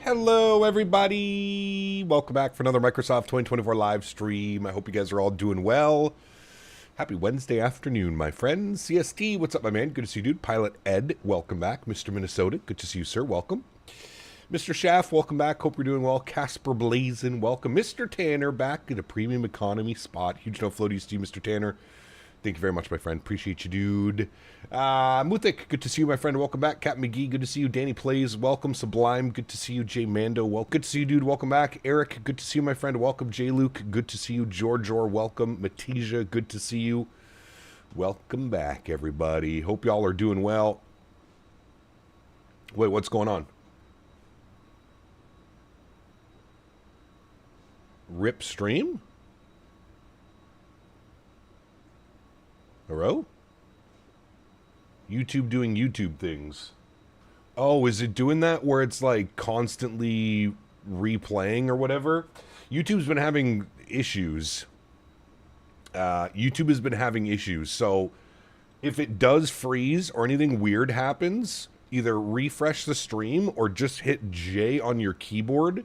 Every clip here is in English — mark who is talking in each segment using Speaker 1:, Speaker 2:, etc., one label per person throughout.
Speaker 1: Hello, everybody. Welcome back for another Microsoft 2024 live stream. I hope you guys are all doing well. Happy Wednesday afternoon, my friends. CST, what's up, my man? Good to see you, dude. Pilot Ed, welcome back. Mr. Minnesota, good to see you, sir. Welcome. Mr. Schaff, welcome back. Hope you're doing well. Casper Blazin, welcome. Mr. Tanner, back in a premium economy spot. Huge no floaties to you, Mr. Tanner. Thank you very much, my friend. Appreciate you, dude. Muthik, good to see you, my friend. Welcome back. Captain McGee, good to see you. Danny Plays, welcome. Sublime, good to see you. Jay Mando, welcome. Good to see you, dude. Welcome back. Eric, good to see you, my friend. Welcome. J. Luke, good to see you. George Orr, welcome. Matija, good to see you. Welcome back, everybody. Hope y'all are doing well. Wait, what's going on? Rip stream? Hello? YouTube doing YouTube things. Oh, is it doing that where it's like constantly replaying or whatever? YouTube's been having issues. YouTube has been having issues. So if it does freeze or anything weird happens, either refresh the stream or just hit J on your keyboard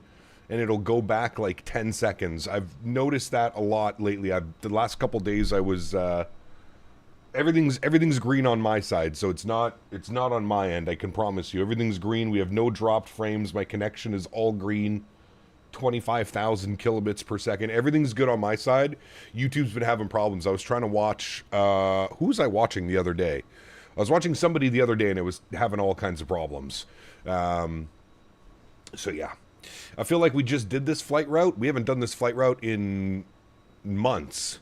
Speaker 1: and it'll go back like 10 seconds. I've noticed that a lot lately. The last couple days I was... Everything's green on my side, so it's not on my end, I can promise you. Everything's green. We have no dropped frames. My connection is all green. 25,000 kilobits per second. Everything's good on my side. YouTube's been having problems. I was trying to watch who was I watching the other day? I was watching somebody the other day and it was having all kinds of problems. So yeah. I feel like we just did this flight route. We haven't done this flight route in months.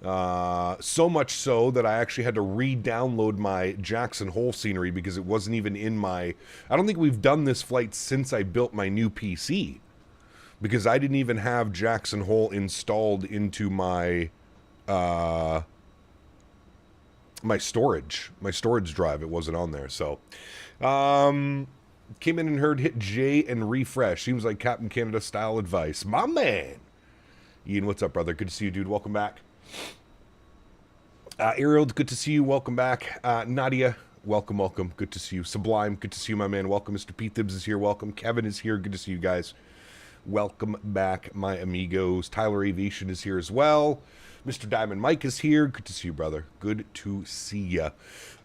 Speaker 1: So much so that I actually had to re-download my Jackson Hole scenery because it wasn't even in my... I don't think we've done this flight since I built my new PC. Because I didn't even have Jackson Hole installed into my... my storage. My storage drive, it wasn't on there, so... came in and heard hit J and refresh. Seems like Captain Canada style advice. My man! Ian, what's up, brother? Good to see you, dude. Welcome back. Ariel, good to see you. Welcome back. Nadya, welcome, welcome. Good to see you. Sublime, good to see you, my man. Welcome. Mr. P. Thibs is here. Welcome. Kevin is here. Good to see you guys. Welcome back, my amigos. Tyler Aviation is here as well. Mr. Diamond Mike is here. Good to see you, brother. Good to see ya.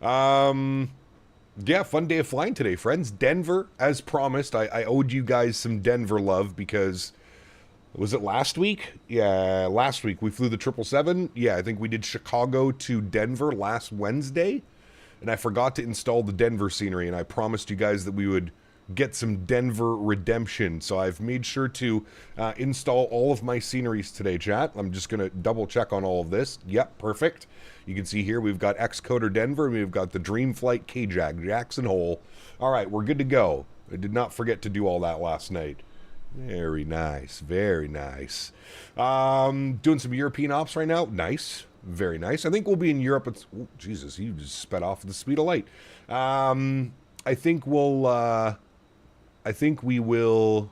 Speaker 1: Yeah, fun day of flying today, friends. Denver, as promised. I owed you guys some Denver love because... Was it last week? Yeah, last week. We flew the 777. Yeah, I think we did Chicago to Denver last Wednesday. And I forgot to install the Denver scenery. And I promised you guys that we would get some Denver redemption. So I've made sure to install all of my sceneries today, chat. I'm just going to double check on all of this. Yep, perfect. You can see here we've got Xcoder Denver. And we've got the Dreamflight KJAG, Jackson Hole. All right, we're good to go. I did not forget to do all that last night. Very nice, very nice. Doing some European ops right now. Nice, very nice. I think we'll be in Europe. It's, oh, Jesus, you just sped off at the speed of light. I think we will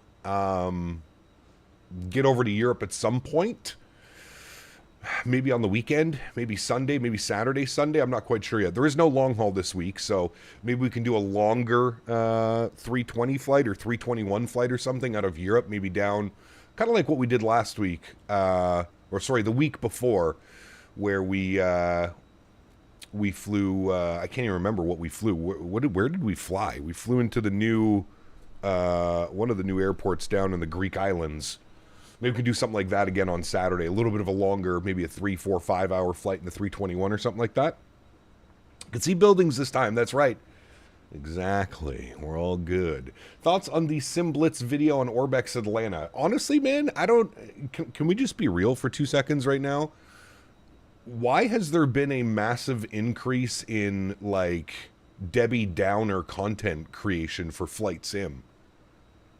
Speaker 1: get over to Europe at some point. Maybe on the weekend, maybe Sunday, maybe Saturday, Sunday. I'm not quite sure yet. There is no long haul this week, so maybe we can do a longer 320 flight or 321 flight or something out of Europe, maybe down, kind of like what we did last week, or sorry, the week before, where we flew, I can't even remember what we flew. Where did we fly? We flew into the new, one of the new airports down in the Greek islands. Maybe we could do something like that again on Saturday. A little bit of a longer, maybe a 3, 4, 5 hour flight in the 321 or something like that. Could see buildings this time. That's right. Exactly. We're all good. Thoughts on the Simblitz video on Orbex Atlanta? Honestly, man, I don't... Can we just be real for 2 seconds right now? Why has there been a massive increase in, like, Debbie Downer content creation for Flight Sim?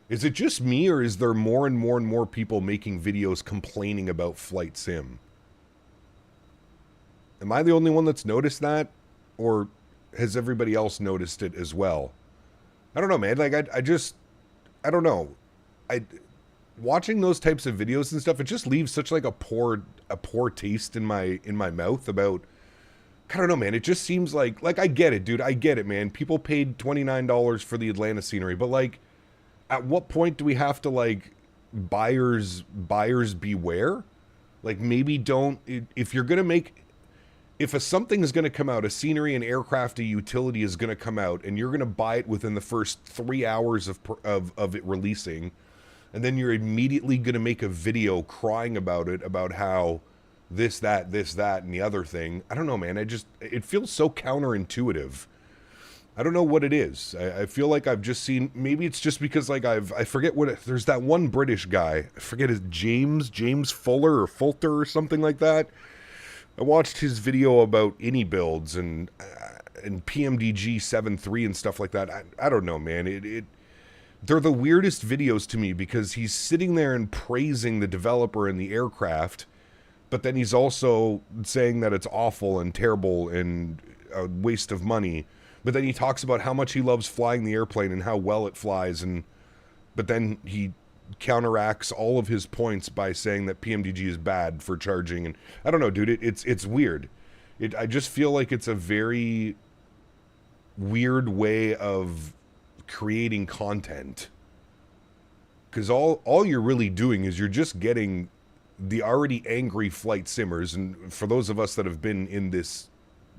Speaker 1: Is it just me, or is there more and more and more people making videos complaining about Flight Sim? Am I the only one that's noticed that? Or has everybody else noticed it as well? I don't know, man. Like, I don't know. Watching those types of videos and stuff, it just leaves such like a poor taste in my mouth about... I don't know, man. It just seems like I get it, dude. I get it, man. People paid $29 for the Atlanta scenery, but like... at what point do we have to like buyers beware? Like maybe don't, if you're going to make, if something is going to come out, a scenery, an aircraft, a utility is going to come out, and you're going to buy it within the first 3 hours of it releasing, and then you're immediately going to make a video crying about it, about how this, that, and the other thing. I don't know, man. It feels so counterintuitive. I don't know what it is. I feel like I've just seen, maybe it's just because like I forget there's that one British guy, I forget his James Fuller or Fulter or something like that. I watched his video about any builds and PMDG 7.3 and stuff like that. I don't know, man. They're the weirdest videos to me because he's sitting there and praising the developer and the aircraft, but then he's also saying that it's awful and terrible and a waste of money. But then he talks about how much he loves flying the airplane and how well it flies, but then he counteracts all of his points by saying that PMDG is bad for charging. And I don't know, dude. It's weird. I just feel like it's a very weird way of creating content, because all you're really doing is you're just getting the already angry flight simmers. And for those of us that have been in this,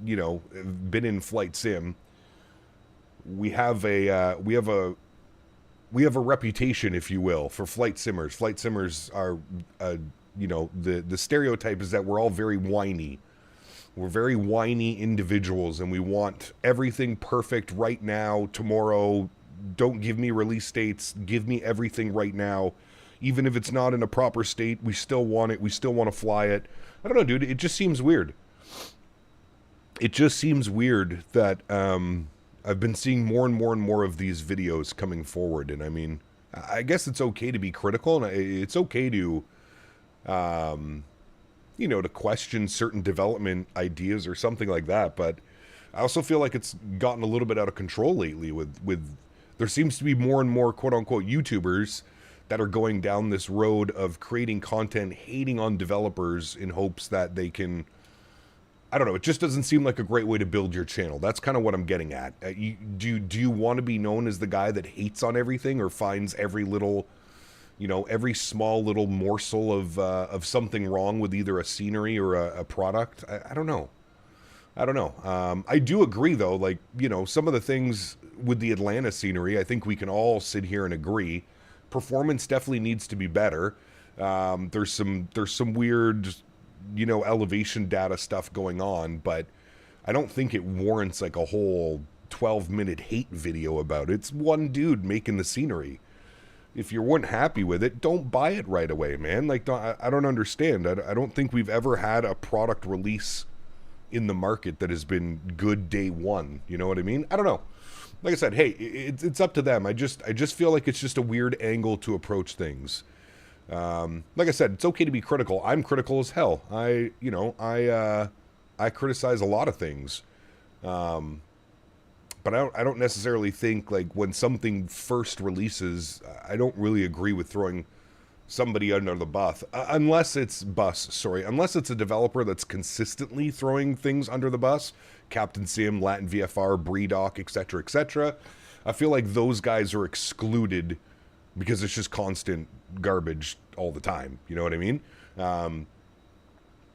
Speaker 1: been in flight sim, we have a reputation, if you will, for flight simmers. Flight simmers are, the stereotype is that we're all very whiny. We're very whiny individuals, and we want everything perfect right now, tomorrow. Don't give me release dates. Give me everything right now. Even if it's not in a proper state, we still want it. We still want to fly it. I don't know, dude. It just seems weird. It just seems weird that, I've been seeing more and more of these videos coming forward, and I mean, I guess it's okay to be critical, and it's okay to, to question certain development ideas or something like that, but I also feel like it's gotten a little bit out of control lately with there seems to be more and more quote-unquote YouTubers that are going down this road of creating content, hating on developers in hopes that they can, I don't know, it just doesn't seem like a great way to build your channel. That's kind of what I'm getting at. Do you want to be known as the guy that hates on everything or finds every little, every small little morsel of something wrong with either a scenery or a product? I don't know. I do agree, though, like, some of the things with the Atlanta scenery, I think we can all sit here and agree. Performance definitely needs to be better. There's some weird, elevation data stuff going on, but I don't think it warrants like a whole 12-minute hate video about it. It's one dude making the scenery. If you weren't happy with it, don't buy it right away, man. Like, I don't understand. I don't think we've ever had a product release in the market that has been good day one. You know what I mean? I don't know. Like I said, hey, it's up to them. I just feel like it's just a weird angle to approach things. Like I said, it's okay to be critical. I'm critical as hell. I criticize a lot of things. But I don't necessarily think, like, when something first releases, I don't really agree with throwing somebody under the bus. Unless it's a developer that's consistently throwing things under the bus. Captain Sim, Latin VFR, Breedoc, etc., etc. I feel like those guys are excluded because it's just constant garbage all the time. You know what I mean?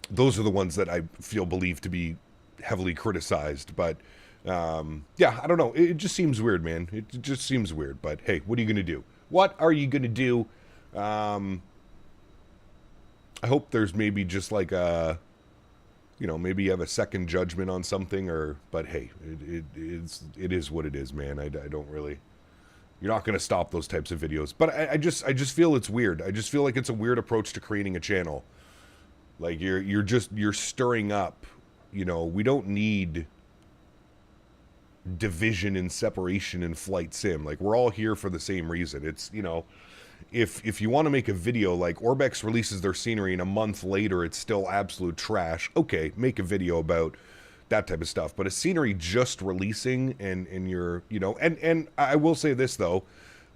Speaker 1: Those are the ones that I feel believed to be heavily criticized. But, yeah, I don't know. It just seems weird, man. It just seems weird. But, hey, what are you going to do? What are you going to do? I hope there's maybe just like a, maybe you have a second judgment on something, but hey, it is what it is, man. I don't really... You're not going to stop those types of videos. But I just feel it's weird. I just feel like it's a weird approach to creating a channel. Like, you're stirring up, we don't need division and separation in flight sim. Like, we're all here for the same reason. It's, if you want to make a video, like Orbex releases their scenery and a month later it's still absolute trash, okay, make a video about that type of stuff. But a scenery just releasing and you're, and I will say this, though.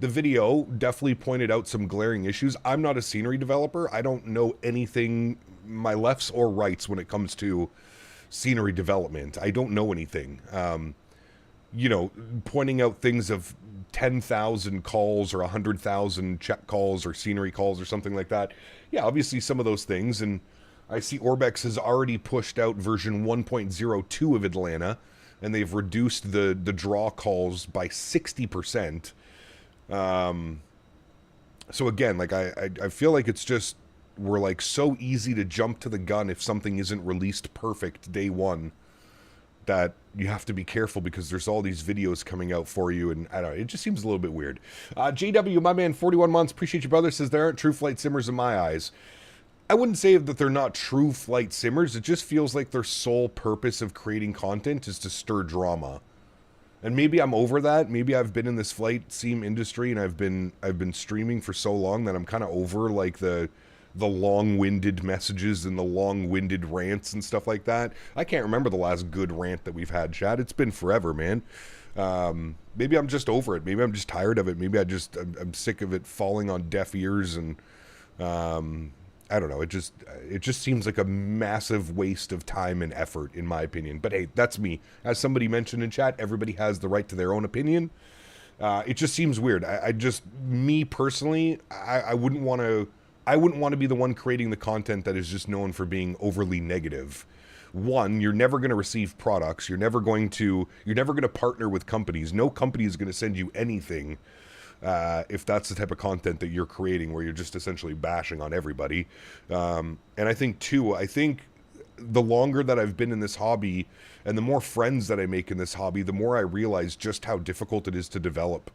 Speaker 1: The video definitely pointed out some glaring issues. I'm not a scenery developer. I don't know anything, my lefts or rights, when it comes to scenery development. I don't know anything. you know, pointing out things of 10,000 calls or 100,000 check calls or scenery calls or something like that. Yeah, obviously some of those things. And I see Orbex has already pushed out version 1.02 of Atlanta, and they've reduced the draw calls by 60%. So again, like I feel like it's just, we're like so easy to jump to the gun if something isn't released perfect day one, that you have to be careful because there's all these videos coming out for you, and I don't know, it just seems a little bit weird. JW, my man, 41 months, appreciate you, brother, says there aren't true flight simmers in my eyes. I wouldn't say that they're not true flight simmers, it just feels like their sole purpose of creating content is to stir drama. And maybe I'm over that. Maybe I've been in this flight sim industry and I've been streaming for so long that I'm kind of over like the long-winded messages and the long-winded rants and stuff like that. I can't remember the last good rant that we've had, Chad. It's been forever, man. Maybe I'm just over it. Maybe I'm just tired of it. Maybe I'm sick of it falling on deaf ears, and I don't know. It just seems like a massive waste of time and effort, in my opinion. But hey, that's me. As somebody mentioned in chat, everybody has the right to their own opinion. It just seems weird. Me personally, I wouldn't want to be the one creating the content that is just known for being overly negative. One, you're never going to receive products. You're never going to partner with companies. No company is going to send you anything if that's the type of content that you're creating, where you're just essentially bashing on everybody. And I think the longer that I've been in this hobby and the more friends that I make in this hobby, the more I realize just how difficult it is to develop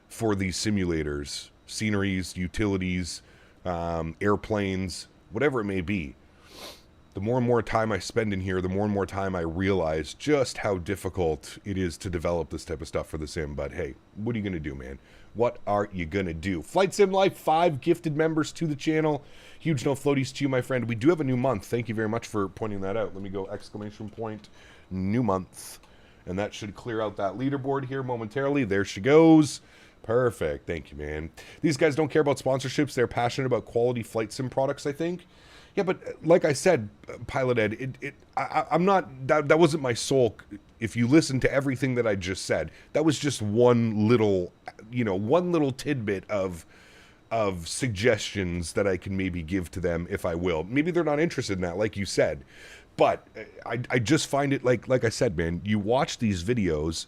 Speaker 1: for these simulators, sceneries, utilities, airplanes, whatever it may be. The more and more time I spend in here, the more and more time I realize just how difficult it is to develop this type of stuff for the sim. But hey, what are you going to do, man? What are you going to do? Flight Sim Life, 5 gifted members to the channel. Huge no floaties to you, my friend. We do have a new month. Thank you very much for pointing that out. Let me go ! New month. And that should clear out that leaderboard here momentarily. There she goes. Perfect. Thank you, man. These guys don't care about sponsorships. They're passionate about quality flight sim products, I think. Yeah, but like I said, Pilot Ed, I'm not, that wasn't my sole, if you listen to everything that I just said, that was just one little tidbit of suggestions that I can maybe give to them if I will. Maybe they're not interested in that, like you said. But I just find it, like I said, man, you watch these videos,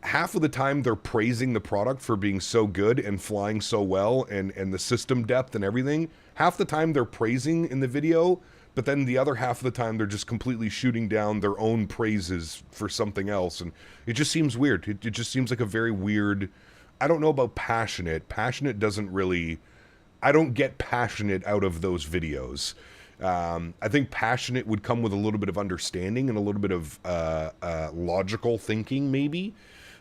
Speaker 1: half of the time they're praising the product for being so good and flying so well and the system depth and everything. Half the time they're praising in the video, but then the other half of the time they're just completely shooting down their own praises for something else. And it just seems weird. It just seems like a very weird, I don't know about passionate. Passionate doesn't really, I don't get passionate out of those videos. I think passionate would come with a little bit of understanding and a little bit of logical thinking, maybe.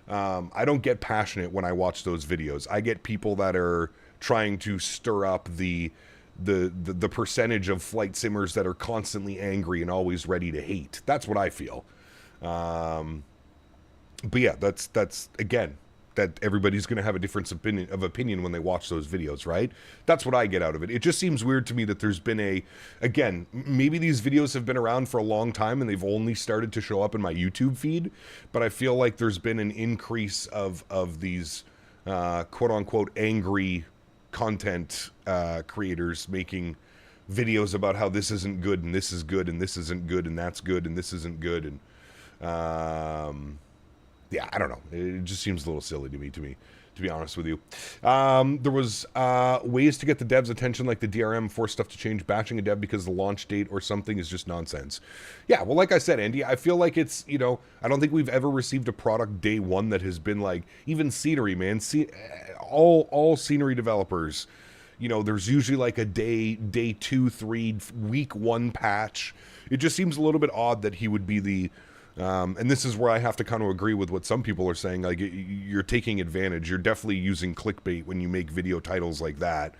Speaker 1: I don't get passionate when I watch those videos. I get people that are trying to stir up the percentage of flight simmers that are constantly angry and always ready to hate. That's what I feel. But yeah, that's again, that everybody's going to have a difference opinion when they watch those videos, right? That's what I get out of it. It just seems weird to me that there's been again, maybe these videos have been around for a long time and they've only started to show up in my YouTube feed, but I feel like there's been an increase of these quote-unquote angry content creators making videos about how this isn't good and this is good and this isn't good and that's good and this isn't good. And yeah, I don't know. It just seems a little silly to me, to be honest with you. There was ways to get the devs' attention, like the DRM, force stuff to change. Bashing a dev because the launch date or something is just nonsense. Yeah, well, like I said, Andy, I feel like it's, I don't think we've ever received a product day one that has been like, even scenery, man. All scenery developers, there's usually like a day 2, 3, week 1 patch. It just seems a little bit odd that he would be the... and this is where I have to kind of agree with what some people are saying. Like, you're taking advantage. You're definitely using clickbait when you make video titles like that.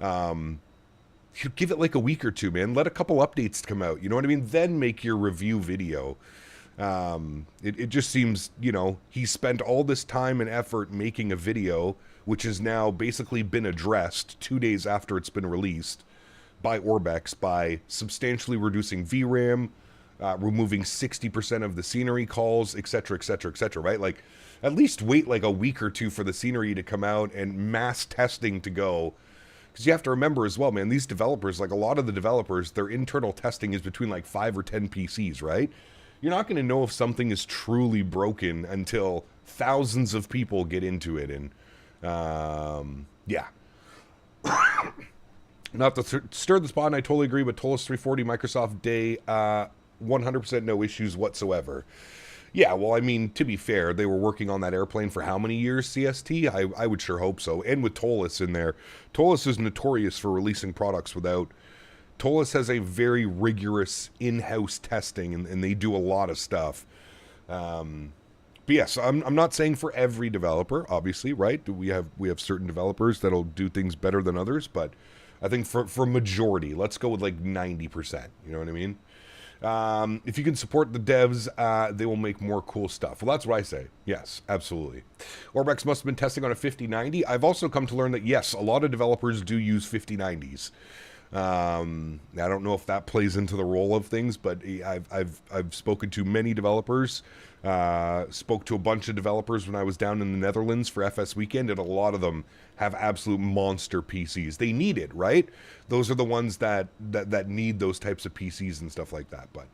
Speaker 1: You give it like a week or two, man. Let a couple updates come out. You know what I mean? Then make your review video. It just seems, he spent all this time and effort making a video, which has now basically been addressed 2 days after it's been released by Orbex by substantially reducing VRAM, removing 60% of the scenery calls, etc., etc., etc., right? Like, at least wait like a week or two for the scenery to come out and mass testing to go. Because you have to remember as well, man, these developers, like a lot of the developers, their internal testing is between like 5 or 10 PCs, right? You're not going to know if something is truly broken until thousands of people get into it. And, yeah. Not to stir the pot, and I totally agree, but TOLUS 340 Microsoft Day, 100% no issues whatsoever. Yeah, well, I mean, to be fair, they were working on that airplane for how many years, CST? I would sure hope so. And with TOLUS in there. TOLUS is notorious for releasing products without... TOLUS has a very rigorous in-house testing, and they do a lot of stuff. But yes, I'm not saying for every developer, obviously, right? We have certain developers that'll do things better than others, but I think for majority, let's go with like 90%. You know what I mean? If you can support the devs, they will make more cool stuff. Well, that's what I say. Yes, absolutely. Orbex must have been testing on a 5090. I've also come to learn that, yes, a lot of developers do use 5090s. I don't know if that plays into the role of things, but I've spoken to many developers, spoke to a bunch of developers when I was down in the Netherlands for FS Weekend, and a lot of them have absolute monster PCs. They need it, right? Those are the ones that need those types of PCs and stuff like that. But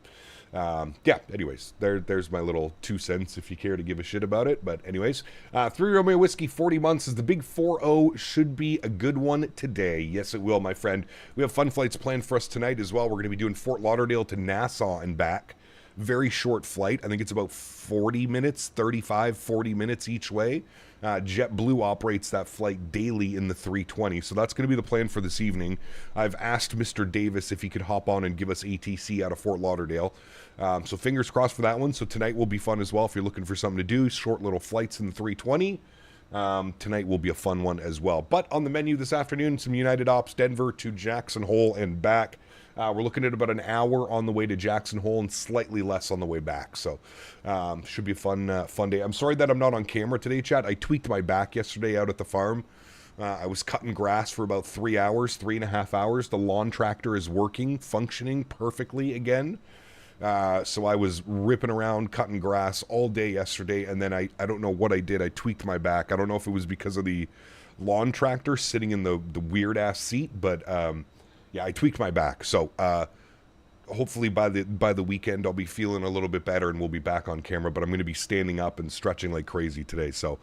Speaker 1: yeah, anyways, there's my little 2 cents if you care to give a shit about it. But anyways, 3 Romeo Whiskey, 40 months is the big 4-0. Should be a good one today. Yes, it will, my friend. We have fun flights planned for us tonight as well. We're going to be doing Fort Lauderdale to Nassau and back. Very short flight. I think it's about 40 minutes, 35, 40 minutes each way. JetBlue operates that flight daily in the 320, so that's going to be the plan for this evening. I've asked Mr. Davis if he could hop on and give us ATC out of Fort Lauderdale. So fingers crossed for that one. So tonight will be fun as well if you're looking for something to do. Short little flights in the 320. Tonight will be a fun one as well. But on the menu this afternoon, some United Ops, Denver to Jackson Hole and back. We're looking at about an hour on the way to Jackson Hole and slightly less on the way back. So should be a fun day. I'm sorry that I'm not on camera today, chat. I tweaked my back yesterday out at the farm. I was cutting grass for about 3 hours, 3.5 hours. The lawn tractor is working, functioning perfectly again. So I was ripping around, cutting grass all day yesterday, and then I don't know what I did. I tweaked my back. I don't know if it was because of the lawn tractor sitting in the weird-ass seat, but yeah, I tweaked my back. So hopefully by the weekend I'll be feeling a little bit better and we'll be back on camera, but I'm going to be standing up and stretching like crazy today. So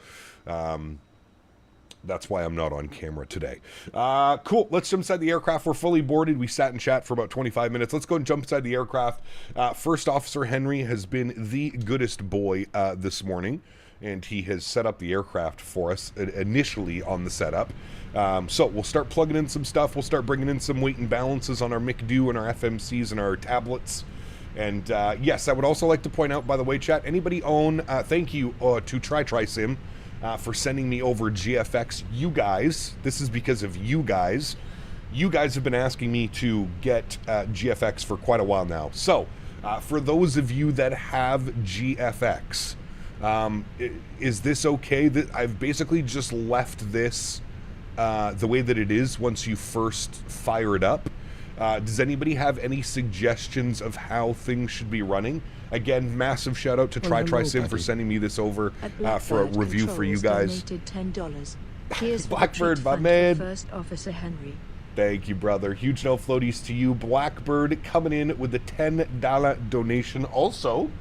Speaker 1: that's why I'm not on camera today. Cool. Let's jump inside the aircraft. We're fully boarded. We sat and chat for about 25 minutes. Let's go and jump inside the aircraft. First Officer Henry has been the goodest boy this morning, and he has set up the aircraft for us initially on the setup. So we'll start plugging in some stuff. We'll start bringing in some weight and balances on our McDo and our FMCs and our tablets. And yes, I would also like to point out, by the way, chat, anybody own, thank you to TriTriSim for sending me over GFX. You guys, this is because of you guys. You guys have been asking me to get GFX for quite a while now. So for those of you that have GFX, is this okay? That I've basically just left this the way that it is once you first fire it up. Does anybody have any suggestions of how things should be running? Again, massive shout out to TriTriSim for sending me this over for a review for you guys.
Speaker 2: $10. Here's
Speaker 1: Blackbird, my man.
Speaker 2: First Officer Henry.
Speaker 1: Thank you, brother. Huge no floaties to you. Blackbird coming in with the $10 donation. Also,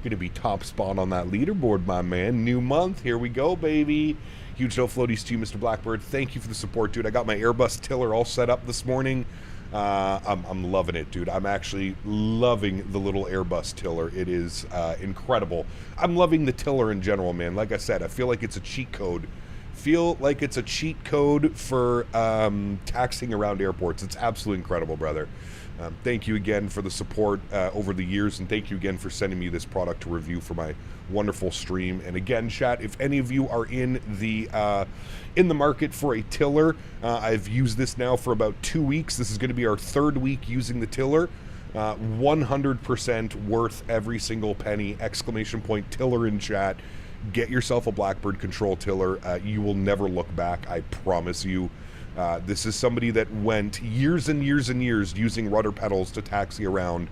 Speaker 1: going to be top spot on that leaderboard, my man. New month. Here we go, baby. Huge no floaties to you, Mr. Blackbird. Thank you for the support, dude. I got my Airbus tiller all set up this morning. I'm loving it, dude. I'm actually loving the little Airbus tiller. It is incredible. I'm loving the tiller in general, man. Like I said, I feel like it's a cheat code. Feel like it's a cheat code for taxiing around airports. It's absolutely incredible, brother. Thank you again for the support over the years, and thank you again for sending me this product to review for my wonderful stream. And again, chat, if any of you are in the market for a tiller, I've used this now for about 2 weeks. This is going to be our 3rd week using the tiller. 100% worth every single penny! Exclamation point tiller in chat. Get yourself a Blackbird control tiller. You will never look back, I promise you. This is somebody that went years and years and years using rudder pedals to taxi around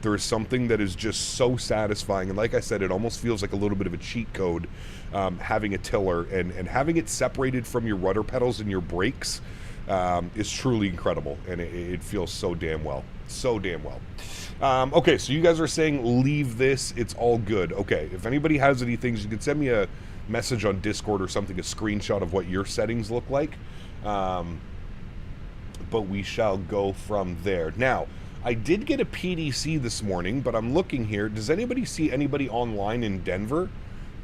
Speaker 1: There is something that is just so satisfying, and like I said, it almost feels like a little bit of a cheat code, having a tiller and having it separated from your rudder pedals and your brakes is truly incredible, and it feels so damn well. So damn well. Okay, so you guys are saying leave this, it's all good. Okay, if anybody has any things, you can send me a message on Discord or something, a screenshot of what your settings look like. But we shall go from there. Now, I did get a PDC this morning, but I'm looking here. Does anybody see anybody online in Denver?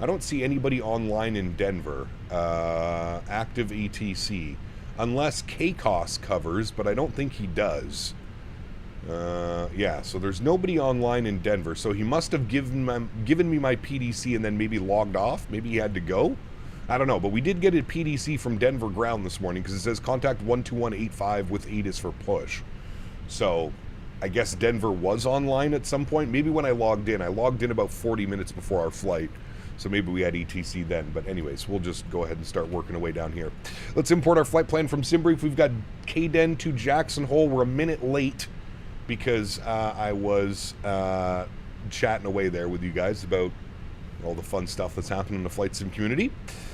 Speaker 1: I don't see anybody online in Denver. Active ATC. Unless KCOS covers, but I don't think he does. Yeah, so there's nobody online in Denver. So he must have given me my PDC and then maybe logged off. Maybe he had to go. I don't know, but we did get a PDC from Denver ground this morning because it says contact 12185 with 8 is for push. So I guess Denver was online at some point. Maybe when I logged in about 40 minutes before our flight. So maybe we had ETC then. But anyways, we'll just go ahead and start working away down here. Let's import our flight plan from SimBrief. We've got Kden to Jackson Hole. We're a minute late because I was chatting away there with you guys about all the fun stuff that's happening in the flight sim community.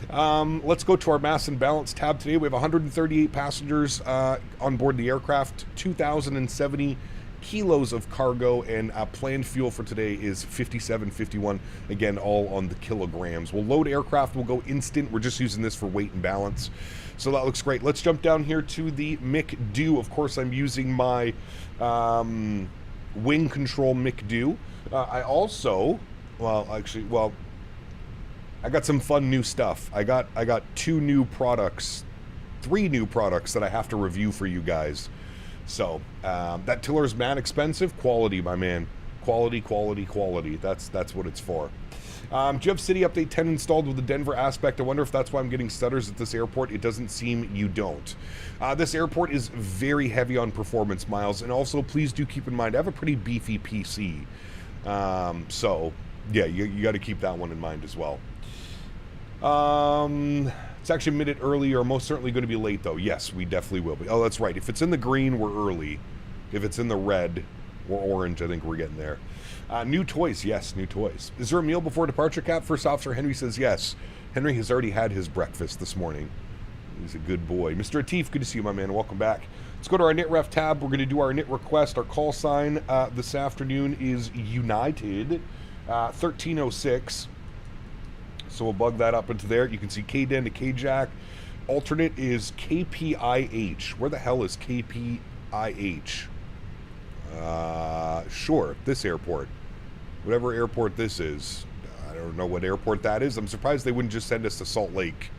Speaker 1: Let's go to our mass and balance tab today. We have 138 passengers on board the aircraft, 2,070 kilos of cargo, and planned fuel for today is 5751. Again, all on the kilograms. We'll load aircraft. We'll go instant. We're just using this for weight and balance. So that looks great. Let's jump down here to the McDo. Of course, I'm using my wing control McDo. I also... Well, actually, I got some fun new stuff. I got 3 new products that I have to review for you guys. So, that tiller is mad expensive. Quality, my man. Quality. That's what it's for. Do you have City Update 10 installed with the Denver aspect? I wonder if that's why I'm getting stutters at this airport. It doesn't seem you don't. This airport is very heavy on performance miles, and also please do keep in mind I have a pretty beefy PC. So... yeah, you got to keep that one in mind as well. It's actually a minute early, or most certainly going to be late, though. Yes, we definitely will be. Oh, that's right. If it's in the green, we're early. If it's in the red or orange, I think we're getting there. New toys. Yes, new toys. Is there a meal before departure, Cap? First Officer Henry says yes. Henry has already had his breakfast this morning. He's a good boy. Mr. Atif, good to see you, my man. Welcome back. Let's go to our NIT ref tab. We're going to do our NIT request. Our call sign this afternoon is United. 1306, so we'll bug that up into there. You can see KDen to KJack. Alternate is KPIH. Where the hell is KPIH? Sure, this airport. Whatever airport this is. I don't know what airport that is. I'm surprised they wouldn't just send us to Salt Lake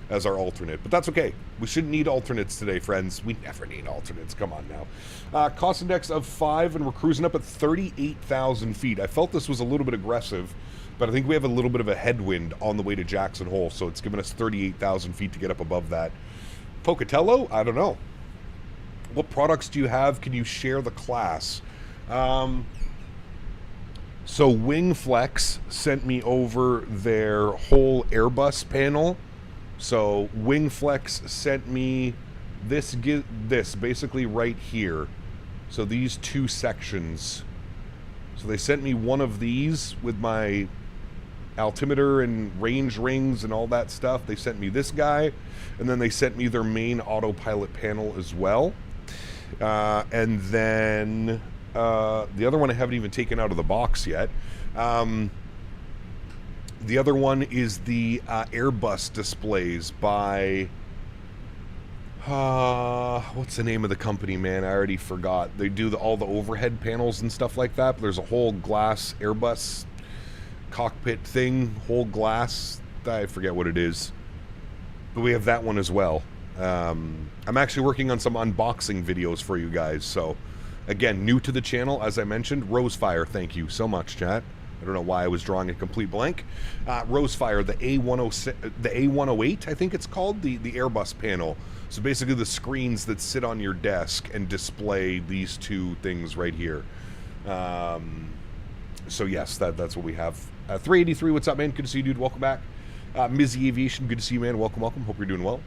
Speaker 1: as our alternate, but that's okay. We shouldn't need alternates today, friends. We never need alternates. Come on now. Cost index of 5, and we're cruising up at 38,000 feet. I felt this was a little bit aggressive, but I think we have a little bit of a headwind on the way to Jackson Hole, so it's given us 38,000 feet to get up above that. Pocatello? I don't know. What products do you have? Can you share the class? So Wingflex sent me over their whole Airbus panel. So Wingflex sent me this basically right here. So these 2 sections. So they sent me one of these with my altimeter and range rings and all that stuff. They sent me this guy, and then they sent me their main autopilot panel as well. And then the other one I haven't even taken out of the box yet. The other one is the Airbus displays by... what's the name of the company, man? I already forgot. They do all the overhead panels and stuff like that. But there's a whole glass Airbus cockpit thing, whole glass. I forget what it is. But we have that one as well. I'm actually working on some unboxing videos for you guys. So, again, new to the channel, as I mentioned, Rosefire. Thank you so much, chat. I don't know why I was drawing a complete blank. Rosefire, the A108, I think it's called, the Airbus panel. So basically the screens that sit on your desk and display these 2 things right here. So yes, that's what we have. 383, what's up, man? Good to see you, dude. Welcome back. Mizzy Aviation, good to see you, man. Welcome. Hope you're doing well.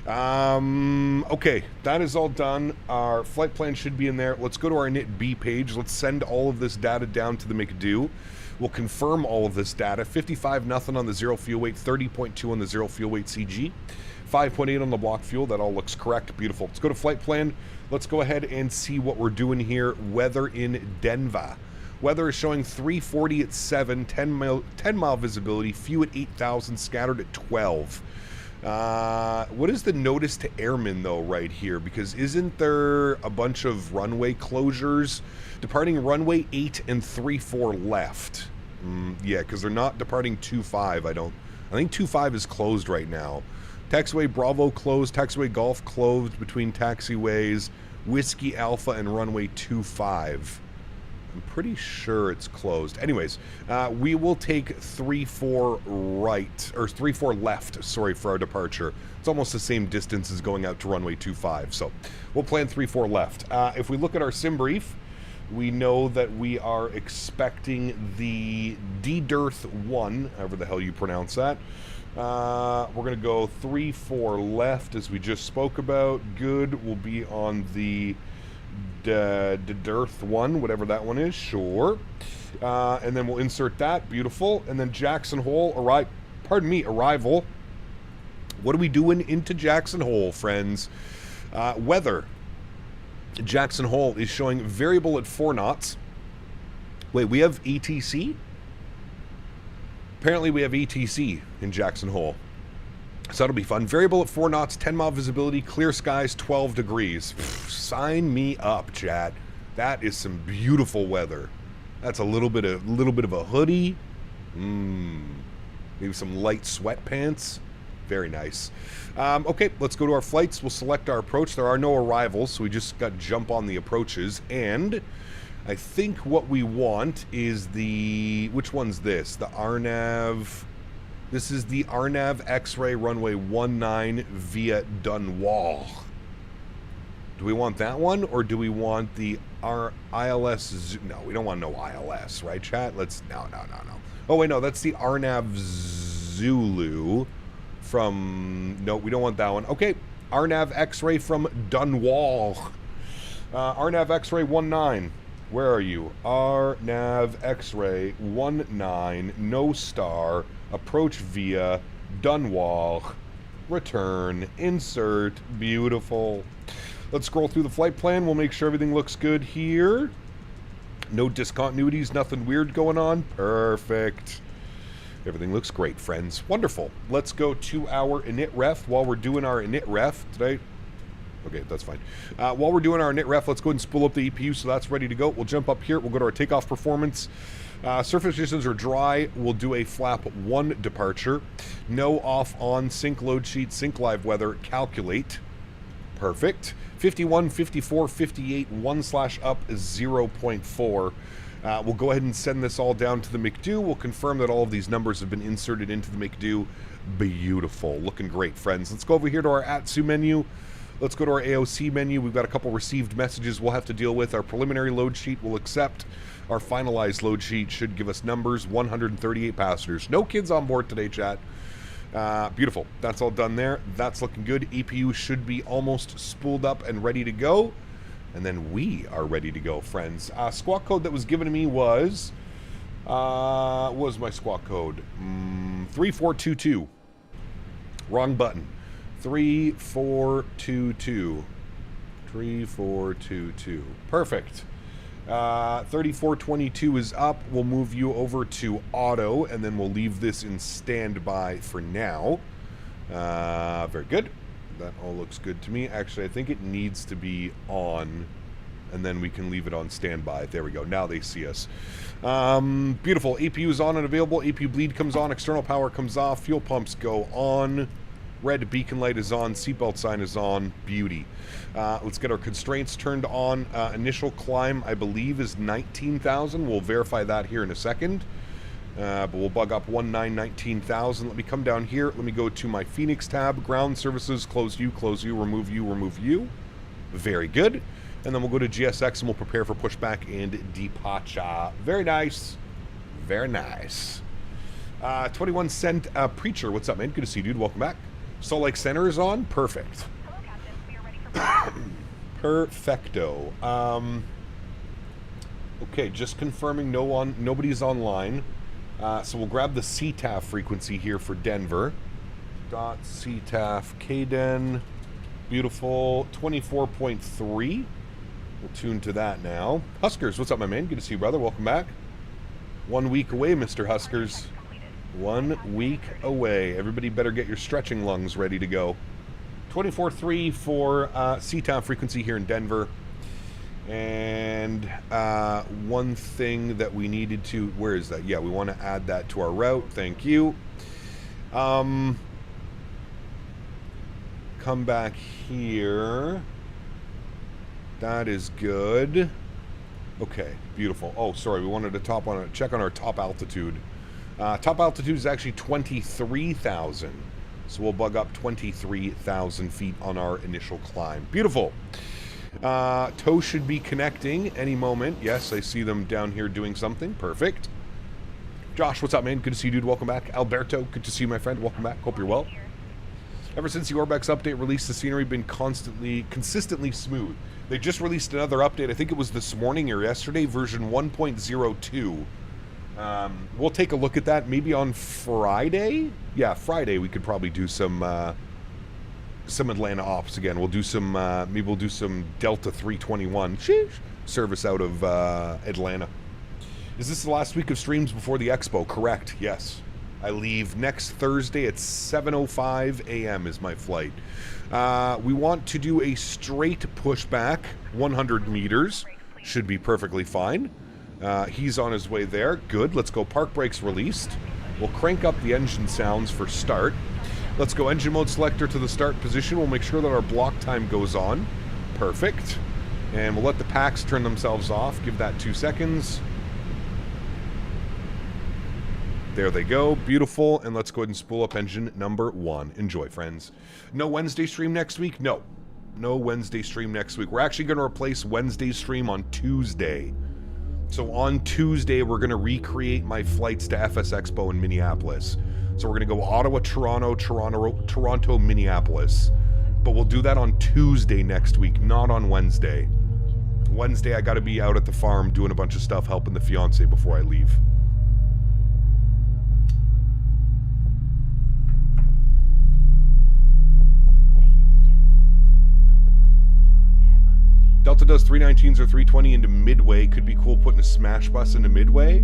Speaker 1: Okay, that is all done. Our flight plan should be in there. Let's go to our init B page. Let's send all of this data down to the McDo. We'll confirm all of this data. 55 nothing on the zero fuel weight, 30.2 on the zero fuel weight CG, 5.8 on the block fuel. That all looks correct. Beautiful. Let's go to flight plan. Let's go ahead and see what we're doing here. Weather in Denver. Weather is showing 340 at 7, 10 mile visibility, few at 8,000, scattered at 12. What is the notice to airmen, though, right here? Because isn't there a bunch of runway closures? Departing runway 8 and 34 left. Yeah, because they're not departing 25, I think 25 is closed right now. Taxiway Bravo closed, Taxiway Golf closed between taxiways, Whiskey Alpha and runway 25. I'm pretty sure it's closed. Anyways, we will take 34 right, or 34 left, sorry, for our departure. It's almost the same distance as going out to runway 25, so we'll plan 34 left. If we look at our sim brief, we know that we are expecting the DDIRTH 1, however the hell you pronounce that. We're going to go 34 left, as we just spoke about. Good, we'll be on the DDIRTH 1, whatever that one is, sure. And then we'll insert that, beautiful. And then Jackson Hole, arrival. What are we doing into Jackson Hole, friends? Weather. Jackson Hole is showing variable at 4 knots. Wait, we have ETC? Apparently we have ETC in Jackson Hole. So that'll be fun. Variable at 4 knots, 10 mile visibility, clear skies, 12 degrees. Pfft, sign me up, chat. That is some beautiful weather. That's a little bit of a hoodie. Maybe some light sweatpants. Very nice. Okay, let's go to our flights. We'll select our approach. There are no arrivals, so we just got to jump on the approaches. And I think what we want is the... Which one's this? The RNAV... This is the RNAV X-ray runway 19 via Dunwall. Do we want that one, or do we want the ILS? No, we don't want no ILS, right, chat? Let's... No. Oh, wait, no, that's the RNAV Zulu from... No, we don't want that one. Okay, RNAV X-ray from Dunwall. RNAV X-ray 19. Where are you? RNAV X-ray 19, no star, approach via Dunwall, return, insert, beautiful. Let's scroll through the flight plan. We'll make sure everything looks good here. No discontinuities, nothing weird going on. Perfect. Everything looks great, friends. Wonderful. Let's go to our init ref. While we're doing our init ref today, okay, that's fine. While we're doing our init ref, let's go ahead and spool up the EPU so that's ready to go. We'll jump up here. We'll go to our takeoff performance. Surface conditions are dry. We'll do a flap 1 departure. No off on, sync load sheet, sync live weather, calculate. Perfect. 51, 54, 58, 1/up 0.4. We'll go ahead and send this all down to the McDo. We'll confirm that all of these numbers have been inserted into the McDo. Beautiful. Looking great, friends. Let's go over here to our AlexSiu menu. Let's go to our AOC menu. We've got a couple received messages we'll have to deal with. Our preliminary load sheet will accept. Our finalized load sheet should give us numbers. 138 passengers. No kids on board today, chat. Beautiful. That's all done there. That's looking good. EPU should be almost spooled up and ready to go. And then we are ready to go, friends. Squawk code that was given to me was... what was my squawk code? 3422. Wrong button. 3422. 3422. Perfect. 3422 is up. We'll move you over to auto, and then we'll leave this in standby for now. Very good. That all looks good to me. Actually, I think it needs to be on, and then we can leave it on standby. There we go. Now they see us. Beautiful. APU is on and available. APU bleed comes on. External power comes off. Fuel pumps go on. Red beacon light is on. Seatbelt sign is on. Beauty. Let's get our constraints turned on. Initial climb, I believe, is 19,000. We'll verify that here in a second. But we'll bug up 19,000. Let me come down here. Let me go to my Fenix tab. Ground services, close you, remove you, remove you. Very good. And then we'll go to GSX and we'll prepare for pushback and departure. Very nice. Very nice. 21 Cent Preacher, what's up, man? Good to see you, dude. Welcome back. Salt Lake Center is on? Perfect. Perfecto. Okay, just confirming nobody's online. So we'll grab the CTAF frequency here for Denver. Dot CTAF KDEN. Beautiful. 24.3. We'll tune to that now. Huskers, what's up, my man? Good to see you, brother. Welcome back. 1 week away, Mr. Huskers. 1 week away. Everybody better get your stretching lungs ready to go. 24.3 for CTAF frequency here in Denver. And one thing that we needed to... Where is that? Yeah, we want to add that to our route. Thank you. Come back here. That is good. Okay, beautiful. Oh, sorry, we wanted to check on our top altitude. Top altitude is actually 23,000. So we'll bug up 23,000 feet on our initial climb. Beautiful. Tow should be connecting any moment. Yes, I see them down here doing something. Perfect. Josh, what's up, man? Good to see you, dude. Welcome back. Alberto, good to see you, my friend. Welcome back. Hope you're well. Ever since the Orbex update released, the scenery been consistently smooth. They just released another update. I think it was this morning or yesterday, version 1.02. We'll take a look at that maybe on Friday. Yeah, Friday we could probably do some Atlanta ops again. We'll do some maybe we'll do some Delta 321 service out of Atlanta. Is this the last week of streams before the expo? Correct. Yes. I leave next Thursday at 7:05 a.m. is my flight. We want to do a straight pushback, 100 meters. Should be perfectly fine. He's on his way there. Good. Let's go. Park brakes released. We'll crank up the engine sounds for start. Let's go engine mode selector to the start position. We'll make sure that our block time goes on. Perfect. And we'll let the packs turn themselves off. Give that 2 seconds. There they go. Beautiful. And let's go ahead and spool up engine number 1. Enjoy, friends. No Wednesday stream next week? No. No Wednesday stream next week. We're actually going to replace Wednesday's stream on Tuesday. So on Tuesday, we're going to recreate my flights to FS Expo in Minneapolis. So we're going to go Ottawa, Toronto, Minneapolis. But we'll do that on Tuesday next week, not on Wednesday. Wednesday, I got to be out at the farm doing a bunch of stuff, helping the fiance before I leave. Delta does 319s or 320 into Midway. Could be cool putting a smash bus into Midway.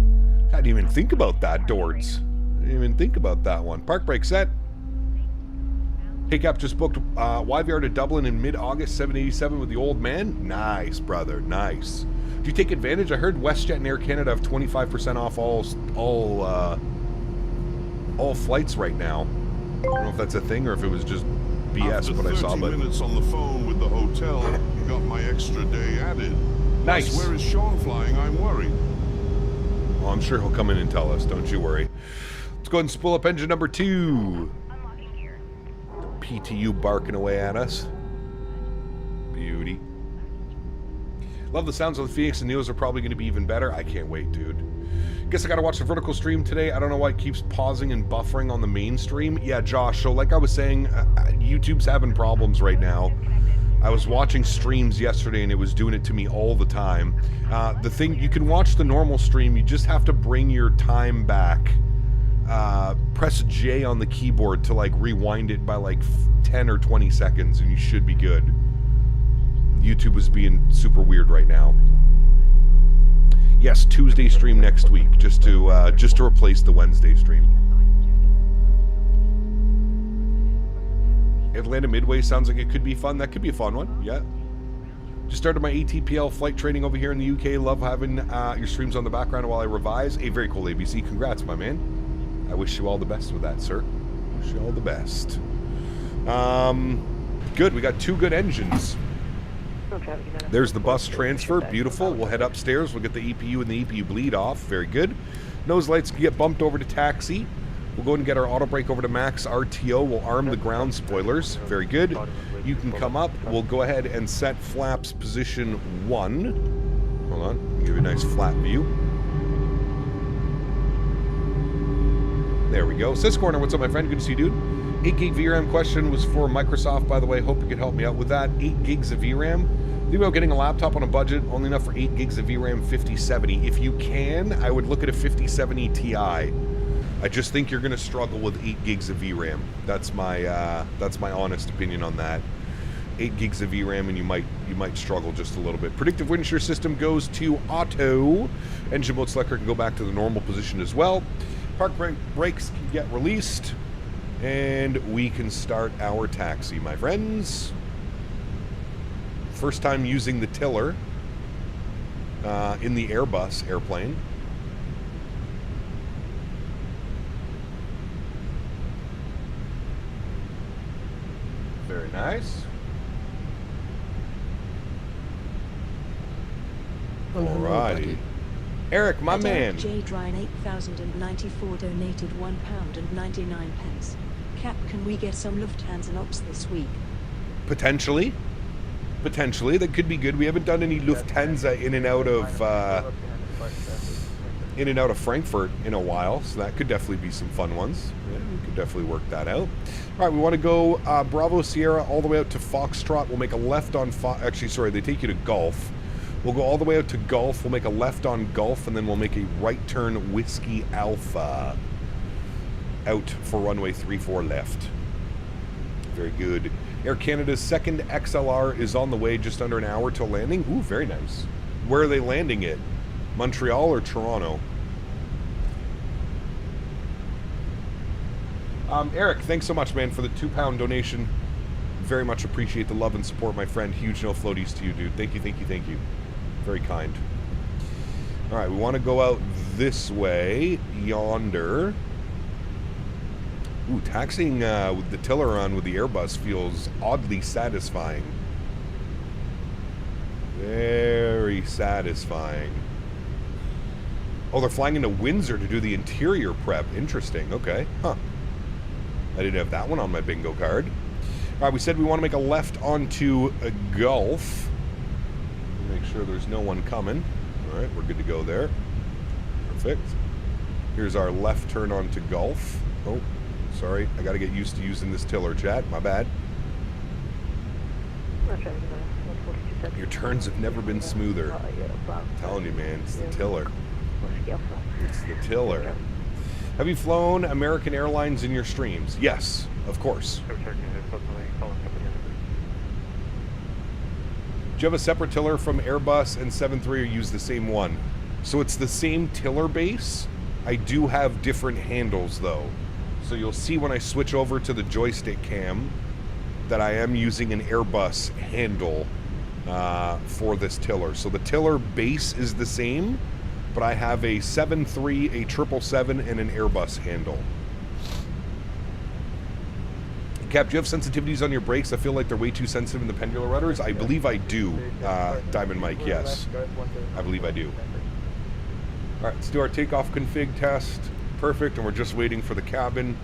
Speaker 1: I didn't even think about that, Dords. I didn't even think about that one. Park brake set. Pickup just booked YVR to Dublin in mid-August, 787 with the old man. Nice, brother. Nice. Do you take advantage? I heard WestJet and Air Canada have 25% off all flights right now. I don't know if that's a thing or if it was just BS, but I saw.
Speaker 3: After 30 minutes on the phone with the hotel, got my extra day added.
Speaker 1: Nice.
Speaker 3: Plus, where is Sean flying? I'm worried.
Speaker 1: Well, I'm sure he'll come in and tell us. Don't you worry. Let's go ahead and spool up engine number 2. PTU barking away at us. Beauty. Love the sounds of the Phoenix and Neos are probably going to be even better. I can't wait, dude. Guess I got to watch the vertical stream today. I don't know why it keeps pausing and buffering on the main stream. Yeah, Josh, so like I was saying, YouTube's having problems right now. I was watching streams yesterday and it was doing it to me all the time. The thing, you can watch the normal stream, you just have to bring your time back. Press J on the keyboard to like rewind it by like 10 or 20 seconds and you should be good. YouTube is being super weird right now. Yes, Tuesday stream next week, just to replace the Wednesday stream. Atlanta Midway sounds like it could be fun. That could be a fun one. Yeah. Just started my ATPL flight training over here in the UK. Love having your streams on the background while I revise. A very cool ABC. Congrats, my man. I wish you all the best with that, sir. Wish you all the best. Good. We got 2 good engines. There's the bus transfer. Beautiful. We'll head upstairs. We'll get the EPU and the EPU bleed off. Very good. Nose lights can get bumped over to taxi. We'll go ahead and get our auto brake over to max RTO. We'll arm the ground spoilers. Very good. You can come up. We'll go ahead and set flaps position 1. Hold on. Give you a nice flat view. There we go. Sis Corner, what's up, my friend? Good to see you, dude. 8 gig VRAM question was for Microsoft, by the way. Hope you could help me out with that. 8 gigs of VRAM. Think about getting a laptop on a budget only enough for 8 gigs of VRAM 5070. If you can, I would look at a 5070 Ti. I just think you're going to struggle with 8 gigs of VRAM. That's my honest opinion on that. 8 gigs of VRAM and you might struggle just a little bit. Predictive wind shear system goes to auto. Engine mode selector can go back to the normal position as well. Park brakes can get released. And we can start our taxi, my friends. First time using the tiller in the Airbus airplane. Very nice. Alrighty. Eric, my man.
Speaker 2: J. Drine 8094 donated £1.99. Cap, can we get some Lufthansa ops this week?
Speaker 1: Potentially. Potentially. That could be good. We haven't done any Lufthansa in and out of Frankfurt in a while, so that could definitely be some fun ones. Yeah, we could definitely work that out. All right, we want to go Bravo Sierra all the way out to Foxtrot. We'll make a left on actually, sorry, they take you to Gulf. We'll go all the way out to Gulf. We'll make a left on Gulf, and then we'll make a right turn Whiskey Alpha out for runway 34 left. Very good. Air Canada's second XLR is on the way, just under an hour till landing. Ooh, very nice. Where are they landing it? Montreal or Toronto? Eric, thanks so much, man, for the £2 donation. Very much appreciate the love and support, my friend. Huge no floaties to you, dude. Thank you, thank you, thank you. Very kind. All right, we want to go out this way, yonder. Ooh, taxiing with the tiller on with the Airbus feels oddly satisfying. Very satisfying. Oh, they're flying into Windsor to do the interior prep. Interesting. Okay. Huh. I didn't have that one on my bingo card. All right, we said we want to make a left onto a Gulf. Make sure there's no one coming. All right, we're good to go there. Perfect. Here's our left turn onto Gulf. Oh, sorry. I got to get used to using this tiller, chat. My bad. Your turns have never been smoother. I'm telling you, man. It's the tiller. It's the tiller. Have you flown American Airlines in your streams? Yes, of course. Do you have a separate tiller from Airbus and 73 or use the same one? So it's the same tiller base. I do have different handles though. So you'll see when I switch over to the joystick cam that I am using an Airbus handle for this tiller. So the tiller base is the same, but I have a 7.3, a 777, and an Airbus handle. Cap, do you have sensitivities on your brakes? I feel like they're way too sensitive in the pendular rudders. I believe I do, Diamond Mike, yes. I believe I do. All right, let's do our takeoff config test. Perfect, and we're just waiting for the cabin.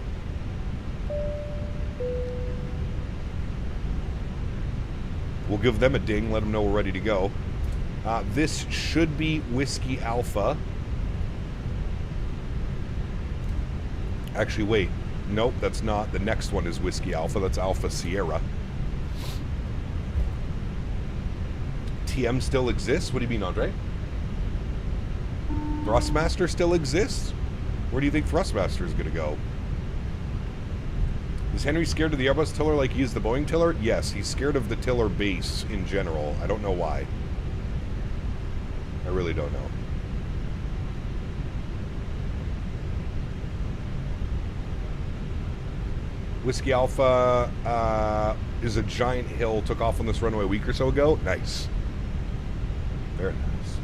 Speaker 1: We'll give them a ding, let them know we're ready to go. This should be Whiskey Alpha. Actually, wait. Nope, that's not. The next one is Whiskey Alpha. That's Alpha Sierra. TM still exists? What do you mean, Andre? Thrustmaster still exists? Where do you think Thrustmaster is going to go? Is Henry scared of the Airbus tiller like he is the Boeing tiller? Yes, he's scared of the tiller base in general. I don't know why. I really don't know. Whiskey Alpha is a giant hill. Took off on this runway a week or so ago. Nice. Very nice.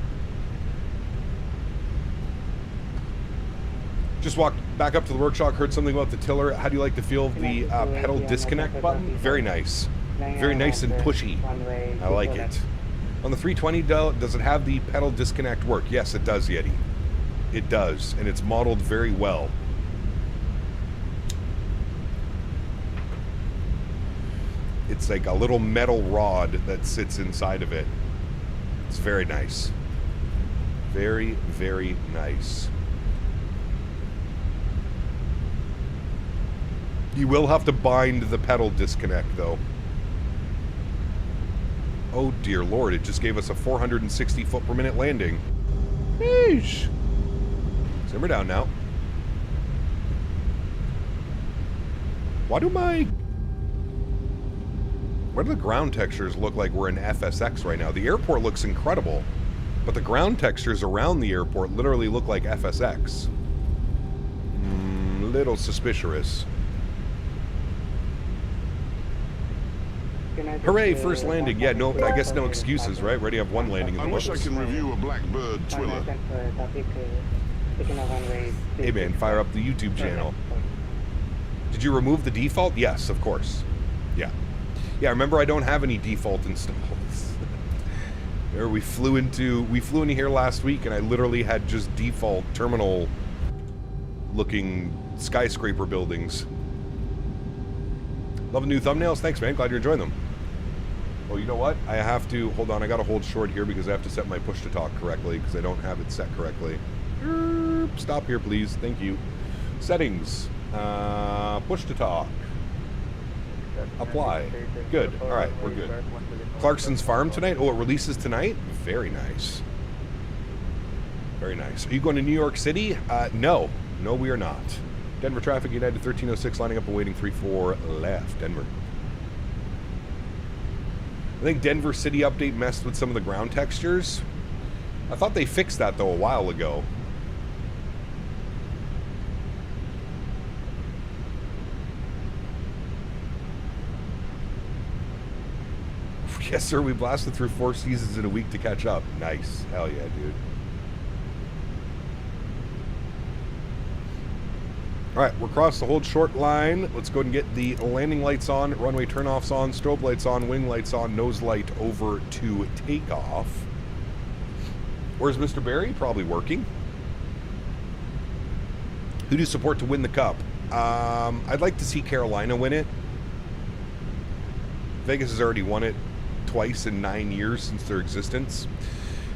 Speaker 1: Just walked back up to the workshop, heard something about the tiller. How do you like the feel of the pedal disconnect button? Very nice. Very nice and pushy. I like it. On the 320, does it have the pedal disconnect work? Yes, it does, Yeti. It does, and it's modeled very well. It's like a little metal rod that sits inside of it. It's very nice. Very, very nice. You will have to bind the pedal disconnect, though. Oh, dear Lord, it just gave us a 460 foot per minute landing. Yeesh. Simmer down now. Why do the ground textures look like we're in FSX right now? The airport looks incredible, but the ground textures around the airport literally look like FSX. Little suspicious. Hooray, first landing. Yeah, no, I guess no excuses, right? Already have one landing in the
Speaker 3: I wish I
Speaker 1: books.
Speaker 3: can review a Blackbird Twiller.
Speaker 1: Hey man, fire up the YouTube channel. Did you remove the default? Yes, of course. Yeah. Yeah, remember I don't have any default installs. we flew into here last week and I literally had just default terminal looking skyscraper buildings. Love the new thumbnails. Thanks, man. Glad you're enjoying them. Oh, you know what? I have to... Hold on. I got to hold short here because I have to set my push-to-talk correctly because I don't have it set correctly. Stop here, please. Thank you. Settings. Push-to-talk. Apply. Good. All right. We're good. Clarkson's Farm tonight? Oh, it releases tonight? Very nice. Very nice. Are you going to New York City? No. No, we are not. Denver traffic, United 1306, lining up and waiting 34 left. Denver. I think Denver City update messed with some of the ground textures. I thought they fixed that, though, a while ago. Yes, sir, we blasted through 4 seasons in a week to catch up. Nice. Hell yeah, dude. All right, we're across the hold short line. Let's go and get the landing lights on, runway turnoffs on, strobe lights on, wing lights on, nose light over to takeoff. Where's Mr. Barry? Probably working. Who do you support to win the cup? I'd like to see Carolina win it. Vegas has already won it twice in 9 years since their existence.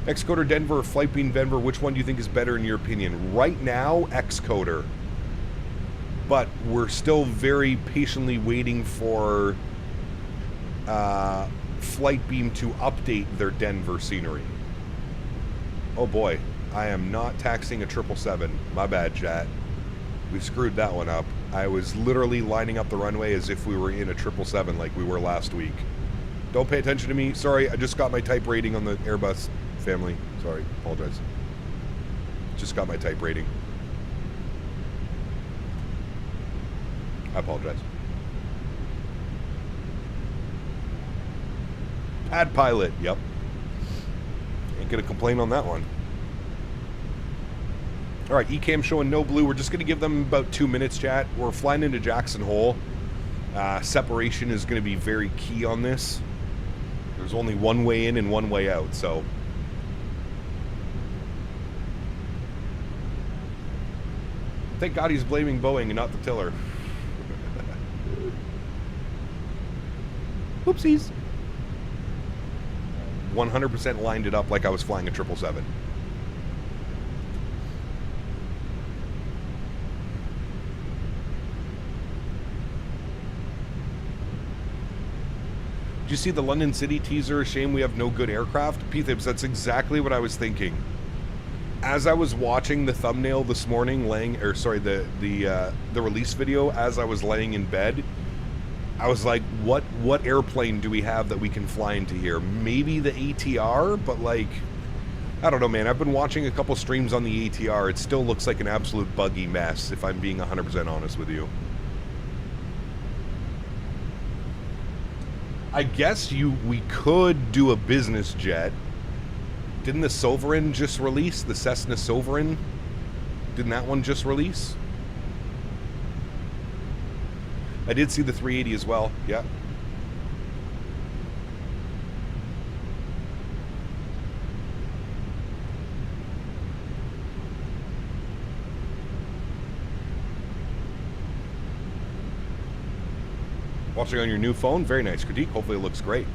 Speaker 1: Xcoder Denver or Flight Beam Denver, which one do you think is better in your opinion? Right now, Xcoder. But we're still very patiently waiting for Flight Beam to update their Denver scenery. Oh boy, I am not taxing a 777. My bad, chat. We screwed that one up. I was literally lining up the runway as if we were in a 777 like we were last week. Don't pay attention to me. Sorry, I just got my type rating on the Airbus family. Sorry, apologize. Just got my type rating. I apologize. Pad pilot, yep. Ain't gonna complain on that one. All right, ECAM showing no blue. We're just gonna give them about 2 minutes, chat. We're flying into Jackson Hole. Separation is gonna be very key on this. There's only one way in and one way out, so. Thank God he's blaming Boeing and not the tiller. Whoopsies. 100% lined it up like I was flying a 777. Did you see the London City teaser? Shame we have no good aircraft. P-Thibs, that's exactly what I was thinking. As I was watching the thumbnail this morning, the release video, as I was laying in bed, I was like, what airplane do we have that we can fly into here? Maybe the ATR, but like, I don't know, man. I've been watching a couple streams on the ATR. It still looks like an absolute buggy mess, if I'm being 100% honest with you. I guess we could do a business jet. Didn't the Sovereign just release? The Cessna Sovereign? Didn't that one just release? I did see the 380 as well, yeah. Watching on your new phone, very nice critique. Hopefully it looks great.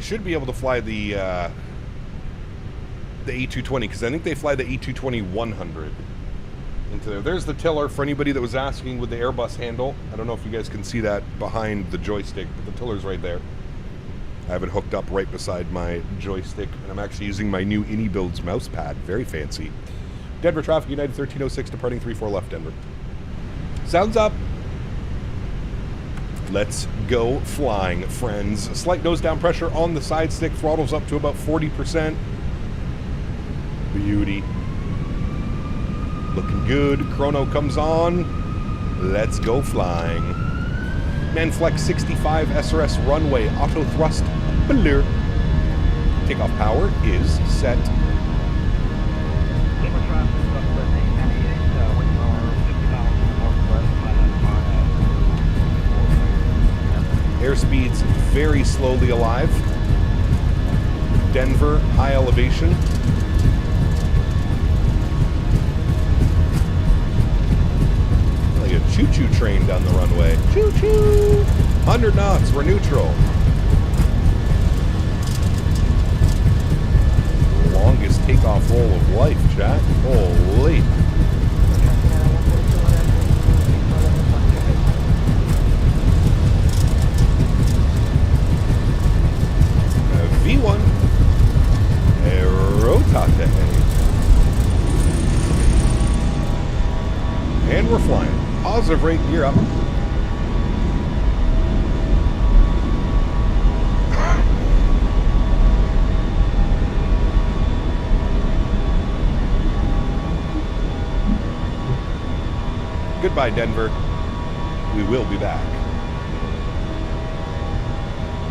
Speaker 1: should be able to fly the A220, because I think they fly the A220-100 into there. There's the tiller for anybody that was asking with the Airbus handle. I don't know if you guys can see that behind the joystick, but the tiller's right there. I have it hooked up right beside my joystick, and I'm actually using my new AnyBuilds mouse pad. Very fancy. Denver traffic, United 1306, departing 34 left, Denver. Sounds up. Let's go flying, friends. A slight nose down pressure on the side stick. Throttle's up to about 40%. Beauty. Looking good. Chrono comes on. Let's go flying. Manflex 65 SRS runway. Auto thrust. Blur. Takeoff power is set. Airspeed's very slowly alive. Denver, high elevation. Like a choo-choo train down the runway. Choo-choo! 100 knots, we're neutral. Longest takeoff roll of life, chat. Holy. V1 Aerotate. And we're flying. Positive rate, gear up. Goodbye, Denver. We will be back.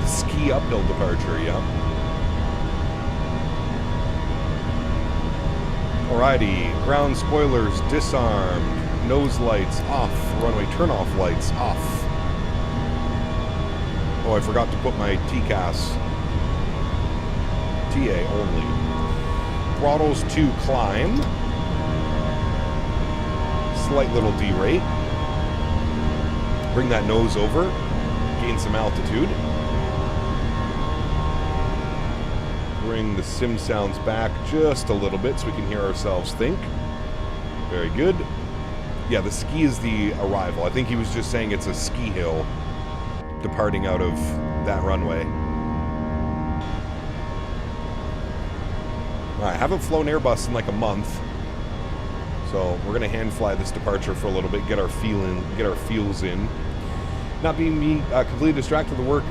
Speaker 1: Ski uphill departure, yeah. Alrighty, ground spoilers disarmed, nose lights off, runway turn-off lights off. Oh, I forgot to put my TCAS. TA only. Throttles to climb. Slight little derate. Bring that nose over, gain some altitude. Bring the sim sounds back just a little bit so we can hear ourselves think. Very good. Yeah, the ski is the arrival. I think he was just saying it's a ski hill departing out of that runway. Alright, I haven't flown Airbus in like a month. So we're gonna hand fly this departure for a little bit, get our feels in. Not being me completely distracted with the work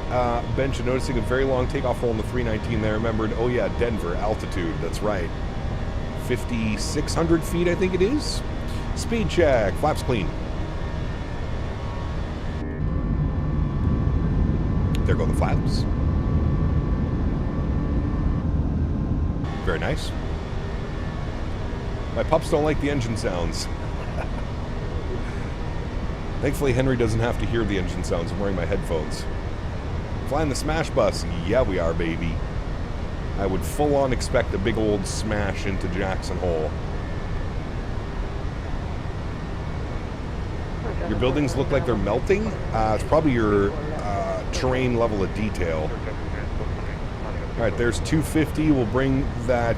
Speaker 1: bench and noticing a very long takeoff roll on the 319 there. I remembered, oh yeah, Denver, altitude, that's right. 5,600 feet, I think it is. Speed check, flaps clean. There go the flaps. Very nice. My pups don't like the engine sounds. Thankfully, Henry doesn't have to hear the engine sounds. I'm wearing my headphones. Flying the smash bus. Yeah, we are, baby. I would full-on expect a big old smash into Jackson Hole. Your buildings look like they're melting. It's probably your terrain level of detail. All right, there's 250. We'll bring that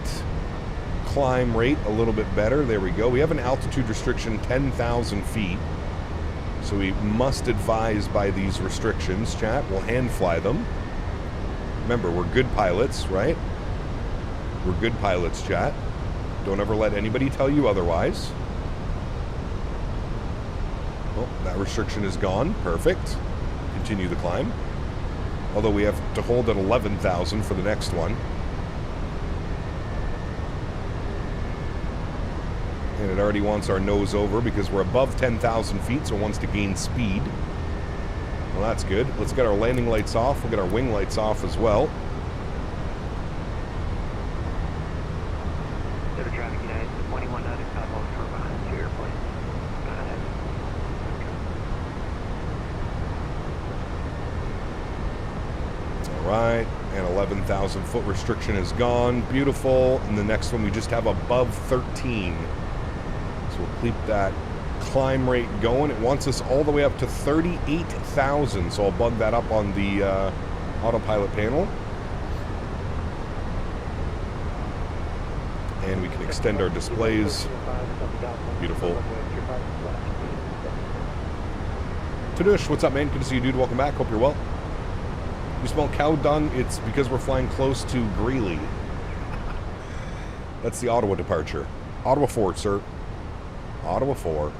Speaker 1: climb rate a little bit better. There we go. We have an altitude restriction, 10,000 feet. So we must advise by these restrictions, chat. We'll hand fly them. Remember, we're good pilots, right? We're good pilots, chat. Don't ever let anybody tell you otherwise. Oh, that restriction is gone. Perfect. Continue the climb. Although we have to hold at 11,000 for the next one. And it already wants our nose over because we're above 10,000 feet, so it wants to gain speed. Well, that's good. Let's get our landing lights off. We'll get our wing lights off as well. Alright, and 11,000 foot restriction is gone. Beautiful. And the next one we just have above 13. So we'll keep that climb rate going. It wants us all the way up to 38,000. So I'll bug that up on the autopilot panel. And we can extend our displays. Beautiful. Tadush, what's up, man? Good to see you, dude. Welcome back. Hope you're well. You smell cow dung? It's because we're flying close to Greeley. That's the Ottawa departure. Ottawa 4, sir. Ottawa 4.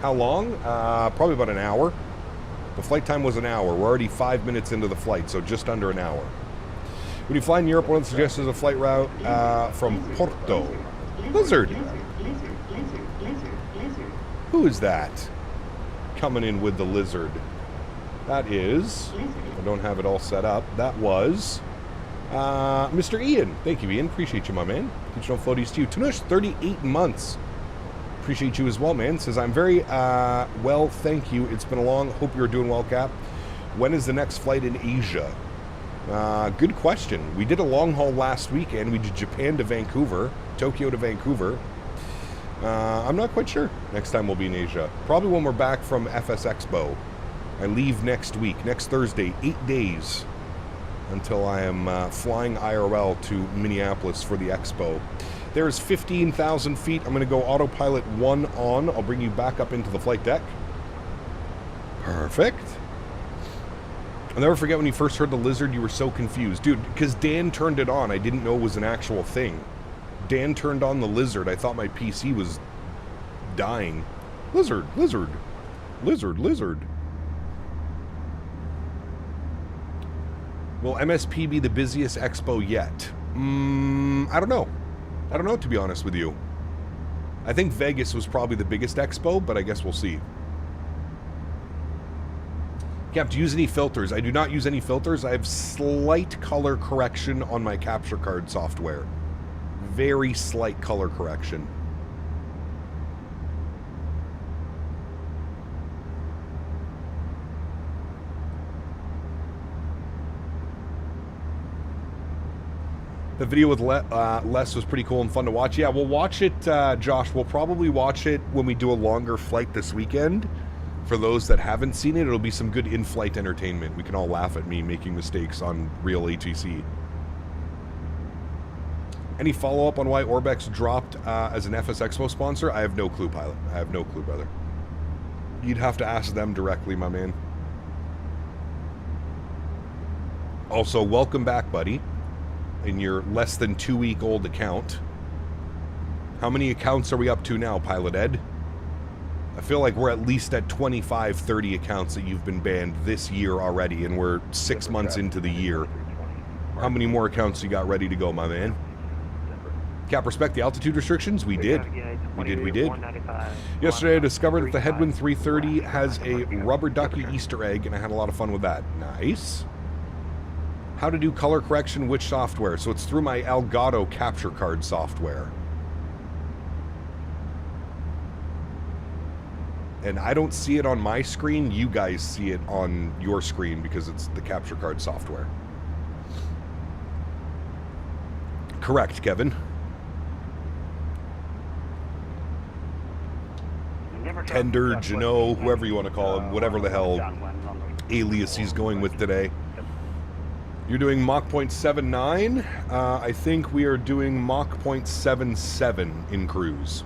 Speaker 1: How long? Probably about an hour. The flight time was an hour. We're already 5 minutes into the flight, so just under an hour. When you fly in Europe, one suggests a flight route from Porto. Lizard. Who is that? Coming in with the lizard. That is... I don't have it all set up. That was... Mr. Ian. Thank you, Ian. Appreciate you, my man. Digital floaties to you. Tanush, 38 months. Appreciate you as well, man. Says, I'm very well, thank you. It's been a long... Hope you're doing well, Cap. When is the next flight in Asia? Good question. We did a long haul last weekend. We did Japan to Vancouver, Tokyo to Vancouver. I'm not quite sure. Next time we'll be in Asia. Probably when we're back from FS Expo. I leave next week, next Thursday, 8 days until I am flying IRL to Minneapolis for the Expo. There's 15,000 feet. I'm going to go autopilot 1 on. I'll bring you back up into the flight deck. Perfect. I'll never forget when you first heard the lizard, you were so confused. Dude, because Dan turned it on. I didn't know it was an actual thing. Dan turned on the lizard. I thought my PC was dying. Lizard, lizard, lizard, lizard. Will MSP be the busiest expo yet? I don't know. I don't know, to be honest with you. I think Vegas was probably the biggest expo, but I guess we'll see. Cap, do you use any filters? I do not use any filters. I have slight color correction on my capture card software. Very slight color correction. The video with Les was pretty cool and fun to watch. Yeah, we'll watch it, Josh. We'll probably watch it when we do a longer flight this weekend. For those that haven't seen it, it'll be some good in-flight entertainment. We can all laugh at me making mistakes on real ATC. Any follow-up on why Orbex dropped as an FS Expo sponsor? I have no clue, pilot. I have no clue, brother. You'd have to ask them directly, my man. Also, welcome back, buddy. In your less than 2-week-old account. How many accounts are we up to now, Pilot Ed? I feel like we're at least at 25, 30 accounts that you've been banned this year already, and we're 6 months into the year. How many more accounts you got ready to go, my man? Cap, respect the altitude restrictions? We did. We did. Yesterday I discovered that the Headwind 330 has a rubber ducky Easter egg, and I had a lot of fun with that. Nice. How to do color correction, which software? So it's through my Elgato capture card software. And I don't see it on my screen. You guys see it on your screen because it's the capture card software. Correct, Kevin. Tender, Jano, whoever you want to call him, whatever the hell alias he's going with today. You're doing Mach 0.79. I think we are doing Mach 0.77 in cruise.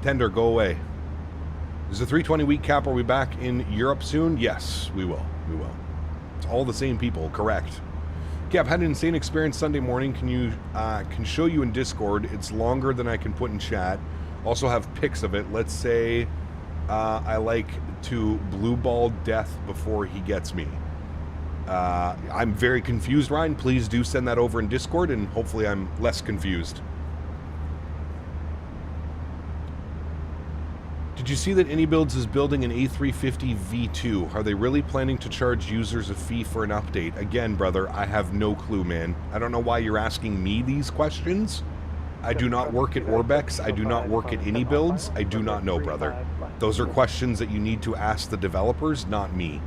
Speaker 1: Tender, go away. Is the 320 week cap, are we back in Europe soon? Yes, we will. We will. It's all the same people, correct. Cap, had an insane experience Sunday morning. Can show you in Discord. It's longer than I can put in chat. Also have pics of it. Let's say I like to blue ball death before he gets me. I'm very confused, Ryan. Please do send that over in Discord, and hopefully I'm less confused. Did you see that AnyBuilds is building an A350 V2? Are they really planning to charge users a fee for an update? Again, brother, I have no clue, man. I don't know why you're asking me these questions. I do not work at Orbex. I do not work at AnyBuilds. I do not know, brother. Those are questions that you need to ask the developers, not me.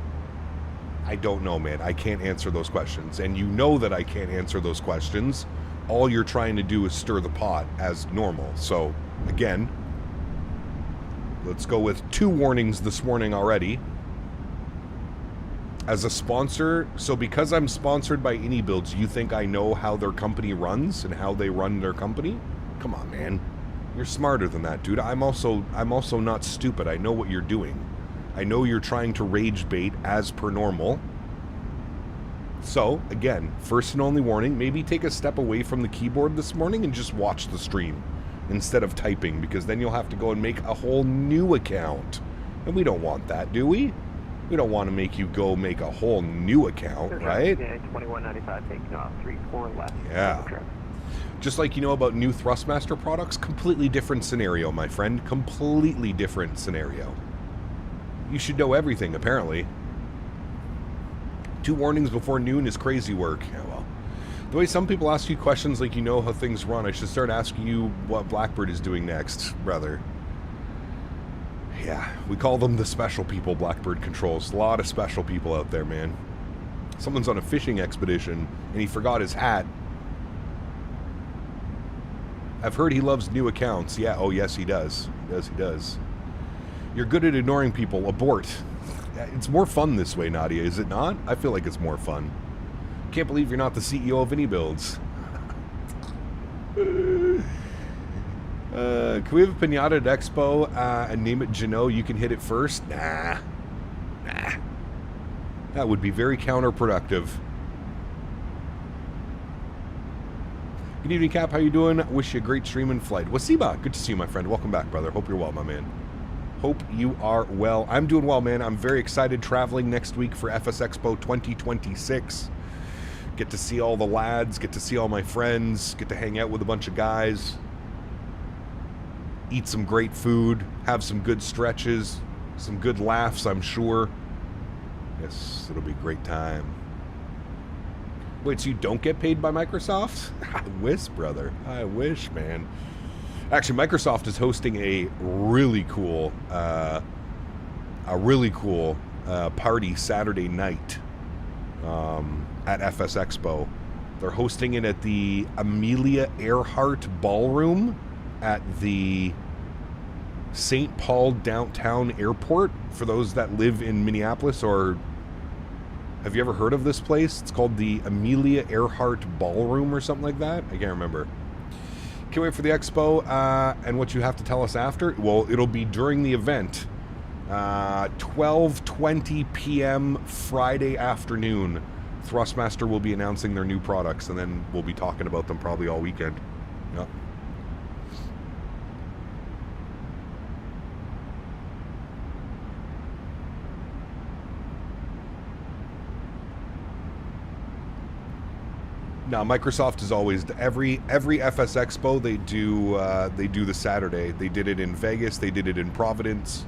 Speaker 1: I don't know, man. I can't answer those questions. And you know that I can't answer those questions. All you're trying to do is stir the pot as normal. So, again... let's go with 2 warnings this morning already. As a sponsor, so because I'm sponsored by AnyBuilds, you think I know how their company runs and how they run their company? Come on, man. You're smarter than that, dude. I'm also not stupid. I know what you're doing. I know you're trying to rage bait as per normal. So, again, first and only warning, maybe take a step away from the keyboard this morning and just watch the stream instead of typing, because then you'll have to go and make a whole new account. And we don't want that, do we? We don't want to make you go make a whole new account, right?
Speaker 4: 2195 taking off, 34 left.
Speaker 1: Yeah. Just like you know about new Thrustmaster products, completely different scenario, my friend. Completely different scenario. You should know everything, apparently. 2 warnings before noon is crazy work. Yeah, well. The way some people ask you questions like you know how things run, I should start asking you what Blackbird is doing next, brother. Yeah, we call them the special people Blackbird controls. A lot of special people out there, man. Someone's on a fishing expedition and he forgot his hat. I've heard he loves new accounts. Yeah, oh yes he does. He does. You're good at ignoring people. Abort. It's more fun this way, Nadya, is it not? I feel like it's more fun. Can't believe you're not the CEO of AnyBuilds. Can we have a pinata at Expo and name it Jano? You can hit it first? Nah. That would be very counterproductive. Good evening, Cap. How you doing? Wish you a great stream and flight. Wasiba, good to see you, my friend. Welcome back, brother. Hope you're well, my man. Hope you are well. I'm doing well, man. I'm very excited traveling next week for FS Expo 2026. Get to see all the lads, get to see all my friends, get to hang out with a bunch of guys, eat some great food, have some good stretches, some good laughs, I'm sure. Yes, it'll be a great time. Wait, so you don't get paid by Microsoft? I wish, brother. I wish, man. Actually, Microsoft is hosting a really cool party Saturday night at FS Expo. They're hosting it at the Amelia Earhart Ballroom at the St. Paul Downtown Airport. For those that live in Minneapolis, or have you ever heard of this place? It's called the Amelia Earhart Ballroom or something like that. I can't remember. Can't wait for the expo and what you have to tell us after. Well, it'll be during the event. 12:20 p.m. Friday afternoon. Thrustmaster will be announcing their new products, and then we'll be talking about them probably all weekend. Yep. Now, Microsoft is always every FS Expo they do the Saturday. They did it in Vegas. They did it in Providence.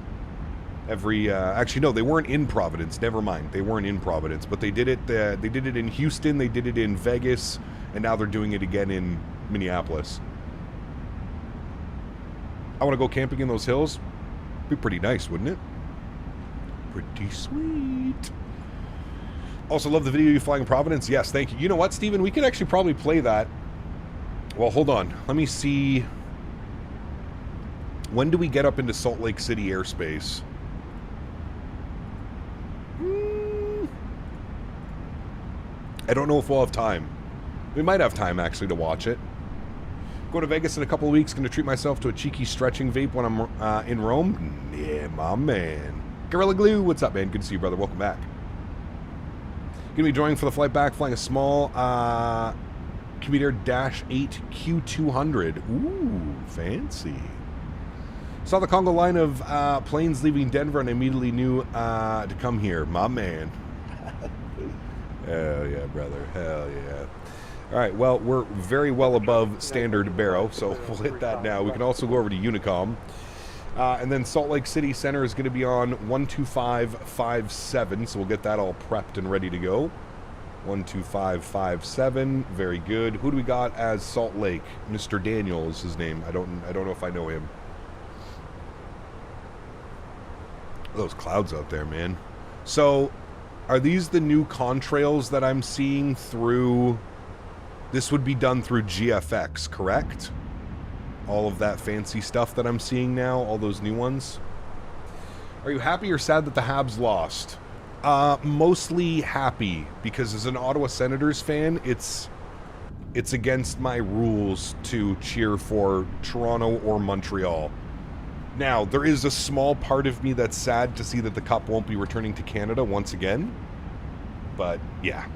Speaker 1: Actually no, they weren't in Providence. Never mind, they weren't in Providence, but they did it. They did it in Houston. They did it in Vegas, and now they're doing it again in Minneapolis. I want to go camping in those hills. Be pretty nice, wouldn't it? Pretty sweet. Also, love the video you flying in Providence. Yes, thank you. You know what, Steven? We could actually probably play that. Well, hold on. Let me see. When do we get up into Salt Lake City airspace? I don't know if we'll have time. We might have time, actually, to watch it. Go to Vegas in a couple of weeks. Going to treat myself to a cheeky stretching vape when I'm in Rome. Yeah, my man. Gorilla Glue, what's up, man? Good to see you, brother. Welcome back. Going to be joining for the flight back, flying a small Commuter Dash 8 Q200. Ooh, fancy. Saw the Congo line of planes leaving Denver and immediately knew to come here. My man. Hell yeah, brother. Hell yeah. All right, well, we're very well above standard Barrow, so we'll hit that now. We can also go over to Unicom. And then Salt Lake City Center is going to be on 12557, so we'll get that all prepped and ready to go. 12557, very good. Who do we got as Salt Lake? Mr. Daniel is his name. I don't know if I know him. Those clouds out there, man. So, are these the new contrails that I'm seeing through? This would be done through GFX, correct? All of that fancy stuff that I'm seeing now, all those new ones. Are you happy or sad that the Habs lost? Mostly happy, because as an Ottawa Senators fan, it's against my rules to cheer for Toronto or Montreal. Now, there is a small part of me that's sad to see that the Cup won't be returning to Canada once again. But, yeah.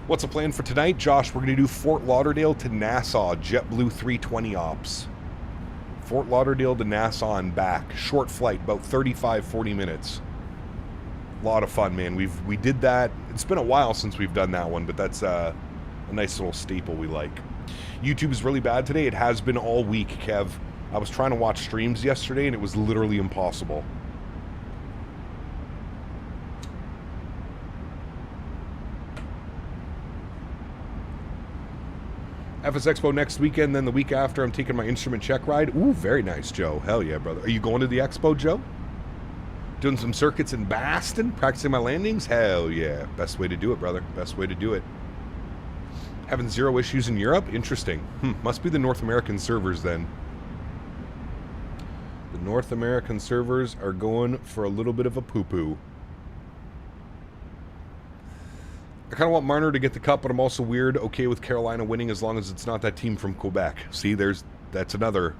Speaker 1: What's the plan for tonight? Josh, we're going to do Fort Lauderdale to Nassau, JetBlue 320 ops. Fort Lauderdale to Nassau and back. Short flight, about 35-40 minutes. A lot of fun, man. We did that. It's been a while since we've done that one, but that's a nice little staple we like. YouTube is really bad today. It has been all week, Kev. I was trying to watch streams yesterday, and it was literally impossible. FS Expo next weekend, then the week after I'm taking my instrument check ride. Ooh, very nice, Joe. Hell yeah, brother. Are you going to the Expo, Joe? Doing some circuits in Boston, practicing my landings? Hell yeah. Best way to do it, brother. Best way to do it. Having 0 issues in Europe? Interesting. Must be the North American servers then. The North American servers are going for a little bit of a poo-poo. I kind of want Marner to get the Cup, but I'm also okay with Carolina winning as long as it's not that team from Quebec. See, that's another...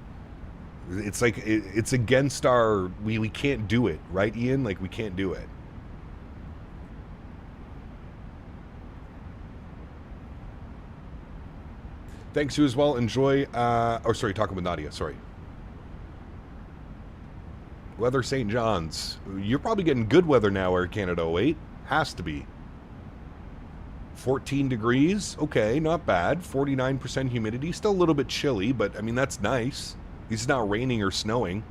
Speaker 1: It's like, it's against our... We can't do it, right, Ian? Like, we can't do it. Thanks, you as well. Enjoy... talking with Nadya, sorry. Weather St. John's. You're probably getting good weather now, Air Canada 08. Has to be. 14 degrees. Okay, not bad. 49% humidity. Still a little bit chilly, but, I mean, that's nice. It's not raining or snowing.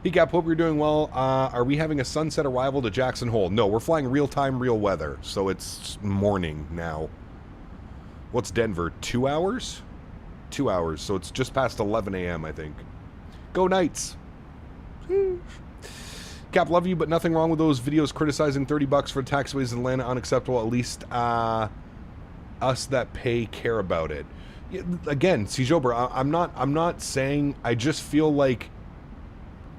Speaker 1: Hey, Cap, hope you're doing well. Are we having a sunset arrival to Jackson Hole? No, we're flying real-time, real weather, so it's morning now. What's Denver? 2 hours? 2 hours, so it's just past 11 a.m., I think. Go Knights! Cap, love you, but nothing wrong with those videos criticizing $30 for taxways in Atlanta. Unacceptable. At least us that pay care about it. Again, Cijober, I'm not saying, I just feel like,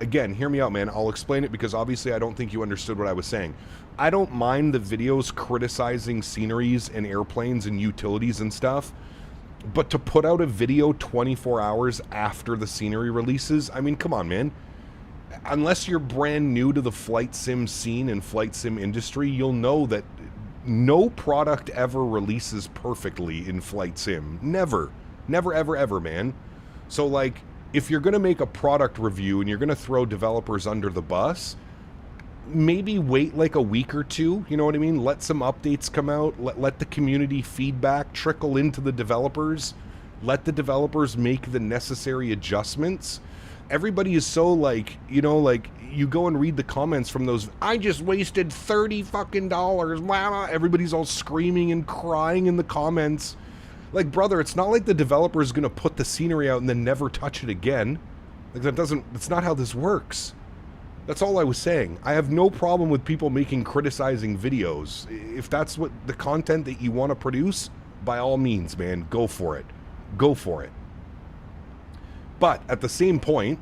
Speaker 1: again, hear me out, man. I'll explain it because obviously I don't think you understood what I was saying. I don't mind the videos criticizing sceneries and airplanes and utilities and stuff, but to put out a video 24 hours after the scenery releases, I mean, come on, man. Unless you're brand new to the flight sim scene and flight sim industry, you'll know that no product ever releases perfectly in flight sim. Never. Never, ever, ever, man. So, like, if you're going to make a product review and you're going to throw developers under the bus, maybe wait like a week or two, you know what I mean? Let some updates come out. Let the community feedback trickle into the developers. Let the developers make the necessary adjustments. Everybody is so, like, you know, like, you go and read the comments from those, I just wasted $30 fucking dollars. Wow. Everybody's all screaming and crying in the comments. Like, brother, it's not like the developer is going to put the scenery out and then never touch it again. Like, that's not how this works. That's all I was saying. I have no problem with people making criticizing videos. If that's what the content that you want to produce, by all means, man, go for it. Go for it. But at the same point,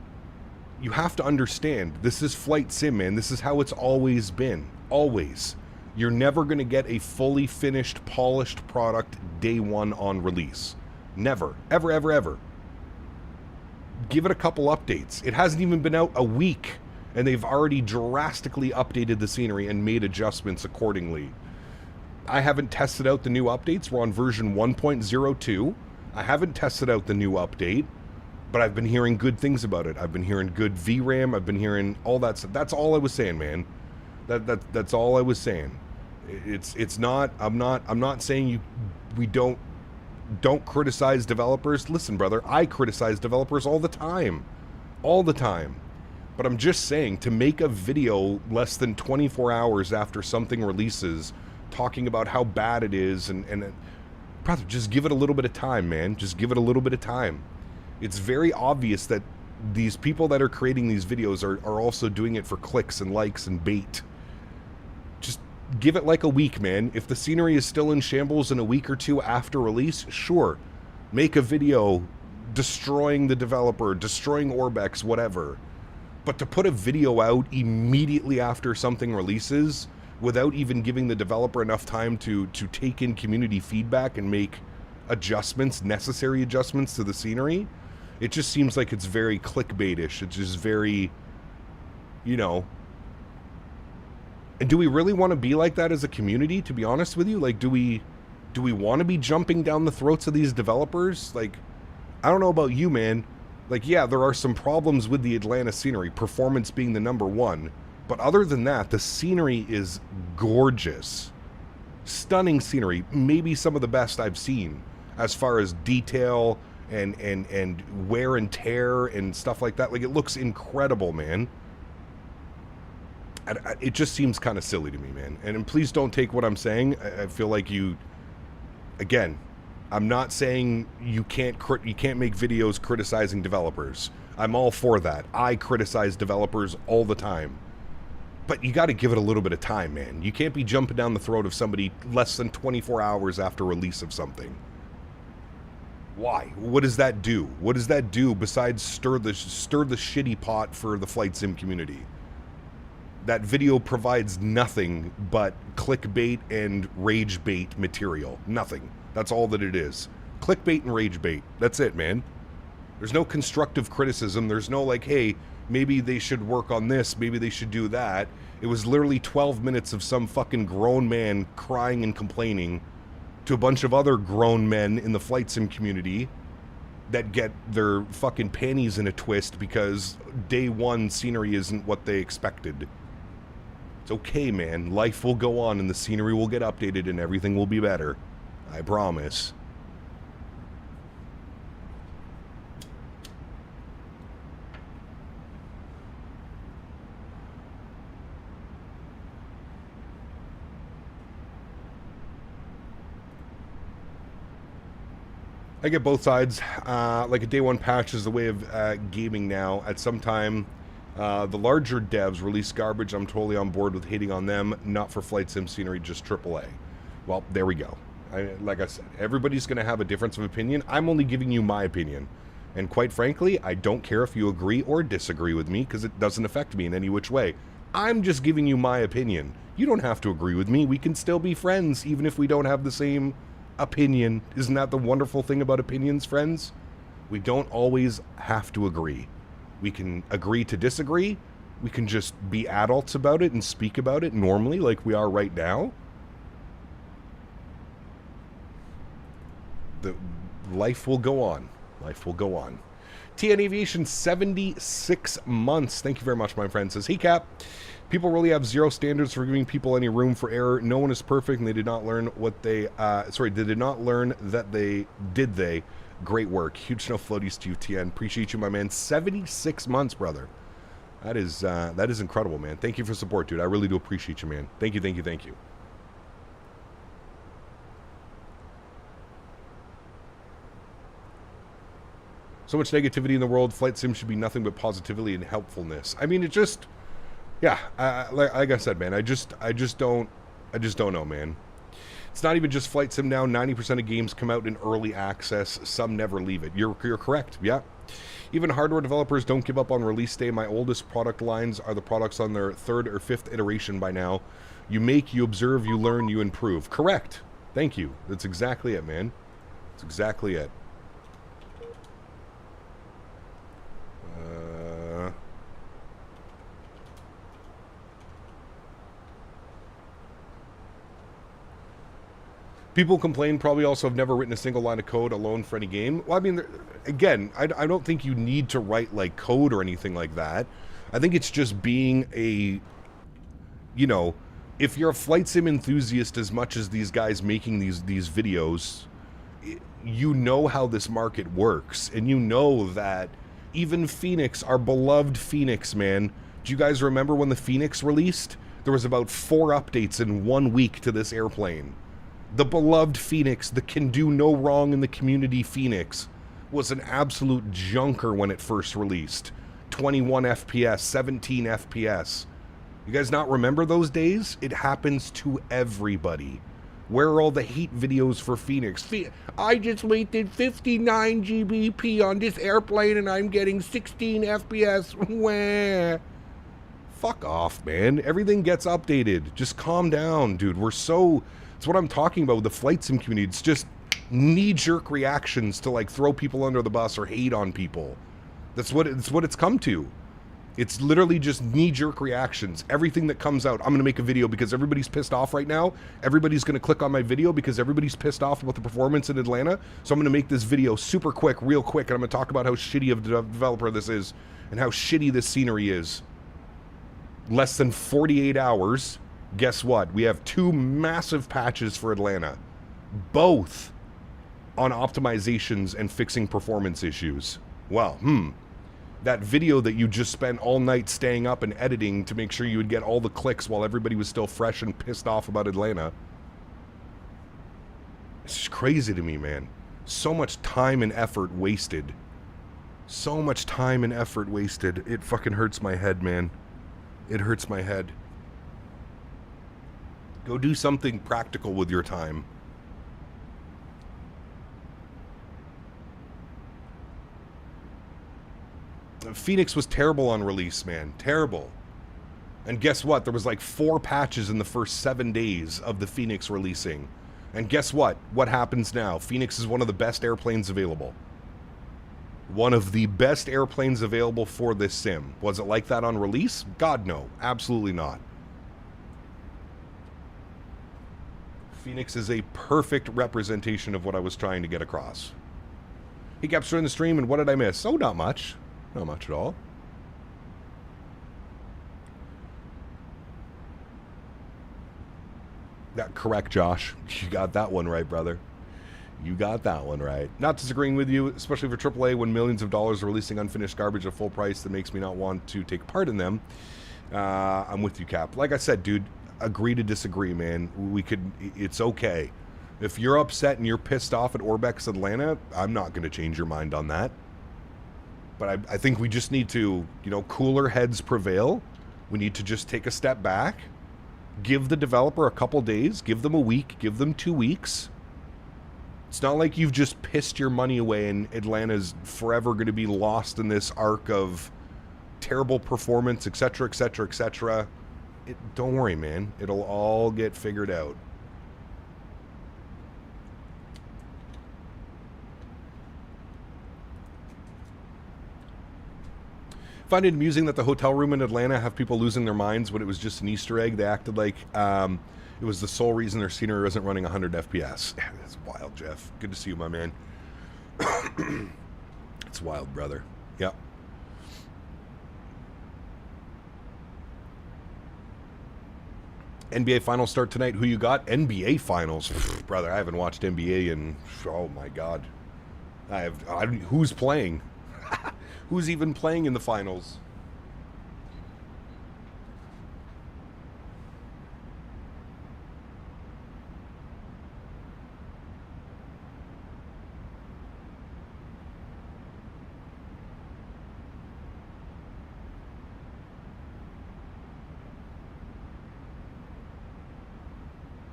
Speaker 1: you have to understand, this is flight sim, man. This is how it's always been. Always. You're never going to get a fully finished, polished product day one on release. Never. Ever, ever, ever. Give it a couple updates. It hasn't even been out a week, and they've already drastically updated the scenery and made adjustments accordingly. I haven't tested out the new updates. We're on version 1.02. I haven't tested out the new update. But I've been hearing good things about it. I've been hearing good VRAM. I've been hearing all that stuff. That's all I was saying, man. That's all I was saying. It's not. I'm not saying we don't criticize developers. Listen, brother, I criticize developers all the time, But I'm just saying, to make a video less than 24 hours after something releases, talking about how bad it is, and brother, just give it a little bit of time, man. Just give it a little bit of time. It's very obvious that these people that are creating these videos are also doing it for clicks and likes and bait. Just give it like a week, man. If the scenery is still in shambles in a week or two after release, sure. Make a video destroying the developer, destroying Orbex, whatever. But to put a video out immediately after something releases without even giving the developer enough time to take in community feedback and make adjustments, necessary adjustments to the scenery, it just seems like it's very clickbaitish. It's just very, you know. And do we really want to be like that as a community, to be honest with you? Like, do we want to be jumping down the throats of these developers? Like, I don't know about you, man. Like, yeah, there are some problems with the Atlanta scenery, performance being the number one. But other than that, the scenery is gorgeous. Stunning scenery. Maybe some of the best I've seen as far as detail and wear and tear and stuff like that. Like, it looks incredible, man. It just seems kind of silly to me, man. And please don't take what I'm saying. I feel like you... Again, I'm not saying you can't make videos criticizing developers. I'm all for that. I criticize developers all the time. But you got to give it a little bit of time, man. You can't be jumping down the throat of somebody less than 24 hours after release of something. Why? What does that do? What does that do besides stir the shitty pot for the flight sim community? That video provides nothing but clickbait and rage bait material. Nothing. That's all that it is. Clickbait and rage bait. That's it, man. There's no constructive criticism. There's no like, hey, maybe they should work on this. Maybe they should do that. It was literally 12 minutes of some fucking grown man crying and complaining to a bunch of other grown men in the flight sim community that get their fucking panties in a twist because day one scenery isn't what they expected. It's okay, man. Life will go on and the scenery will get updated and everything will be better. I promise. I get both sides. Like a day one patch is the way of gaming now. At some time, the larger devs release garbage. I'm totally on board with hating on them. Not for flight sim scenery, just AAA. Well, there we go. Like I said, everybody's going to have a difference of opinion. I'm only giving you my opinion. And quite frankly, I don't care if you agree or disagree with me because it doesn't affect me in any which way. I'm just giving you my opinion. You don't have to agree with me. We can still be friends even if we don't have the same opinion. Isn't that the wonderful thing about opinions, friends? We don't always have to agree. We can agree to disagree. We can just be adults about it and speak about it normally like we are right now. The life will go on. Life will go on. TN Aviation 76 months. Thank you very much, my friend. Says, hey Cap, people really have zero standards for giving people any room for error. No one is perfect, and they did not learn what they they did not learn that they great work. Huge snow floaties to you, TN. Appreciate you, my man. 76 months, brother. That is incredible, man. Thank you for support, dude. I really do appreciate you, man. Thank you, thank you, thank you. So much negativity in the world. Flight sim should be nothing but positivity and helpfulness. I mean, it just, yeah. Like I said, man, I just don't know, man. It's not even just flight sim now. 90% of games come out in early access. Some never leave it. You're correct. Yeah. Even hardware developers don't give up on release day. My oldest product lines are the products on their 3rd or 5th iteration by now. You make, you observe, you learn, you improve. Correct. Thank you. That's exactly it, man. That's exactly it. People complain probably also have never written a single line of code alone for any game. Well, I mean, again, I don't think you need to write like code or anything like that. I think it's just being a, you know, if you're a flight sim enthusiast as much as these guys making these videos, you know how this market works. And you know that even Fenix, our beloved Fenix, man. Do you guys remember when the Fenix released? There was about 4 updates in 1 week to this airplane. The beloved Fenix, the can do no wrong in the community Fenix, was an absolute junker when it first released. 21 FPS, 17 FPS. You guys not remember those days? It happens to everybody. Where are all the hate videos for Phoenix? I just wasted 59 GBP on this airplane and I'm getting 16 FPS. Wah. Fuck off, man. Everything gets updated. Just calm down, dude. It's what I'm talking about with the flight sim community. It's just knee-jerk reactions to like throw people under the bus or hate on people. That's what it's come to. It's literally just knee-jerk reactions. Everything that comes out, I'm going to make a video because everybody's pissed off right now. Everybody's going to click on my video because everybody's pissed off about the performance in Atlanta. So I'm going to make this video super quick, real quick, and I'm going to talk about how shitty of a developer this is and how shitty this scenery is. Less than 48 hours, guess what? We have 2 massive patches for Atlanta. Both on optimizations and fixing performance issues. Well, that video that you just spent all night staying up and editing to make sure you would get all the clicks while everybody was still fresh and pissed off about Atlanta. It's just crazy to me, man. So much time and effort wasted. So much time and effort wasted. It fucking hurts my head, man. It hurts my head. Go do something practical with your time. Phoenix was terrible on release, man. Terrible. And guess what? There was like 4 patches in the first 7 days of the Phoenix releasing. And guess what? What happens now? Phoenix is one of the best airplanes available. One of the best airplanes available for this sim. Was it like that on release? God, no. Absolutely not. Phoenix is a perfect representation of what I was trying to get across. He kept showing the stream, and what did I miss? Oh, not much. Not much at all. That correct, Josh. You got that one right, brother. You got that one right. Not disagreeing with you, especially for AAA when millions of dollars are releasing unfinished garbage at full price that makes me not want to take part in them. I'm with you, Cap. Like I said, dude, agree to disagree, man. It's okay. If you're upset and you're pissed off at Orbex Atlanta, I'm not going to change your mind on that. But I think we just need to, cooler heads prevail. We need to just take a step back, give the developer a couple days, give them a week, give them 2 weeks. It's not like you've just pissed your money away and Atlanta's forever going to be lost in this arc of terrible performance, etc., etc., etc. Don't worry, man. It'll all get figured out. Find it amusing that the hotel room in Atlanta have people losing their minds when it was just an Easter egg. They acted like it was the sole reason their scenery wasn't running 100 FPS. That's wild, Jeff. Good to see you, my man. It's wild, brother. Yep. NBA Finals start tonight. Who you got? NBA Finals. Brother, I haven't watched NBA in, oh my God. Who's playing? Who's even playing in the finals?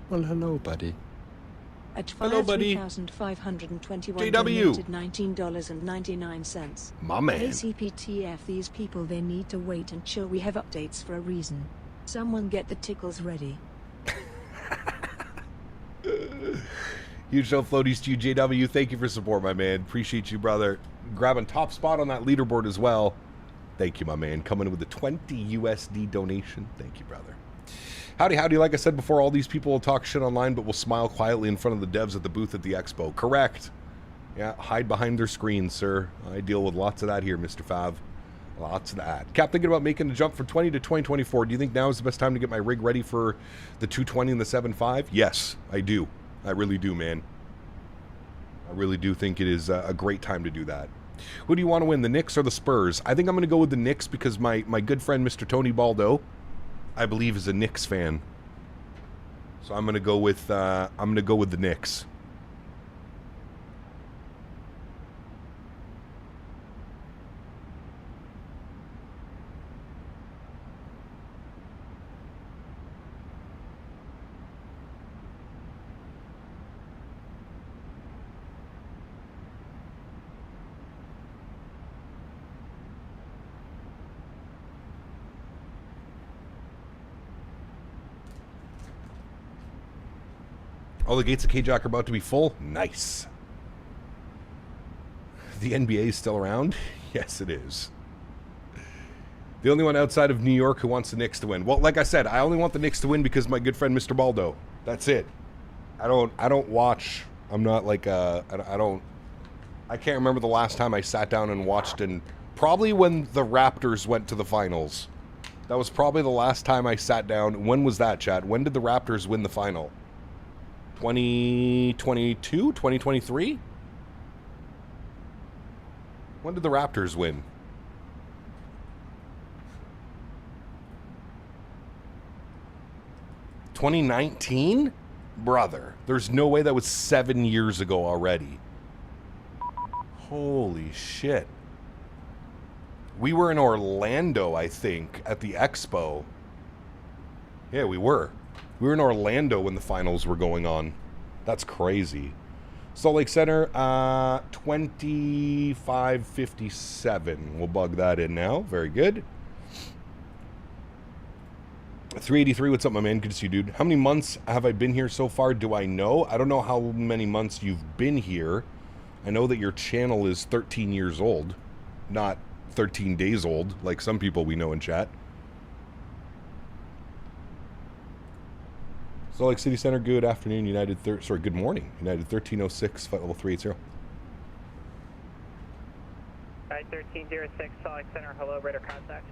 Speaker 1: Well, hello, buddy.
Speaker 2: At
Speaker 1: Hello, buddy.
Speaker 2: $5,521
Speaker 1: JW.
Speaker 2: donated $19.99.
Speaker 1: My man.
Speaker 2: ACPTF, these people, they need to wait and chill. We have updates for a reason. Someone get the tickles ready.
Speaker 1: Huge show floaties to you, JW. Thank you for support, my man. Appreciate you, brother. Grabbing top spot on that leaderboard as well. Thank you, my man. Coming with a 20 USD donation. Thank you, brother. Howdy, howdy. Like I said before, all these people will talk shit online, but will smile quietly in front of the devs at the booth at the expo. Correct. Yeah, hide behind their screens, sir. I deal with lots of that here, Mr. Fav. Lots of that. Cap, thinking about making the jump from 20 to 2024. Do you think now is the best time to get my rig ready for the 220 and the 7.5? Yes, I do. I really do, man. I really do think it is a great time to do that. Who do you want to win, the Knicks or the Spurs? I think I'm going to go with the Knicks because my good friend, Mr. Tony Baldo, I believe is a Knicks fan. So I'm going to go with the Knicks. Oh, the gates of K-Jack are about to be full? Nice. The NBA is still around? Yes, it is. The only one outside of New York who wants the Knicks to win. Well, like I said, I only want the Knicks to win because of my good friend Mr. Baldo. That's it. I don't watch. I'm not like I can't remember the last time I sat down and watched, and probably when the Raptors went to the finals. That was probably the last time I sat down. When was that, Chad? When did the Raptors win the final? 2022? 2023? When did the Raptors win? $2019? Brother, there's no way that was 7 years ago already. Holy shit. We were in Orlando, I think, at the Expo. Yeah, we were. We were in Orlando when the finals were going on. That's crazy. Sólríkt Center, 2557. We'll bug that in now. Very good. 383, what's up, my man? Good to see you, dude. How many months have I been here so far? Do I know? I don't know how many months you've been here. I know that your channel is 13 years old, not 13 days old, like some people we know in chat. Salt Lake City Center, good afternoon, good morning, United 1306, flight level 380.
Speaker 4: Alright, 1306, Salt Lake Center, hello, radar contact.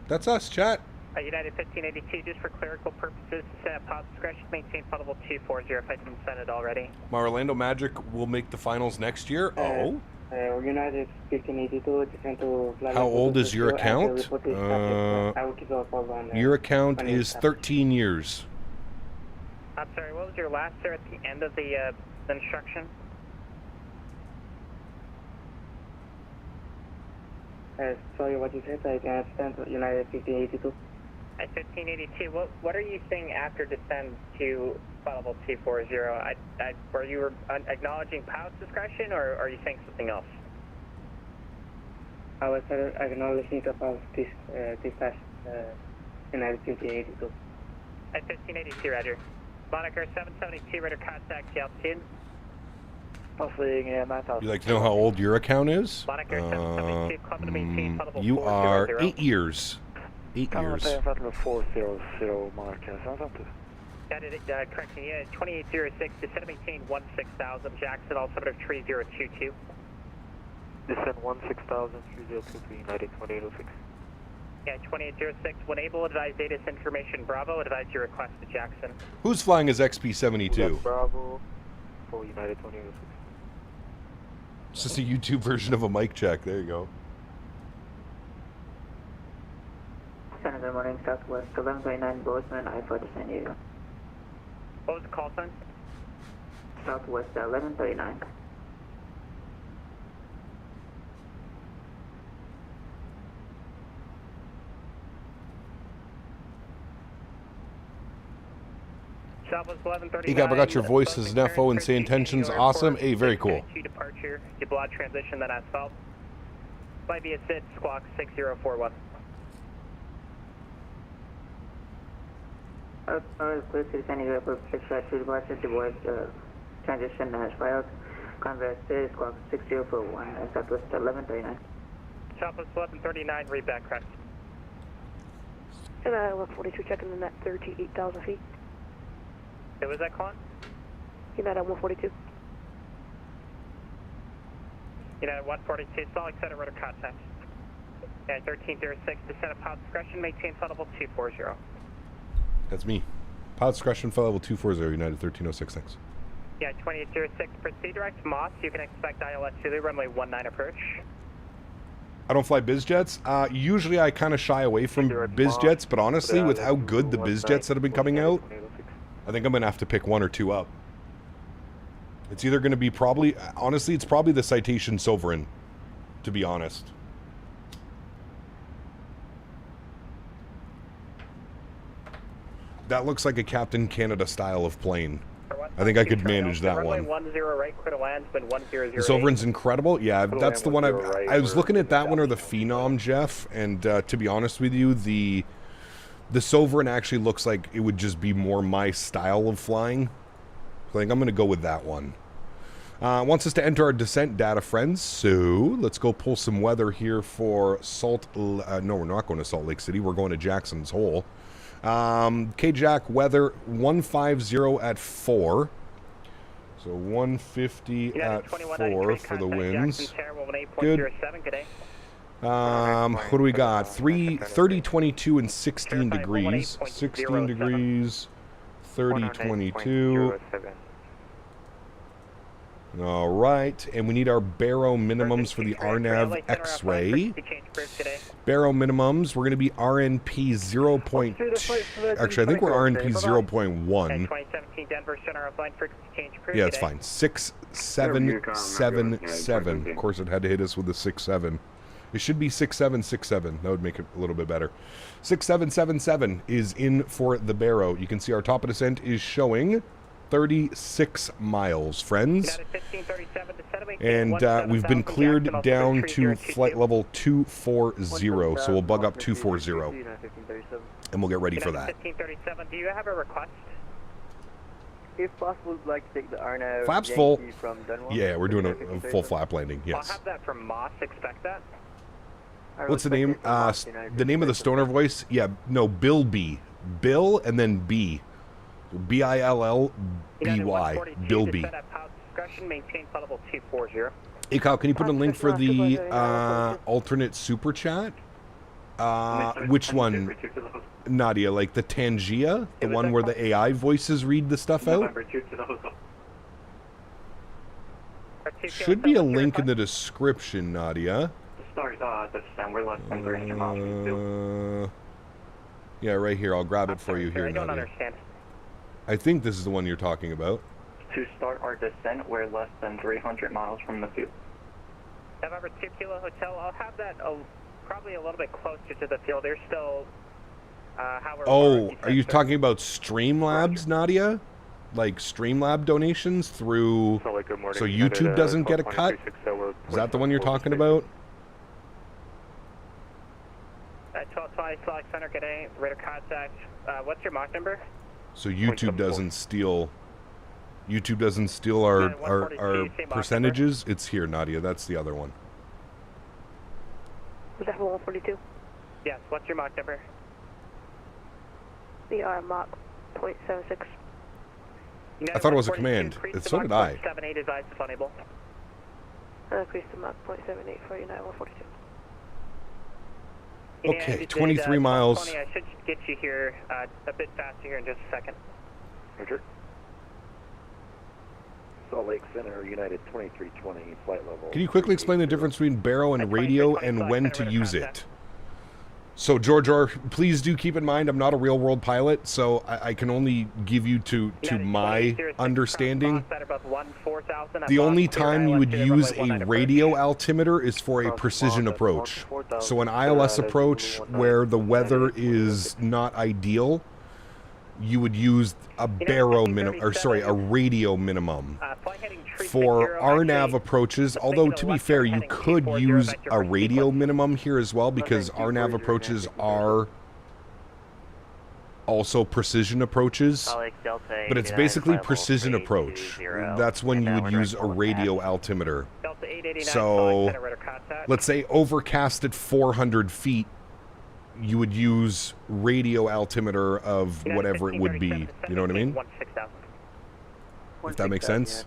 Speaker 1: That's us, chat.
Speaker 4: United 1582, just for clerical purposes, to set up pod discretion, maintain flight level 240 if I didn't send it already.
Speaker 1: My Orlando Magic will make the finals next year. Oh.
Speaker 5: United 1582, descend to flight
Speaker 1: How
Speaker 5: level
Speaker 1: old is your
Speaker 5: 220,
Speaker 1: account?
Speaker 5: I will keep the call on,
Speaker 1: Your account is 13 years.
Speaker 4: I'm sorry, what was your last, sir, at the end of the instruction?
Speaker 5: Sorry, what you said, I can understand. United 1582.
Speaker 4: At 1582, what are you saying after descend to flight level 240? Were you acknowledging pilot's discretion, or are you saying something else?
Speaker 5: I was acknowledging about this dispatch, United 1582.
Speaker 4: At 1582, Roger. Moniker 772, radar contact the altitude.
Speaker 5: Hopefully, Mentha.
Speaker 1: You like to know how old your account is?
Speaker 4: Moniker 772, club to maintain flight level
Speaker 1: You
Speaker 4: 400.
Speaker 1: are 8 years. 8 years.
Speaker 4: Got it, correction, yeah, 2806, descend to maintain 16,000, Jackson, altimeter 3022.
Speaker 6: Descend 16,000, 3023, United 2806.
Speaker 4: Yeah, 2806, when able, advise data information Bravo, advise your request to Jackson.
Speaker 1: Who's flying as XP-72?
Speaker 6: Bravo for United 2806.
Speaker 1: It's just a YouTube version of a mic check. There you go.
Speaker 5: Good morning, Southwest 1139, Bozeman, I-4 to San Diego.
Speaker 4: What was the call sign?
Speaker 5: Southwest 1139.
Speaker 4: Southwest 1139.
Speaker 1: Hey, Gab, I got your voice as an FO and say intentions. Awesome. Hey, very cool.
Speaker 4: Departure, deploy transition, then asphalt. Flight via SID, squawk 6041.
Speaker 5: Please to San Diego for 652 departure, deploy transition, filed. Converse SID, squawk 6041, Southwest 1139.
Speaker 4: Southwest 1139, read back, correct.
Speaker 7: And 142 checking in at 38,000 feet.
Speaker 4: Who was that calling?
Speaker 7: United 142.
Speaker 4: United 142, Salt Lake Center, radar contact. Yeah, 1306, descend at pilot discretion, maintain flight level 240.
Speaker 1: That's me. Pilot discretion, flight level 240, United 1306, thanks.
Speaker 4: Yeah, 2806, proceed direct, Moss, you can expect AlexSiu, runway 19 approach.
Speaker 1: I don't fly biz jets. Usually I kind of shy away from biz jets, but honestly, with how good the biz jets that have been coming out, I think I'm going to have to pick one or two up. It's either going to be probably, honestly, it's probably the Citation Sovereign, to be honest. That looks like a Captain Canada style of plane. I think I could manage that one.
Speaker 4: Runway 10 right, clear to land, been 1008.
Speaker 1: The Sovereign's incredible. Yeah, that's the one I was looking at that one or the Phenom, Jeff, and to be honest with you, the The Sovereign actually looks like it would just be more my style of flying. So I think I'm going to go with that one. Wants us to enter our descent data, friends. So let's go pull some weather here for no, we're not going to Salt Lake City. We're going to Jackson's Hole. K-Jack weather 150 at 4. So 150 at 4 for the winds. Good. What do we got? 30, 22, and 16 degrees. 16 degrees, 30, 22. All right, and we need our Barrow minimums for the RNAV X-ray. Barrow minimums, we're going to be RNP 0. Actually, I think we're RNP 0.1. Yeah, it's fine. 6777. Of course, it had to hit us with the 67. It should be 6767. That would make it a little bit better. 6777 is in for the Barrow. You can see our top of descent is showing 36 miles, friends. And we've been cleared down to flight level 240, so we'll bug up 240. And we'll get ready for that.
Speaker 4: 1537, do you have a request?
Speaker 6: If possible, would like to take the RNAV
Speaker 1: Flaps full.
Speaker 6: From Dunwell.
Speaker 1: Yeah, we're doing a full flap landing, yes.
Speaker 4: I'll have that from Moss, expect that.
Speaker 1: What's the name? The name of the stoner voice? Yeah, no, Bill B. Bill and then B. B-I-L-L-B-Y. Bill B. Hey, Kyle, can you put a link for the alternate super chat? Which one? Nadya, like the Tangia? The one where the AI voices read the stuff out? Should be a link in the description, Nadya. Yeah, right here. I'll grab it for you here,
Speaker 4: I don't
Speaker 1: Nadya.
Speaker 4: understand.
Speaker 1: I think this is the one you're talking about.
Speaker 8: To start our descent, we're less than 300 miles from the field.
Speaker 4: November 2 Kilo Hotel, I'll have that probably a little bit closer to the field. There's still,
Speaker 1: Oh, are you talking about Streamlabs, Nadya? Like Streamlab donations through... So YouTube doesn't get a cut? Is that the one you're talking about?
Speaker 4: 1220 Select Center, good day. Radar contact. What's your Mach number?
Speaker 1: So YouTube doesn't steal... YouTube doesn't steal our percentages? It's here, Nadya. That's the other one.
Speaker 7: Was that 142?
Speaker 4: Yes, what's your Mach number?
Speaker 7: The Mach 0.76.
Speaker 1: I thought it was a command. So did I.
Speaker 4: 78 is ISIS unable.
Speaker 7: Increase to Mach 0.78 for United 142.
Speaker 1: Okay, 23 miles.
Speaker 4: 20, I should get you here a bit faster here in just a second.
Speaker 6: Roger. Salt Lake Center, United 2320, flight level.
Speaker 1: Can you quickly explain the difference between Barrow and radio and when to use it? So, George, please do keep in mind I'm not a real-world pilot, so I can only give you to my understanding. The only time you would use a radio altimeter is for a precision approach. So an ILS approach where the weather is not ideal, you would use a Barrow minimum, or sorry, a radio minimum. For RNAV approaches, although to be fair, you could use a radio minimum here as well because RNAV approaches are also precision approaches, but it's basically precision approach. That's when you would use a radio altimeter. So let's say overcast at 400 feet, you would use radio altimeter of whatever it would be. You know what I mean? If that makes sense.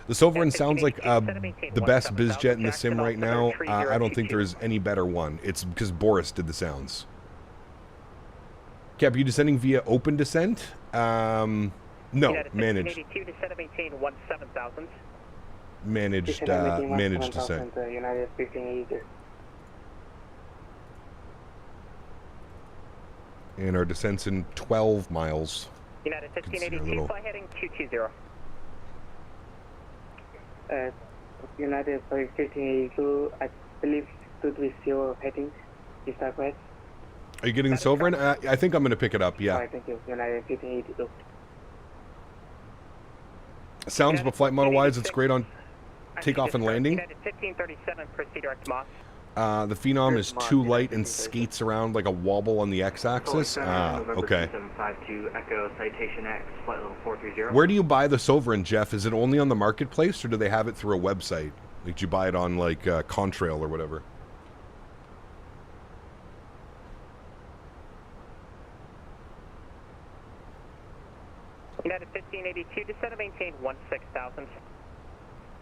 Speaker 1: The Sovereign sounds like the best bizjet in the sim right now. I don't think there's any better one. It's because Boris did the sounds. Cap, you descending via open descent? No, managed. Managed descent. And our descent's in 12 miles.
Speaker 4: United 1582, fly heading 220.
Speaker 5: United 1582, I believe 230 heading. Is that correct?
Speaker 1: Are you getting the Sovereign? I think I'm going to pick it up, yeah.
Speaker 5: Alright, thank you. United 1582.
Speaker 1: Sounds, but flight model-wise, it's great on takeoff and landing.
Speaker 4: United 1537, proceed direct to Moss.
Speaker 1: The Phenom is too light and skates around like a wobble on the x-axis. Okay.
Speaker 8: Echo Citation X, flight level 430.
Speaker 1: Where do you buy the Sovereign, Jeff? Is it only on the marketplace, or do they have it through a website? Like, do you buy it on, like, Contrail or whatever?
Speaker 4: United 1582, descend and maintain 16,000.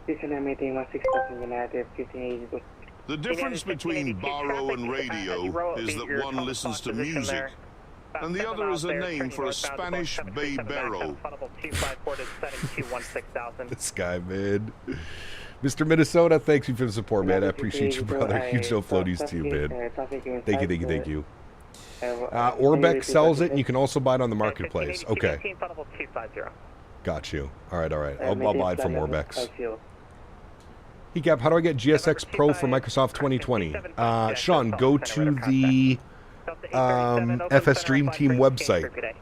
Speaker 5: Descend and maintain 16,000, United 1582.
Speaker 3: The difference between borrow and radio is that one listens to music, and the other is a name for a Spanish bay barrel.
Speaker 1: This guy, man. Mr. Minnesota, thanks you for the support, man. I appreciate you, brother. Huge no floaties to you, man. Thank you. Orbeck sells it, and you can also buy it on the marketplace. Okay. Got you. All right. I'll buy it from Orbeck's. Hey, Cap, how do I get GSX Pro for Microsoft 2020? Sean, go to the FS Dream Team website.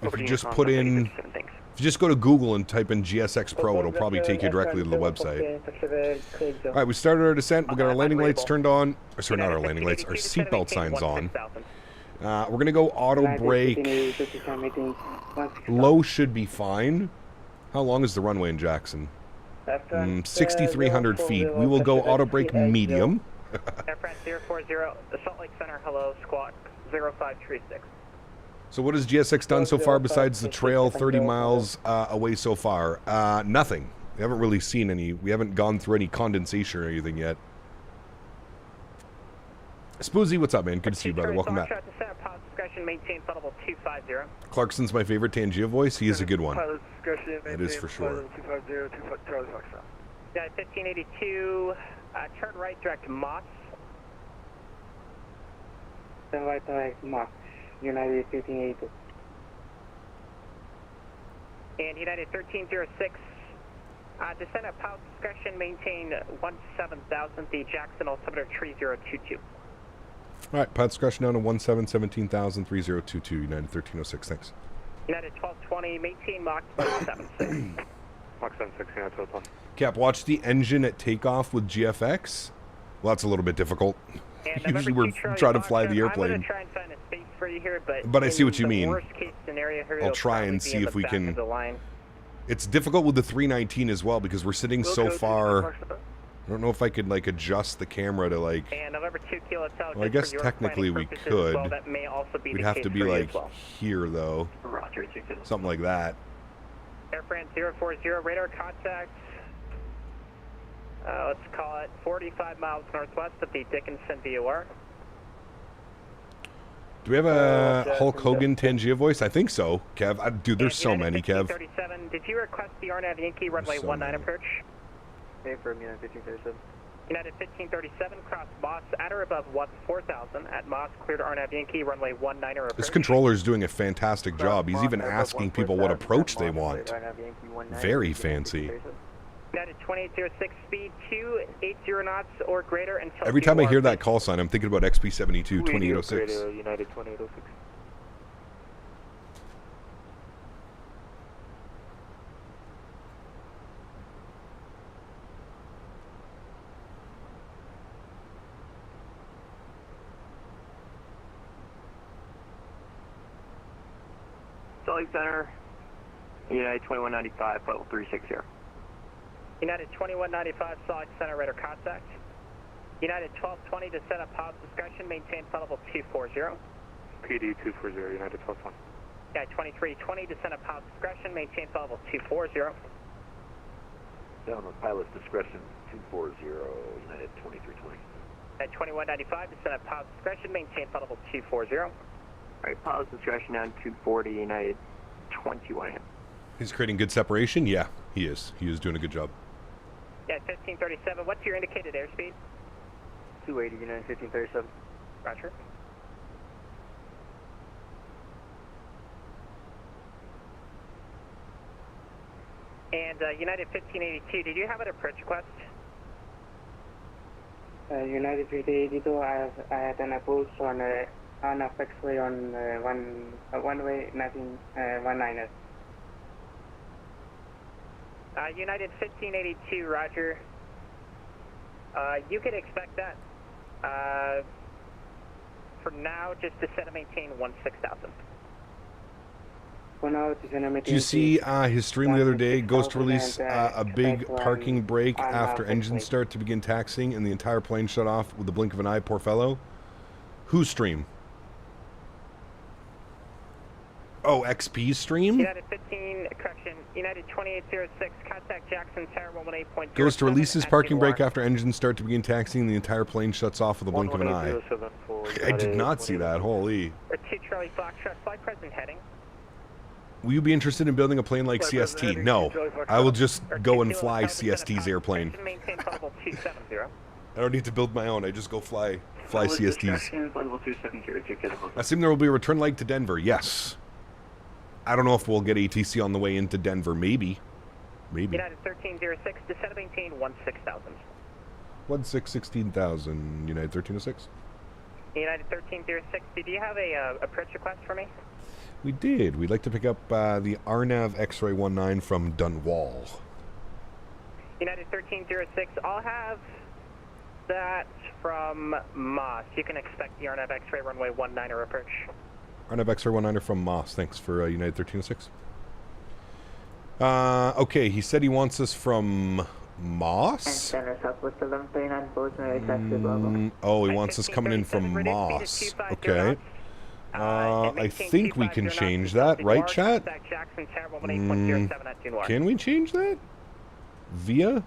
Speaker 1: If you just put in... If you just go to Google and type in GSX Pro, it'll probably take you directly to the website. All right, we started our descent. We got our landing lights turned on. Or sorry, not our landing lights. Our seatbelt signs on. We're going to go auto brake. Low should be fine. How long is the runway in Jackson? 6,300 feet. We will go auto brake medium.
Speaker 4: Air France 040, the Salt Lake Center, hello, squawk 0536.
Speaker 1: So what has GSX done so far besides the trail 30 miles away so far? Nothing. We haven't really seen any. We haven't gone through any condensation or anything yet. Spoozy, what's up, man? Good to see you, brother. Welcome back. Clarkson's my favorite Tangia voice. He is a good one. It is for sure.
Speaker 4: Yeah, 1582, turn right, direct Moss.
Speaker 5: Turn right, direct Moss. United 1582.
Speaker 4: And United 1306, descend at Powell's discretion, maintain 17,000, the Jackson altimeter 3022.
Speaker 1: All right, Pat discretion down to 17,000, 3022, United 1306, thanks.
Speaker 4: United 1220, maintain Mach 76.
Speaker 6: Mach 76, United 1220.
Speaker 1: Cap, watch the engine at takeoff with GFX. Well, that's a little bit difficult. Usually we're trying to fly the airplane.
Speaker 4: I'm going to try and find a space for you here,
Speaker 1: but I see what you mean.
Speaker 4: Worst case scenario here,
Speaker 1: I'll try and see if we can... It's difficult with the 319 as well because we're sitting so far... I don't know if I could, like, adjust the camera to, like...
Speaker 4: And November 2 Kilo Hotel,
Speaker 1: well, I guess technically we could.
Speaker 4: Well, that may also be
Speaker 1: We'd
Speaker 4: the
Speaker 1: have
Speaker 4: case
Speaker 1: to be,
Speaker 4: for you
Speaker 1: like,
Speaker 4: as well.
Speaker 1: here, though.
Speaker 8: Roger,
Speaker 1: Something like that.
Speaker 4: Air France 040, radar contact. Let's call it 45 miles northwest of the Dickinson VOR.
Speaker 1: Do we have a Hulk Hogan Tangia voice? I think so, Kev. Dude, there's so many, Kev.
Speaker 4: 37, did you request the RNAV Yankee runway 19 approach?
Speaker 6: Affirm, United 1537.
Speaker 4: United 1537, cross Moss at or above 4,000 at Moss, cleared RNAV Yankee, runway 19 approach.
Speaker 1: This controller is doing a fantastic job. He's even asking people what approach they want. Very fancy.
Speaker 4: United 2806, speed 280 knots or greater until...
Speaker 1: Every time I hear that call sign, I'm thinking about XP72 2806.
Speaker 6: United 2806.
Speaker 8: Salt Lake Center, United 2195, flight level 360.
Speaker 4: United 2195, Salt Lake Center, radar contact. United 1220 to set up Powell's discretion, maintain flight level 240.
Speaker 6: PD 240, United 1220.
Speaker 4: United 2320 to set up Powell's discretion, maintain flight level 240.
Speaker 9: Down on pilot's discretion, 240, United 2320.
Speaker 4: United 2195 to set up Powell's discretion, maintain flight level 240.
Speaker 8: Alright, pilot's discretion down 240, United 21.
Speaker 1: He's creating good separation? Yeah, he is. He is doing a good job.
Speaker 4: Yeah, 1537. What's your indicated airspeed?
Speaker 6: 280, United 1537.
Speaker 4: Roger. And United 1582, did you have an approach request?
Speaker 5: United 1582, I had an approach on a fixed-way on one-way, nothing, 19er.
Speaker 4: United 1582, roger. You can expect that. For now, just descend and maintain 16,000.
Speaker 1: Did you see his stream the other day? Goes to release a big parking brake after engine start to begin taxiing, and the entire plane shut off with the blink of an eye. Poor fellow. Whose stream? Oh, XP's stream?
Speaker 4: United 15, correction, United 2806, contact Jackson Tower 118.0.
Speaker 1: Goes to release his parking brake after engine start to begin taxiing, and the entire plane shuts off with a blink of an eye. I did not see that, holy.
Speaker 4: Or 2 Charlie Foxtrot, fly present heading.
Speaker 1: Will you be interested in building a plane like CST? No. I will just go and fly CST's airplane. I don't need to build my own. I just go fly CST's. I assume there will be a return leg to Denver. Yes. I don't know if we'll get ATC on the way into Denver. Maybe.
Speaker 4: United 1306, descend and maintain 16,000.
Speaker 1: 16,000. United 1306.
Speaker 4: United 1306, did you have a approach request for me?
Speaker 1: We did. We'd like to pick up the RNAV X-Ray 19 from Dunwall.
Speaker 4: United 1306, I'll have that from Moss. You can expect the RNAV X-Ray runway 19er approach.
Speaker 1: RNAV X-Ray 19er from Moss. Thanks for United 1306. Okay, he said he wants us from Moss? Oh, he wants us coming in from Moss. Okay. I think we can change that, right, chat? Can we change that? Via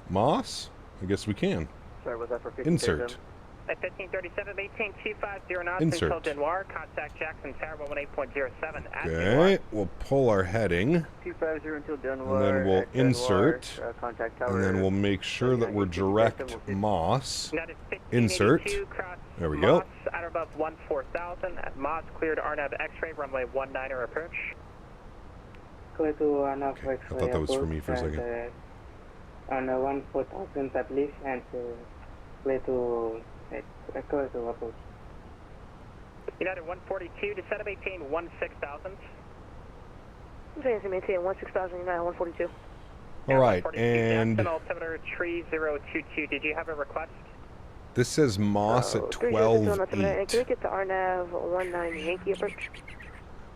Speaker 1: Moss? I guess we can.
Speaker 6: Sorry, was that for 50?
Speaker 1: Insert.
Speaker 4: At 1537, maintain 250 knots
Speaker 1: Insert.
Speaker 4: until Denoir. Contact Jackson Tower 18.07 at
Speaker 1: Okay, we'll pull our heading.
Speaker 6: 250 until Denoir.
Speaker 1: And then we'll insert.
Speaker 6: Contact tower.
Speaker 1: And then we'll make sure that we're direct Moss. Insert. There we go.
Speaker 4: Moss at or above 14,000 at Moss, cleared RNAV X-ray, runway 19er approach.
Speaker 1: Okay, I thought that was for me for a second.
Speaker 5: On 14,000 at least, and clear to approach.
Speaker 4: United 142, descend and maintain 16,000.
Speaker 7: Descend and maintain 16,000, United 142.
Speaker 1: All right, and
Speaker 4: altimeter 3022. Did you have a request?
Speaker 1: this says Moss at 12.8.
Speaker 7: Can we get the RNAV 19 Yankee approach?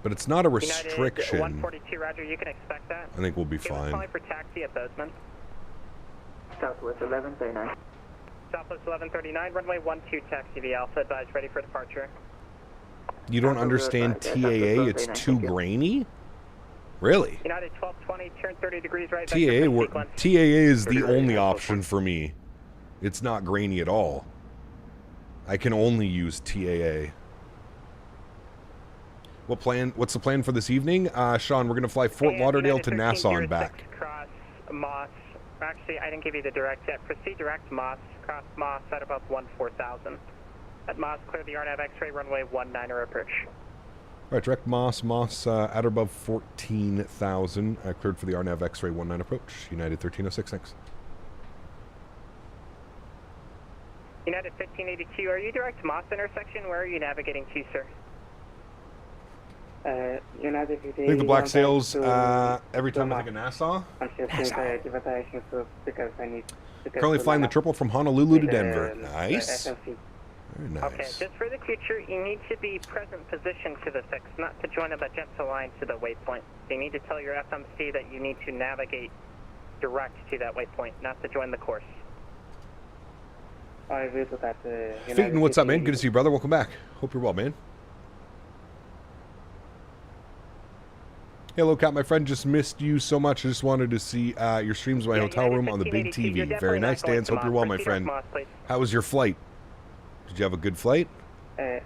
Speaker 1: But it's not a
Speaker 4: United
Speaker 1: restriction.
Speaker 4: 142, Roger. You can expect that.
Speaker 1: I think we'll be
Speaker 4: Okay,
Speaker 1: fine.
Speaker 4: calling for taxi at Bozeman.
Speaker 5: Southwest 1139.
Speaker 4: Southwest 1139, runway 12, taxi via Alpha, advise ready for departure.
Speaker 1: You don't understand TAA? It's too grainy? Really?
Speaker 4: United 1220, turn 30 degrees right.
Speaker 1: TAA is the only option for me. It's not grainy at all. I can only use TAA. What's the plan for this evening? Sean, we're going to fly Fort Lauderdale to Nassau and back.
Speaker 4: Cross Moss. Actually, I didn't give you the direct yet. Proceed direct Moss. Cross Moss at above 14,000. At Moss, clear the RNAV X-ray runway 19er approach.
Speaker 1: All right, direct Moss at or above 14,000. Cleared for the RNAV X-ray 19 approach. United 1306, thanks.
Speaker 4: United 1582, are you direct Moss intersection? Where are you navigating to, sir?
Speaker 5: United
Speaker 1: I think the black sails every time I think of Nassau. Currently flying the triple from Honolulu to Denver. Nice. Very nice.
Speaker 4: Okay, just for the future, you need to be present position to the fix, not to join a magenta line to the waypoint. So you need to tell your FMC that you need to navigate direct to that waypoint, not to join the course.
Speaker 1: Faten, what's up, man? Good to see you, brother. Welcome back. Hope you're well, man. Hello, Cat, my friend. Just missed you so much. I just wanted to see your streams in my hotel room on the big TV. Very nice, Dan. Hope you're well, my friend. How was your flight? Did you have a good flight?
Speaker 5: Yeah,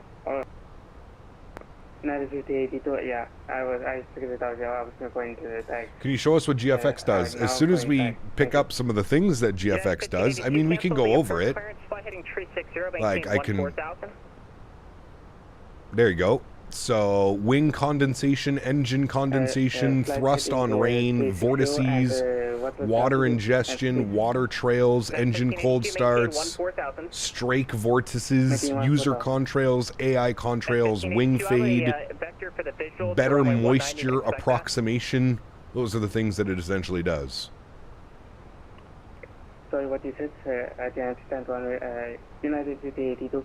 Speaker 5: I figured it out. I was going to the.
Speaker 1: Can you show us what GFX does? As soon as we pick up some of the things that GFX does, I mean, we can go over it. Like, I can... There you go. So, wing condensation, engine condensation, thrust on rain, vortices, water ingestion, water trails, engine cold starts, strake vortices, user contrails, AI contrails, wing fade, better moisture approximation. Those are the things that it essentially does.
Speaker 6: Sorry, what you said, I didn't understand runway, United 5082.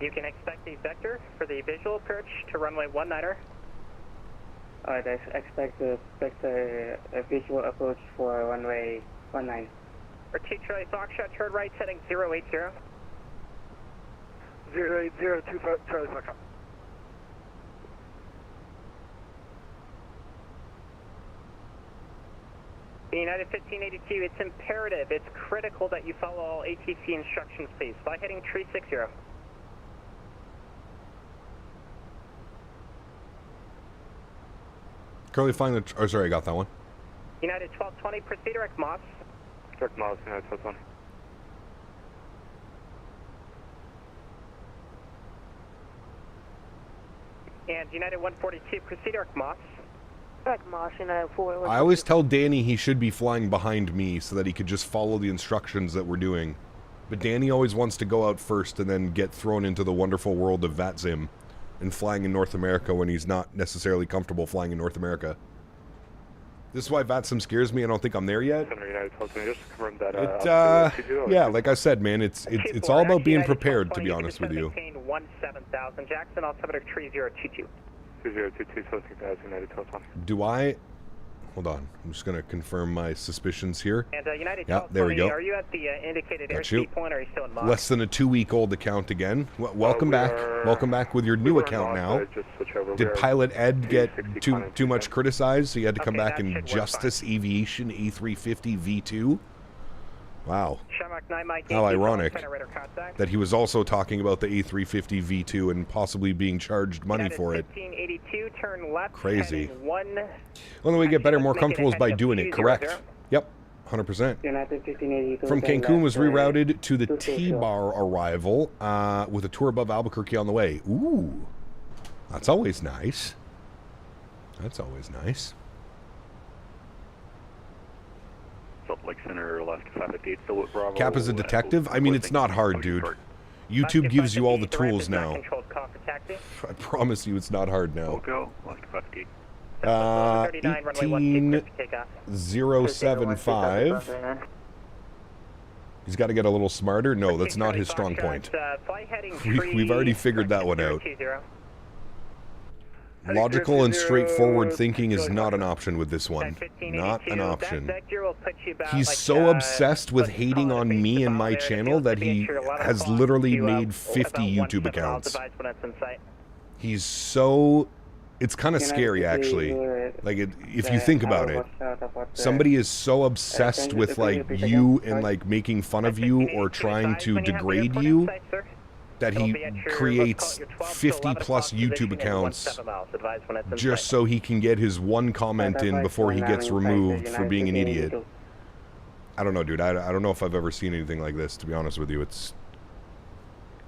Speaker 4: You can expect a vector for the visual approach to runway 19er.
Speaker 6: Alright, I expect a visual approach for runway 19.
Speaker 4: Or T-Charlie Foxtrot, turn right, heading 080.
Speaker 9: 080, Charlie Foxtrot.
Speaker 4: United 1582, it's imperative, it's critical that you follow all ATC instructions, please. Fly heading 360.
Speaker 1: Currently flying the... Oh, sorry, I got that one.
Speaker 4: United 1220, proceed direct Moss.
Speaker 8: Direct Moss, United 1220.
Speaker 4: And United 142, proceed direct Moss.
Speaker 7: Direct Moss, United 4.
Speaker 1: I always tell Danny he should be flying behind me so that he could just follow the instructions that we're doing. But Danny always wants to go out first and then get thrown into the wonderful world of VATSIM and flying in North America when he's not necessarily comfortable flying in North America. This is why VATSIM scares me. I don't think I'm there yet. Yeah, like I said, man, it's all about being prepared, to be honest with you.
Speaker 4: 17,000 Jackson, altimeter 3022.
Speaker 8: 3022, 17,000, United 1220.
Speaker 1: Do I... Hold on. I'm just going to confirm my suspicions here.
Speaker 4: And United
Speaker 1: yeah, there we go.
Speaker 4: Are you at the indicated
Speaker 1: Got
Speaker 4: airspeed point, or are you still in Moss?
Speaker 1: Less than a 2-week-old account again. Welcome back. Welcome back with your new account now. Did Pilot Ed get too much criticized, so you had to come back in Justice Aviation A350 V2? Wow. How ironic that he was also talking about the A350 V2 and possibly being charged money for it.
Speaker 4: 1582, turn left.
Speaker 1: Crazy. Only way to get better, more comfortable is by doing it, correct? Yep, 100%. From Cancun was rerouted to the T-Bar arrival with a tour above Albuquerque on the way. Ooh, that's always nice. That's always nice.
Speaker 9: Salt Lake Center left 558, still with Bravo.
Speaker 1: Cap is a detective? I mean, it's not hard, dude. YouTube gives you all the tools now. I promise you it's not hard now.
Speaker 9: Go, left 558.
Speaker 1: 18075. He's got to get a little smarter. No, that's not his strong point. We've already figured that one out. Logical and straightforward thinking is not an option with this one. Not an option. He's so obsessed with hating on me and my channel that he has literally made 50 YouTube accounts. He's so... It's kind of scary, actually. Like, if you think about it. Somebody is so obsessed with, like, you and, like, making fun of you or trying to degrade you that he creates 50-plus YouTube accounts just so he can get his one comment in before he gets removed for being an idiot. I don't know, dude. I don't know if I've ever seen anything like this, to be honest with you. It's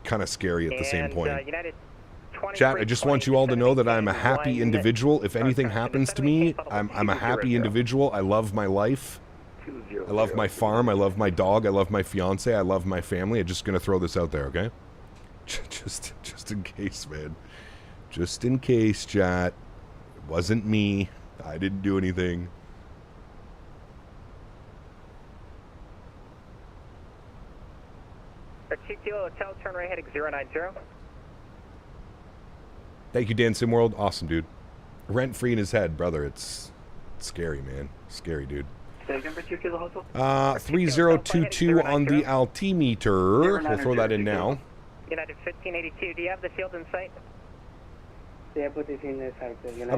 Speaker 1: kind of scary at the same point. Chat, I just want you all to know that I'm a happy individual. If anything happens to me, I'm a happy individual. I love my life. I love my farm. I love my dog. I love my fiance. I love my family. I'm just going to throw this out there, okay? Just in case, man. Just in case, chat. It wasn't me. I didn't do anything.
Speaker 4: Hotel, turn right heading 090.
Speaker 1: Thank you, Dan Simworld. Awesome, dude. Rent-free in his head, brother. It's scary, man. Scary, dude. 3022 on the altimeter. We'll throw that in now.
Speaker 4: United 1582, do you have the field in sight?
Speaker 1: I've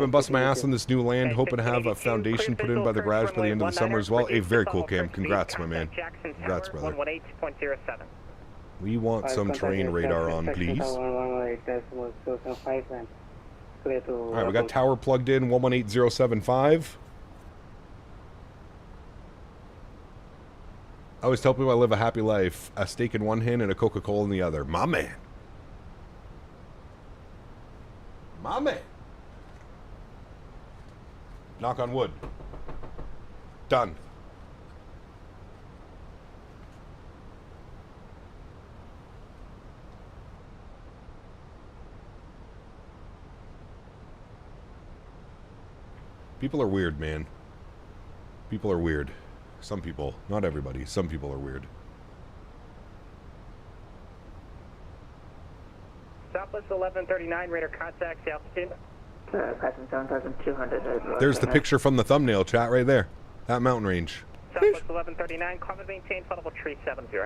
Speaker 1: been busting my ass on this new land, hoping to have a foundation put in by the garage by the end of the summer as well. Hey, very cool, Cam. Congrats, my man. Congrats, brother. We want some terrain radar on, please. Alright, we got tower plugged in, 118075. I always tell people I live a happy life. A steak in one hand and a Coca-Cola in the other. My man. My man. Knock on wood. Done. People are weird, man. People are weird. Some people, not everybody. Some people are weird.
Speaker 4: Southwest 1139, radar contact, the altitude.
Speaker 5: Passing 7,200.
Speaker 1: There's the picture from the thumbnail, chat, right there. That mountain range.
Speaker 4: Southwest 1139, climb and maintain, flight 370.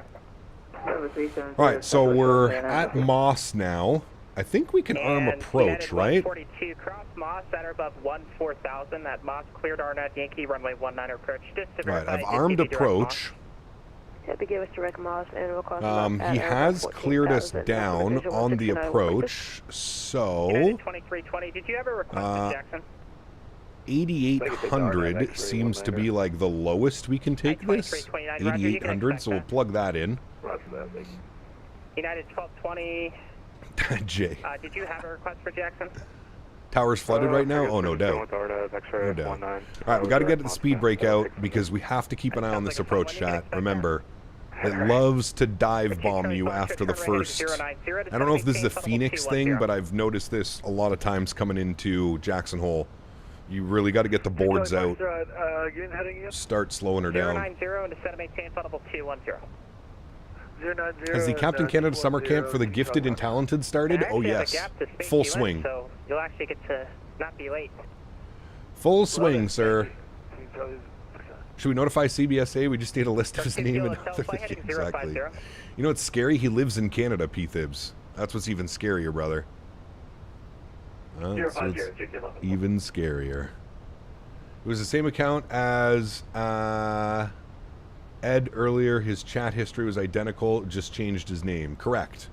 Speaker 1: Alright, so we're at Moss now. I think we can arm approach, right?
Speaker 4: 42, cross Moss at or above 14,000. That Moss cleared Arnett Yankee, runway 19 approach. Just to
Speaker 1: Right,
Speaker 4: verify,
Speaker 1: I've armed approach.
Speaker 7: Yeah, they gave us direct Moss and we'll cross
Speaker 1: He has cleared us down on the approach, so
Speaker 4: 2320, did you ever request a Jackson?
Speaker 1: 8,800 seems to be like the lowest we can take this. 8,800, so we'll plug that in.
Speaker 4: United 1220.
Speaker 1: Jay.
Speaker 4: Did you have a request for Jackson?
Speaker 1: Tower's flooded right now? Oh, no doubt. No doubt. Alright, we got to get the speed brake out because we have to keep an eye on this approach, chat. Remember, it loves to dive bomb you after the first... I don't know if this is a Fenix thing, but I've noticed this a lot of times coming into Jackson Hole. You really got to get the boards out. Start slowing her down.
Speaker 4: 090 and descend and maintain flight level 210.
Speaker 1: Has the Captain Canada Summer Camp for the Gifted and Talented started? Oh, yes. Full swing.
Speaker 4: So you'll actually get to not be late.
Speaker 1: Full swing, sir. Should we notify CBSA? We just need a list of his name and other things. Exactly. You know what's scary? He lives in Canada, P-Thibs. That's what's even scarier, brother. So it's even scarier. It was the same account as Ed earlier. His chat history was identical, just changed his name. Correct.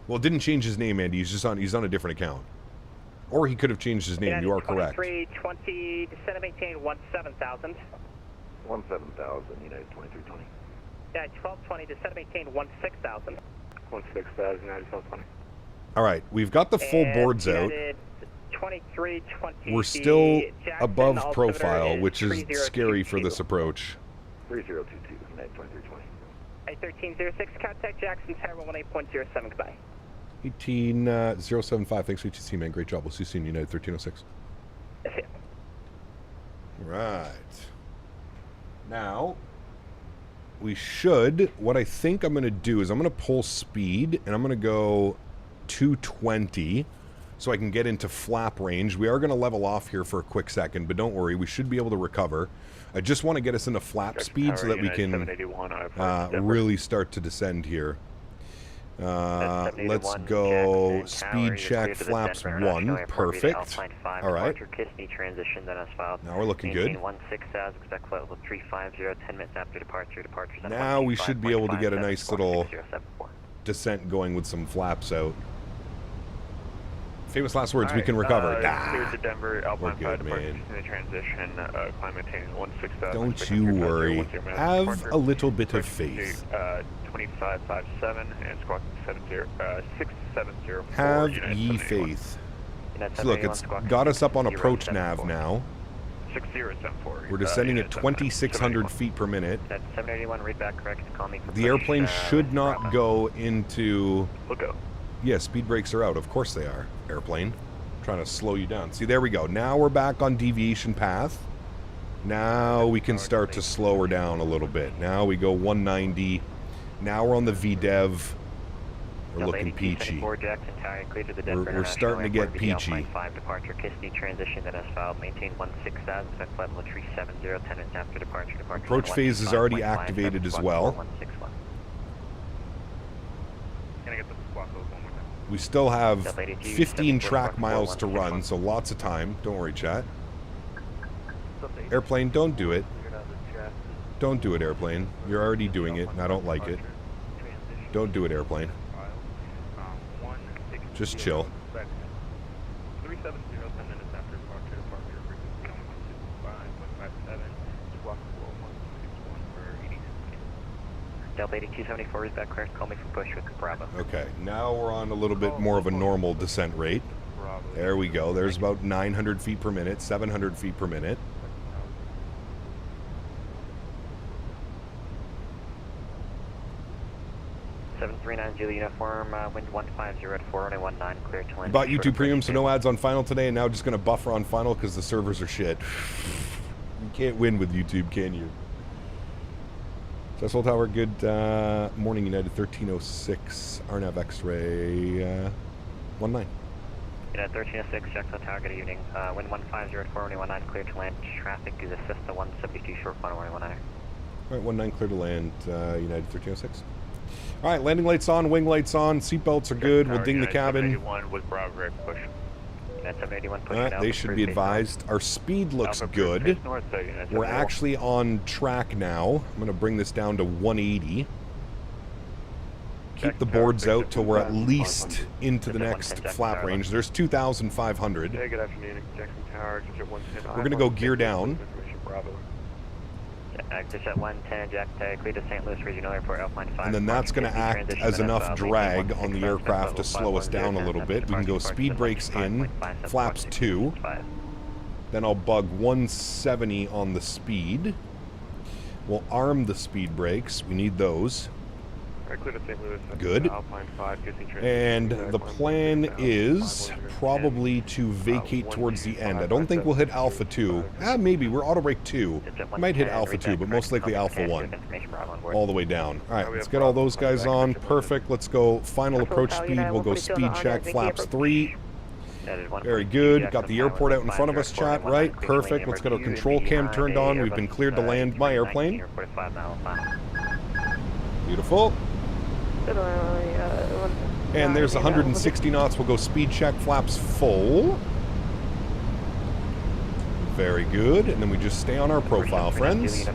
Speaker 1: Well, it didn't change his name, Andy. He's on a different account. Or he could have changed his name. You are correct.
Speaker 4: 2320, descend and maintain 17,000.
Speaker 9: 17,000, United 2320.
Speaker 4: Yeah, 1220, descend and maintain 16,000.
Speaker 9: 16,000, United 1220.
Speaker 1: All right, we've got the full boards out.
Speaker 4: 2320.
Speaker 1: We're still above profile, which is scary for this approach.
Speaker 9: 3022, United 2320.
Speaker 4: 1306, contact Jackson Tower 18.07, goodbye.
Speaker 1: 18075, thanks for UTC, man. Great job. We'll see you soon, United 1306. Right. Now, we should, what I think I'm going to do is I'm going to pull speed, and I'm going to go 220 so I can get into flap range. We are going to level off here for a quick second, but don't worry, we should be able to recover. I just want to get us into flap speed so that we can really start to descend here. Let's go speed check, flaps 1, perfect. All right. Now we're looking good. Now we should be able to get a nice little descent going with some flaps out. Famous last words, we can recover. We're good, man. Don't you worry. Have a little bit of faith.
Speaker 9: 2557 and squawk 670.
Speaker 1: Have ye faith. So look, it's got us up on approach nav now.
Speaker 9: 6074.
Speaker 1: We're descending at 2,600 feet per minute.
Speaker 4: That's 781, read back correct, call me for
Speaker 1: The airplane should not go into...
Speaker 9: Look out.
Speaker 1: Yeah, speed brakes are out. Of course they are, airplane. Trying to slow you down. See, there we go. Now we're back on deviation path. Now we can start to slow her down a little bit. Now we go 190. Now we're on the VDEV. We're looking peachy. We're starting to get peachy. Approach phase is already activated as well. We still have 15 track miles to run, so lots of time. Don't worry, chat. Airplane, don't do it. Don't do it, airplane. You're already doing it, and I don't like it. Don't do it, airplane. Just chill.
Speaker 4: Delta 8274 is back clear. Call me from push with Bravo.
Speaker 1: Okay, now we're on a little bit more of a normal descent rate. There we go. There's about 900 feet per minute, 700 feet per minute.
Speaker 4: Uniform, wind 150 at 419, clear to land.
Speaker 1: Bought YouTube Premium, so no ads on Final today, and now just going to buffer on Final because the servers are shit. You can't win with YouTube, can you? Cecil Tower, good morning, United 1306, RNAV X-ray 19.
Speaker 8: United 1306, Jackson Tower, good evening. Wind 1504, 19, clear to land. Traffic is assist to 172 short, 119.
Speaker 1: All right, 19 clear to land, United 1306. All right, landing lights on, wing lights on, seatbelts are good. We'll ding the cabin.
Speaker 9: With Bravo Greg push.
Speaker 8: United 781 push.
Speaker 1: All right, they should be advised. Our speed looks good. We're actually on track now. I'm going to bring this down to 180. Keep the boards out till we're at least into the next flap range. There's 2,500.
Speaker 9: Hey, good afternoon, Jackson Tower.
Speaker 1: We're going to go gear down.
Speaker 8: Dish at 110, Jack clear to St. Louis Regional Airport, Alpine 5.
Speaker 1: And then that's going to act as enough drag on the aircraft to slow us down a little bit. We can go speed brakes in, flaps 2. Then I'll bug 170 on the speed. We'll arm the speed brakes. We need those. Good. And the plan is probably to vacate towards the end. I don't think we'll hit Alpha 2. Maybe. We're auto brake 2. We might hit Alpha 2, but most likely Alpha 1. All the way down. All right, let's get all those guys on. Perfect. Let's go final approach speed. We'll go speed check, flaps 3. Very good. Got the airport out in front of us, chat. Right. Perfect. Let's get our control cam turned on. We've been cleared to land my airplane. Beautiful. And there's 160 knots. We'll go speed check, flaps full. Very good. And then we just stay on our profile, friends.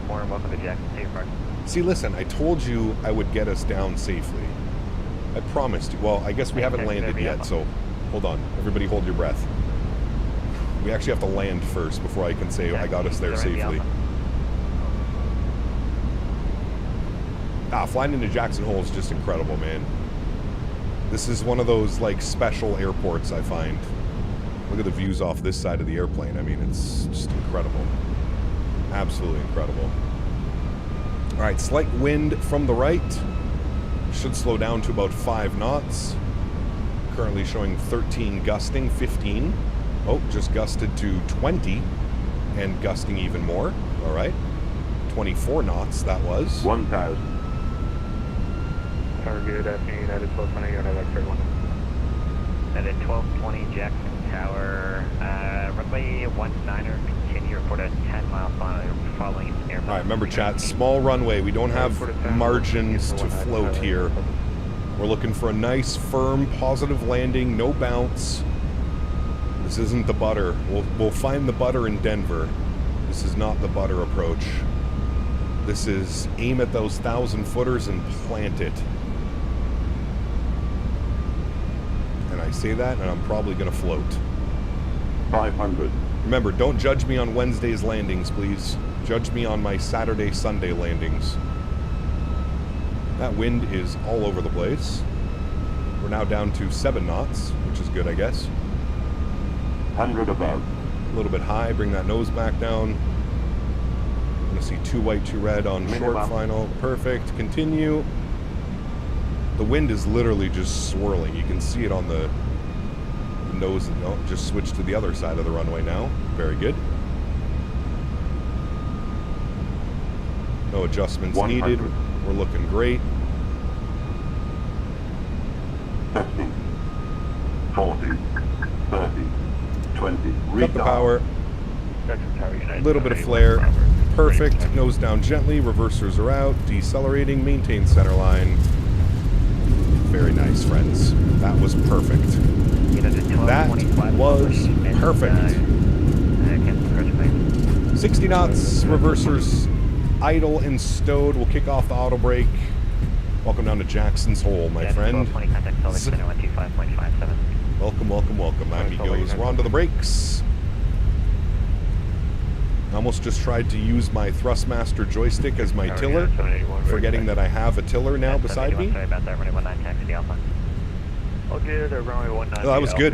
Speaker 1: See, listen, I told you I would get us down safely. I promised you. Well, I guess we haven't landed yet, so hold on. Everybody hold your breath. We actually have to land first before I can say I got us there safely. Flying into Jackson Hole is just incredible, man. This is one of those, like, special airports, I find. Look at the views off this side of the airplane. I mean, it's just incredible. Absolutely incredible. All right, slight wind from the right. Should slow down to about 5 knots. Currently showing 13 gusting, 15. Oh, just gusted to 20 and gusting even more. All right. 24 knots, that was.
Speaker 9: 1,000. Good afternoon, United 1220, United X-ray 1.
Speaker 8: United 1220, Jackson Tower, runway 19er, continue report at 10 miles following airport.
Speaker 1: All right, remember chat, small runway. We don't have margins to float here. We're looking for a nice, firm, positive landing, no bounce. This isn't the butter. We'll find the butter in Denver. This is not the butter approach. This is aim at those 1,000-footers and plant it. And I say that, and I'm probably going to float.
Speaker 9: 500.
Speaker 1: Remember, don't judge me on Wednesday's landings, please. Judge me on my Saturday, Sunday landings. That wind is all over the place. We're now down to 7 knots, which is good, I guess.
Speaker 9: 100 above.
Speaker 1: A little bit high, bring that nose back down. I'm going to see 2 white, 2 red on short final. Perfect. Continue. The wind is literally just swirling. You can see it on the nose. No, just switch to the other side of the runway now. Very good. No adjustments
Speaker 9: 100.
Speaker 1: needed. We're looking great.
Speaker 9: 50, 40, 30, 20.
Speaker 1: Cut the power. A little bit of flare. Perfect. Nose down gently. Reversers are out. Decelerating. Maintain center line. Very nice, friends. That was perfect. That was perfect. 60 knots. Reversers idle and stowed. We'll kick off the auto brake. Welcome down to Jackson's Hole, my friend. Welcome, welcome, welcome. Out he goes. We're onto the brakes. I almost just tried to use my Thrustmaster joystick as my tiller, forgetting that I have a tiller now beside me. Oh, that was good.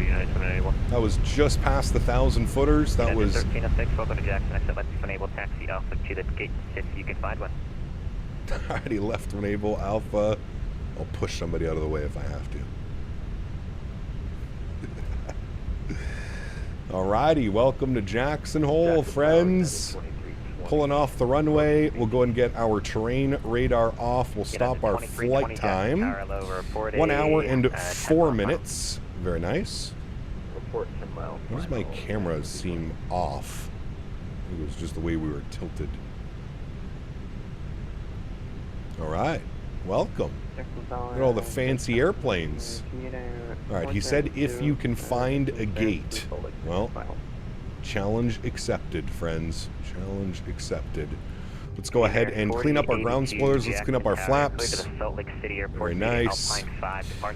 Speaker 1: That was just past the 1,000 footers. That was...
Speaker 8: 1306, welcome to Jackson. Exit left to enable taxi Alpha to the gate if you can find one.
Speaker 1: Already left when able Alpha. I'll push somebody out of the way if I have to. Alrighty, welcome to Jackson Hole, friends. pulling off the runway. We'll go and get our terrain radar off. We'll stop our flight time. 1 hour and 4 minutes. Very nice. Why does my camera seem off? I think it was just the way we were tilted. Alright. Welcome. Look at all the fancy airplanes. Alright, he said if you can find a gate. Well, challenge accepted, friends. Challenge accepted. Let's go ahead and clean up our ground spoilers. Let's clean up our flaps. Very nice.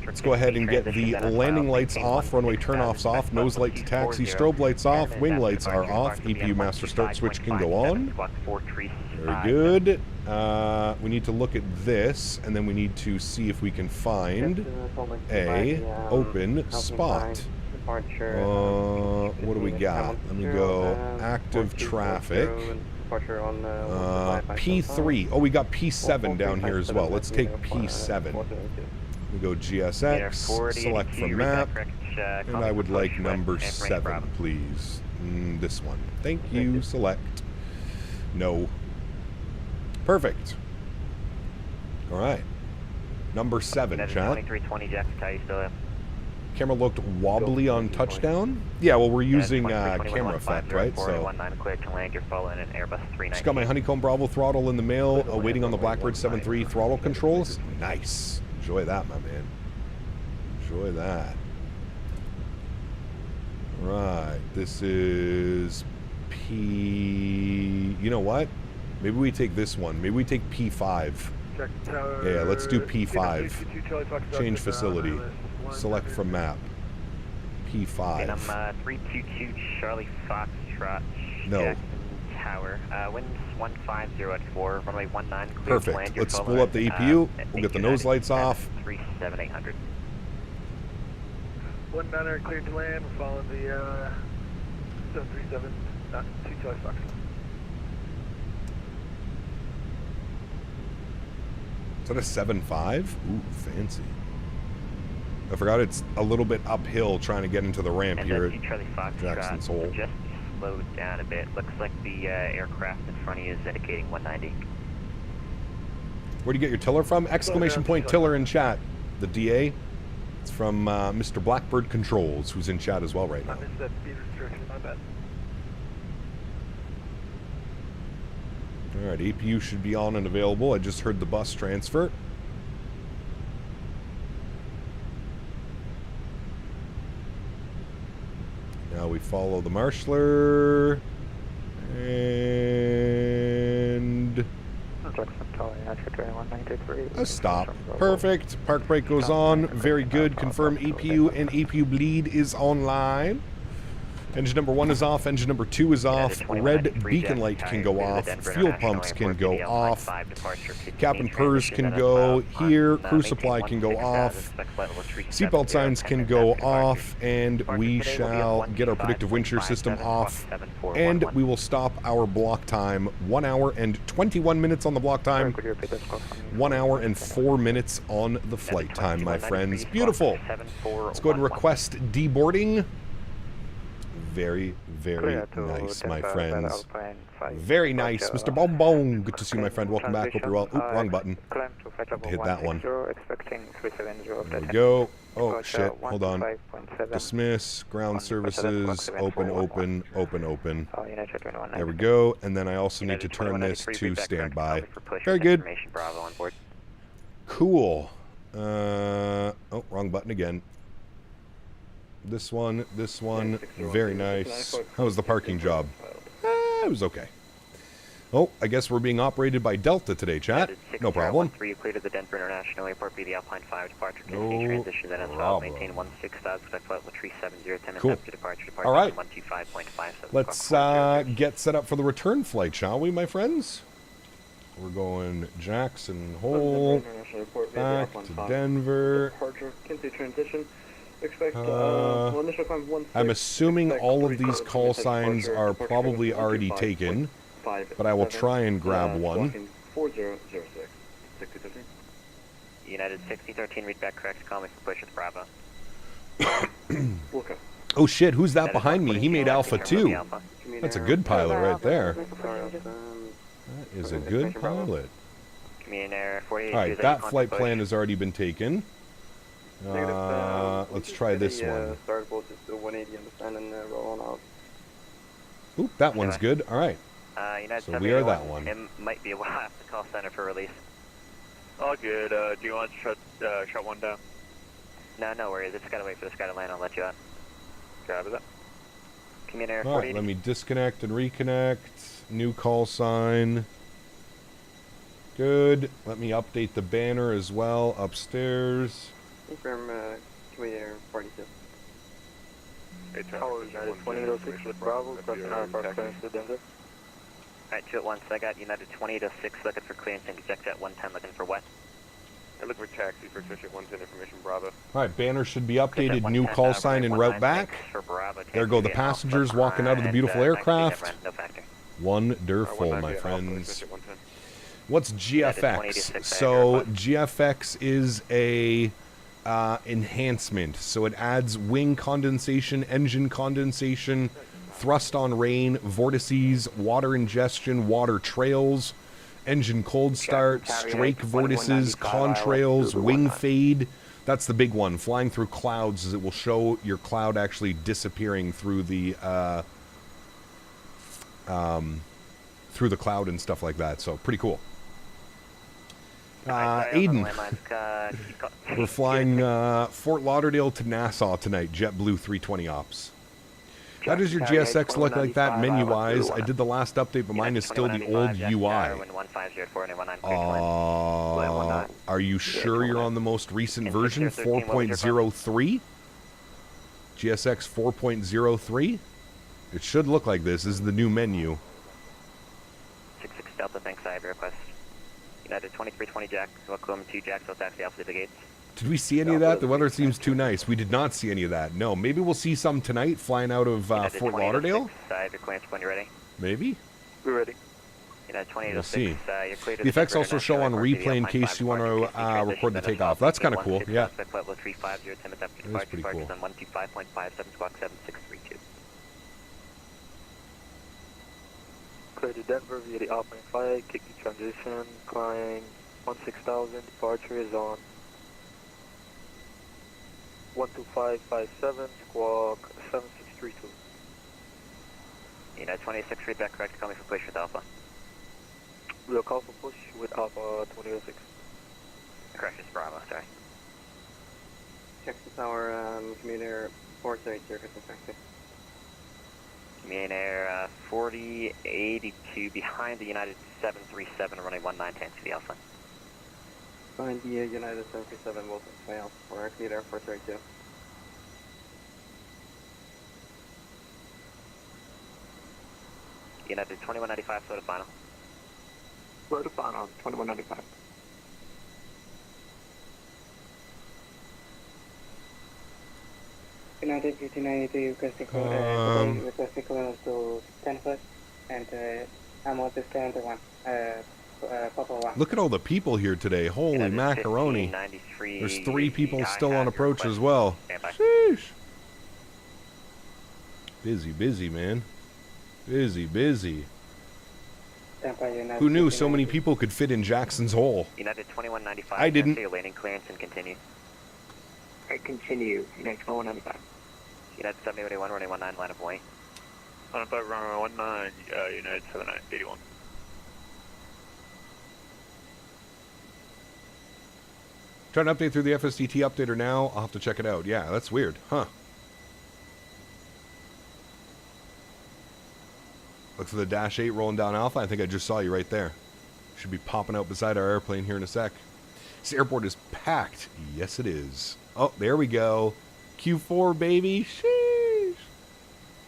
Speaker 1: Let's go ahead and get the landing lights off, runway turnoffs off, nose light to taxi, strobe lights off, wing lights are off, EPU master start switch can go on. Very good. We need to look at this, and then we need to see if we can find a open spot. What do we got? Let me go active traffic. P3. Oh, we got P7 down here as well. Let's take P7. We go GSX, select from map, and I would like number 7, please. This one. Thank you. Select. No. Perfect. All right. Number 7, chat.
Speaker 8: 2320 Jack, how you still have?
Speaker 1: Camera looked wobbly on touchdown. Yeah, well, we're using camera effect, right? So just got my Honeycomb Bravo throttle in the mail, waiting on the Blackbird 7.3 throttle controls. Nice. Enjoy that, my man. Enjoy that. Right. This is P... You know what? Maybe we take this one. Maybe we take P5. Yeah, let's do P5. Change facility. Select from map. P5.
Speaker 8: And I'm 322 Charlie Foxtrot.
Speaker 1: No.
Speaker 8: Jackson Tower. Winds 150 at 4. Runway 19.
Speaker 1: Perfect. Let's spool up the EPU. We'll get the nose lights off.
Speaker 8: 37800.
Speaker 6: 19 cleared to land. We're following the 737. 2 Charlie Fox.
Speaker 1: Is that a 7.5? Ooh, fancy. I forgot it's a little bit uphill trying to get into the ramp
Speaker 8: and
Speaker 1: here
Speaker 8: at
Speaker 1: Jackson's Hole.
Speaker 8: Just slowed down a bit. Looks like the aircraft in front of you is indicating 190.
Speaker 1: Where do you get your tiller from? Exclamation point tiller in chat. The DA. It's from Mr. Blackbird Controls, who's in chat as well right now. Alright, APU should be on and available. I just heard the bus transfer. Now we follow the marshaller. And a stop. Perfect. Park brake goes on. Very good. Confirm EPU and EPU bleed is online. Engine number 1 is off. Engine number 2 is off. Red beacon light can go off. Fuel pumps can go off. Cap and purrs can go here. Crew supply can go off. Seatbelt signs can go off. And we shall get our predictive wind shear system off. And we will stop our block time. 1 hour and 21 minutes on the block time. 1 hour and 4 minutes on the flight time, my friends. Beautiful. Let's go ahead and request deboarding. Very, very nice, my friends. Very nice. Mr. Bonbon, good to see you, my friend. Welcome back. Hope you're well. Oop, wrong button. Hit that one. There we go. Oh, shit. Hold on. Dismiss. Ground services. Open, open, open, open. There we go. And then I also need to turn this to standby. Very good. Cool. Oh, wrong button again. This one, very nice. How was the parking job? It was okay. Oh, I guess we're being operated by Delta today, chat. No problem.
Speaker 8: You cleared at the Denver International Airport via the Alpine 5 departure.
Speaker 1: No
Speaker 8: transition then as well. Maintain 16,000. Flight with 370.
Speaker 1: Cool.
Speaker 8: Departure.
Speaker 1: All right.
Speaker 8: 125.57.
Speaker 1: Let's get set up for the return flight, shall we, my friends? We're going Jackson Hole back to Denver. I'm assuming all of these call signs are probably already taken, but I will try and grab one.
Speaker 8: United 6013, read back correct, call me for push with Bravo.
Speaker 1: Oh shit, who's that behind me? He made Alpha 2. That's a good pilot right there. That is a good pilot.
Speaker 8: Communicator 48.
Speaker 1: Alright, that flight plan has already been taken. Let's try this one.
Speaker 10: Start both just 180 on the stand and roll on out.
Speaker 1: Oop, that one's good. Alright. So we are that one.
Speaker 8: It might be a while after the call center for release.
Speaker 9: All good. Do you want to shut one down?
Speaker 8: No, no worries. I just gotta wait for this guy to land. I'll let you out.
Speaker 9: Grab that.
Speaker 8: Communicator 48.
Speaker 1: Alright, let me disconnect and reconnect. New call sign. Good. Let me update the banner as well upstairs.
Speaker 10: Confirm Communicator 42.
Speaker 6: Tower United 2006 with Bravo, crossing our clearance to Denver.
Speaker 8: Alright, 2 at once. I got United 2806 looking for clearance and eject at 110 looking for wet.
Speaker 9: I look for taxi for Fish at 110 information Bravo.
Speaker 1: Alright, banner should be updated. New call sign en route back. There go the passengers walking out of the beautiful aircraft. Wonderful, my friends. What's GFX? So GFX is a enhancement. So it adds wing condensation, engine condensation, thrust on rain, vortices, water ingestion, water trails, engine cold start, strake vortices, contrails, wing fade. That's the big one. Flying through clouds, is it will show your cloud actually disappearing through the cloud and stuff like that. So pretty cool. Aiden, we're flying Fort Lauderdale to Nassau tonight, JetBlue 320 ops. How does your GSX look like that menu-wise? I did the last update, but mine is still the old UI. Are you sure you're on the most recent version, 4.03? GSX 4.03? It should look like this. This is the new menu.
Speaker 8: 66 Delta, thanks. I have your request. United 2320 Jack, welcome to Jacksonville taxi Alpha to the gates.
Speaker 1: Did we see any of that? The weather seems too nice. We did not see any of that. No, maybe we'll see some tonight flying out of Fort Lauderdale.
Speaker 8: I have your clearance when you're ready.
Speaker 1: Maybe?
Speaker 6: We're ready.
Speaker 8: United 2806,
Speaker 1: we'll see.
Speaker 8: You're clear to
Speaker 1: the effects also show on replay in case you want to record the takeoff. That's kind of cool, yeah. That's pretty cool.
Speaker 6: Clear to Denver via the outbound flight, kick the transition, climb 16,000, departure is on 12557, squawk 7632.
Speaker 8: United 26, read back correct, call me for push with Alpha.
Speaker 6: We'll call for push with Alpha 2006.
Speaker 8: Correct, it's Bravo, sorry.
Speaker 10: Check the tower, Communicator 430, circuit effective.
Speaker 8: Communicator 4082 behind the United 737 running 19 to the Alpha.
Speaker 10: Behind the United 737 Wilson fail for Communicator 432.
Speaker 8: United 2195, slow to final.
Speaker 10: Slow to final, 2195. United 1593 requesting clearance to 10 foot and I'm on this 1. Papa 1.
Speaker 1: Look at all the people here today. Holy macaroni. There's 3 people still on approach as well. Sheesh. Busy, busy, man. Busy, busy. Who knew so many people could fit in Jackson's hole?
Speaker 8: United 2195.
Speaker 1: I didn't.
Speaker 8: Landing clearance and continue.
Speaker 10: I continue. United 2195.
Speaker 8: United 7081 running 19 line of way.
Speaker 9: On about runway 19, United 7981.
Speaker 1: Trying to update through the FSDT updater now. I'll have to check it out. Yeah, that's weird. Huh. Look for the Dash 8 rolling down Alpha. I think I just saw you right there. Should be popping out beside our airplane here in a sec. This airport is packed. Yes, it is. Oh, there we go. Q4, baby. Sheesh.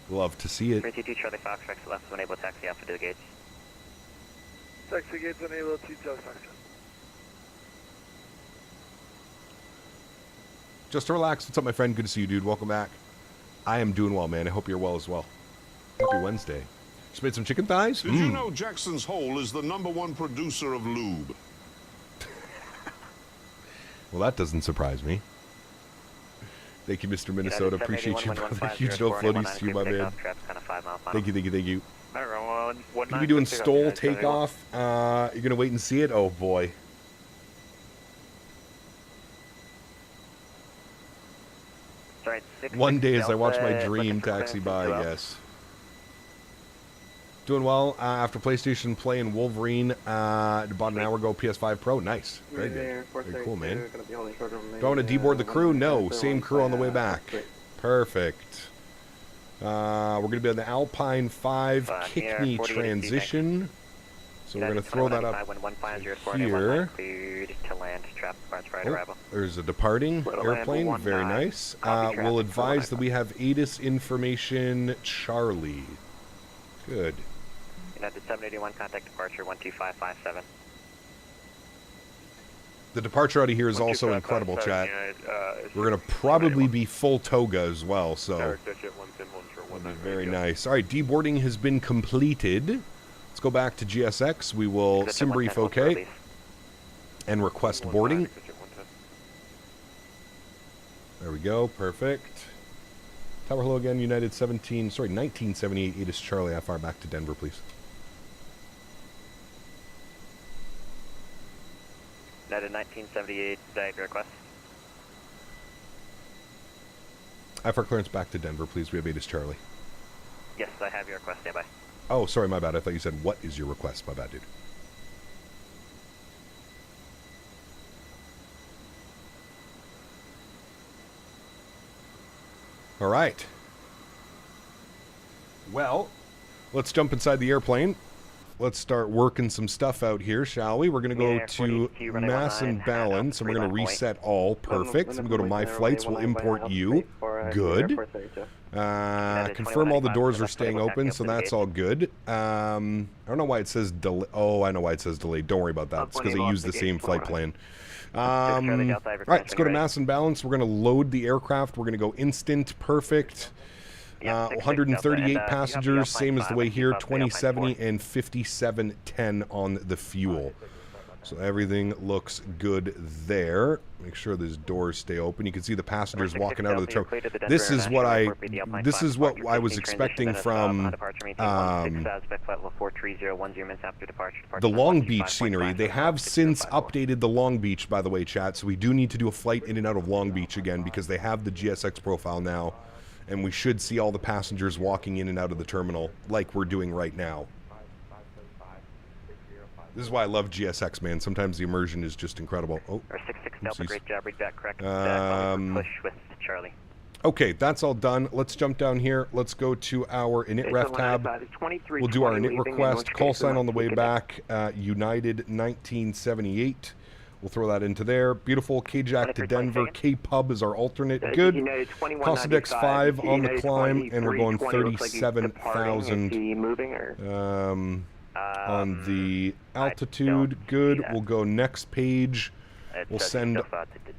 Speaker 1: Love to see it.
Speaker 8: 322 Charlie Fox, Rex left, unable to taxi Alpha to the gates.
Speaker 6: Taxi gates unable to Charlie Fox.
Speaker 1: Just to relax. What's up, my friend? Good to see you, dude. Welcome back. I am doing well, man. I hope you're well as well. Happy Wednesday. Just made some chicken thighs?
Speaker 3: Did you know Jackson's Hole is the #1 producer of lube?
Speaker 1: Well, that doesn't surprise me. Thank you, Mr. Minnesota. Appreciate you, brother. Huge no floaties to you, my man. Thank you, thank you, thank you.
Speaker 9: Alright, well,
Speaker 1: Gonna be doing stole takeoff. You're gonna wait and see it? Oh boy.
Speaker 8: Sorry,
Speaker 1: One day as I watch my dream taxi by, yes. Doing well after PlayStation playing Wolverine about an hour ago, PS5 Pro. Nice. Very good. Very cool, man. Do I want to deboard the crew? No. Same crew on the way back. Perfect. We're going to be on the Alpine 5 Kickney transition. So we're going to throw that up here. Oh, there's a departing airplane. Very nice. We'll advise that we have ATIS information Charlie. Good.
Speaker 8: United 781, contact departure 12557.
Speaker 1: The departure out of here is also incredible, chat. We're going to probably be full toga as well, so very nice. All right, deboarding has been completed. Let's go back to GSX. We will sim brief OK and request boarding. There we go. Perfect. Tower hello again. United 1978 ATIS Charlie. How far back to Denver, please?
Speaker 8: United 1978, diagram request.
Speaker 1: IFR clearance back to Denver, please. We have ATIS Charlie.
Speaker 8: Yes, I have your request. Stand by.
Speaker 1: Oh, sorry, my bad. I thought you said, what is your request? My bad, dude. All right. Well, let's jump inside the airplane. Let's start working some stuff out here, shall we? We're going to go to mass and balance, and we're going to reset all. Perfect. So we go to my flights. We'll import you. Good. Confirm all the doors are staying open, so that's all good. I don't know why it says delay. Oh, I know why it says delayed. Don't worry about that. It's because I use the same flight plan. All right, let's go to mass and balance. We're going to load the aircraft. We're going to go instant. Perfect. 138 passengers, same as the way here, 2070 and 5710 on the fuel. So everything looks good there. Make sure these doors stay open. You can see the passengers walking out of the terminal. This is what I was expecting from the Long Beach scenery. They have since updated the Long Beach, by the way, chat. So we do need to do a flight in and out of Long Beach again because they have the GSX profile now. And we should see all the passengers walking in and out of the terminal like we're doing right now. This is why I love GSX, man. Sometimes the immersion is just incredible. Oh,
Speaker 8: 66 Delta, great job. Read that correct. Push with Charlie.
Speaker 1: Okay, that's all done. Let's jump down here. Let's go to our init ref tab. We'll do our init request. Call sign on the way back. United 1978. We'll throw that into there. Beautiful. K-Jack to Denver. K-Pub is our alternate. Good. Costadex 5 on the climb, and we're going 37,000 on the altitude. Good. We'll go next page. We'll send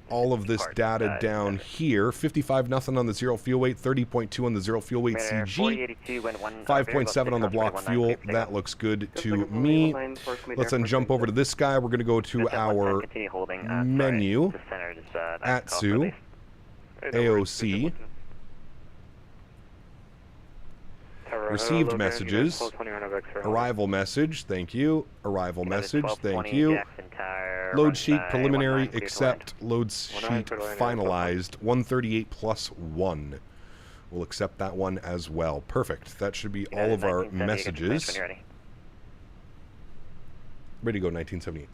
Speaker 1: all of this data down here. 55-0 on the zero fuel weight, 30.2 on the zero fuel weight CG, 5.7 on the block fuel. That looks good to me. Let's then jump over to this guy. We're going to go to our menu, AtSiu, AOC, received messages, arrival message, thank you, arrival message, thank you, load sheet, preliminary, accept, load sheet, finalized, 138 plus 1. We'll accept that one as well. Perfect. That should be all of our messages. Ready to go, 1978.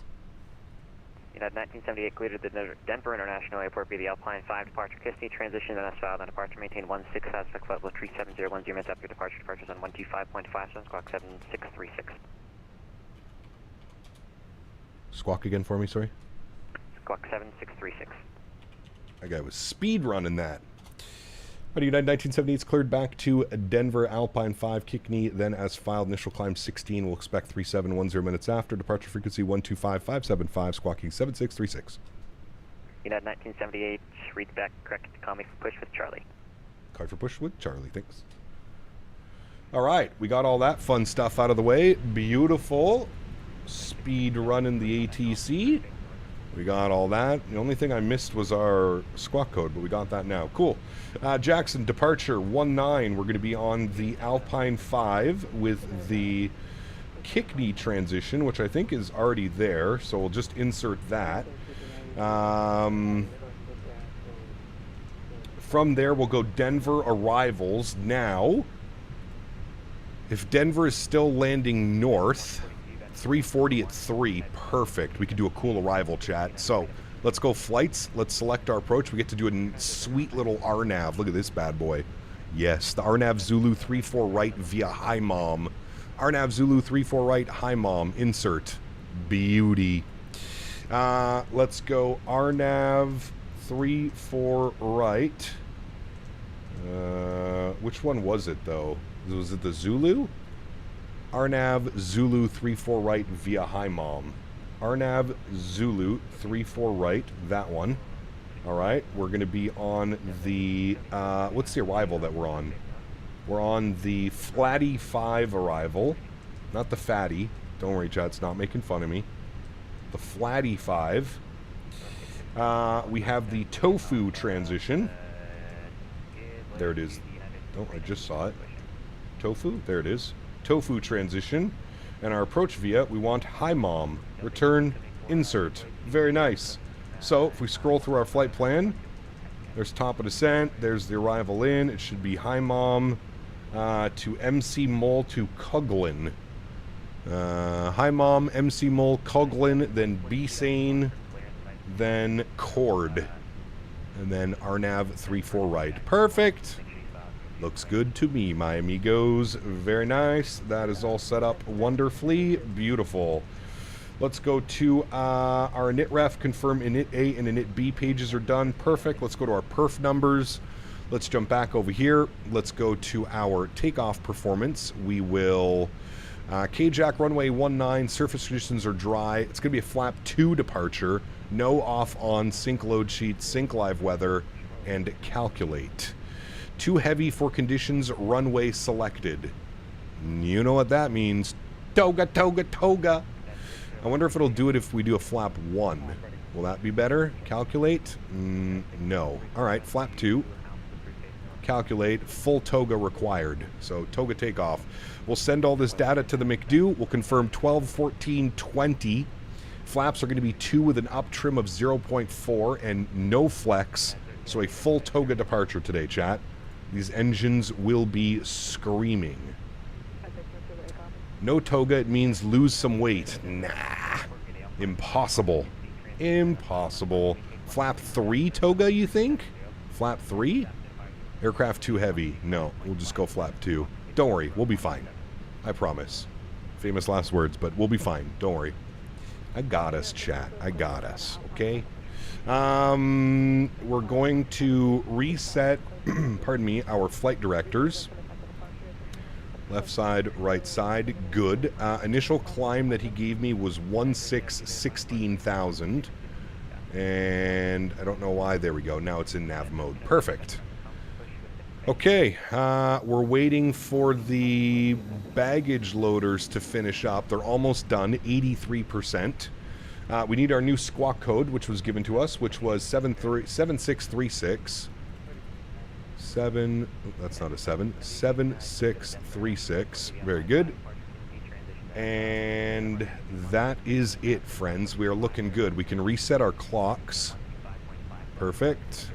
Speaker 8: United 1978 cleared at the Denver International Airport via the Alpine 5 departure Kissimmee transition and as filed on departure maintain 16 aspect level 37010 minutes after departure. Departures on 125.57 squawk 7636.
Speaker 1: Squawk again for me, sorry.
Speaker 8: Squawk 7636.
Speaker 1: That guy was speed running that. But United 1978 is cleared back to Denver, Alpine 5, Kickney, then as filed, initial climb 16. We'll expect 3710 minutes after. Departure frequency 125575, squawking 7636.
Speaker 8: United 1978, read back correct to call me for push with Charlie.
Speaker 1: Call for push with Charlie, thanks. All right, we got all that fun stuff out of the way. Beautiful. Speed running the ATC. We got all that. The only thing I missed was our squawk code, but we got that now. Cool. Jackson, departure 19. We're going to be on the Alpine 5 with the kick-knee transition, which I think is already there, so we'll just insert that. From there, we'll go Denver arrivals. Now, if Denver is still landing north, 340 at 3, perfect. We could do a cool arrival, chat. So, let's go flights. Let's select our approach. We get to do a sweet little RNAV. Look at this bad boy. Yes, the RNAV Zulu 34 right via Hi Mom. RNAV Zulu 34 right, Hi Mom, insert. Beauty. Let's go RNAV 34 right. Which one was it, though? Was it the Zulu? RNAV Zulu 34 right via Hi Mom. RNAV Zulu 34 right, that one. Alright, we're going to be on the... what's the arrival that we're on? We're on the Flatty 5 arrival. Not the Fatty. Don't worry, chat, it's not making fun of me. The Flatty 5. We have the Tofu transition. There it is. Oh, I just saw it. Tofu? There it is. Tofu transition. And our approach via, we want Hi Mom. Return, insert. Very nice. So, if we scroll through our flight plan, there's top of descent, there's the arrival in, it should be Hi Mom to MC Mole to Coglin. Hi Mom, MC Mole, Coglin, then B-Sane, then Cord. And then RNAV 34 right. Perfect! Looks good to me, my amigos. Very nice. That is all set up wonderfully. Beautiful. Let's go to our init-ref, confirm init A and init B pages are done. Perfect. Let's go to our perf numbers. Let's jump back over here. Let's go to our takeoff performance. We will... KJack runway 19, surface conditions are dry. It's going to be a flap 2 departure. No off on, sync load sheet, sync live weather, and calculate. Too heavy for conditions, runway selected. You know what that means. Toga, toga, toga. I wonder if it'll do it if we do a flap 1. Will that be better? Calculate? No. Alright, flap 2. Calculate. Full toga required. So, toga takeoff. We'll send all this data to the McDo. We'll confirm 12, 14, 20. Flaps are going to be 2 with an up trim of 0.4 and no flex. So a full toga departure today, chat. These engines will be screaming. No toga, it means lose some weight. Nah. Impossible. Impossible. Flap 3 toga, you think? Flap 3? Aircraft too heavy. No, we'll just go flap 2. Don't worry, we'll be fine. I promise. Famous last words, but we'll be fine. Don't worry. I got us, chat. I got us. Okay? We're going to reset, pardon me, our flight directors. Left side, right side. Good. Initial climb that he gave me was 16,000. And I don't know why. There we go. Now it's in nav mode. Perfect. Okay, we're waiting for the baggage loaders to finish up. They're almost done, 83%. We need our new squawk code, which was given to us, which was 7636. That's not a 7. 7636. Very good. And that is it, friends. We are looking good. We can reset our clocks. Perfect.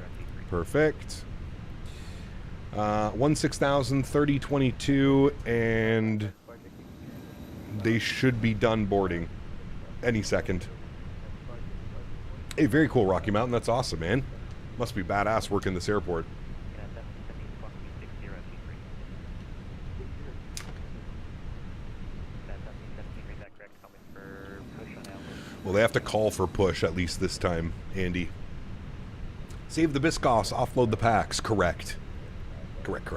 Speaker 1: Perfect. 16,000, 3022, and they should be done boarding any second. Hey, very cool, Rocky Mountain. That's awesome, man. Must be badass working this airport. Well, they have to call for push at least this time, Andy. Save the Biscoffs, offload the packs. Correct. Correct.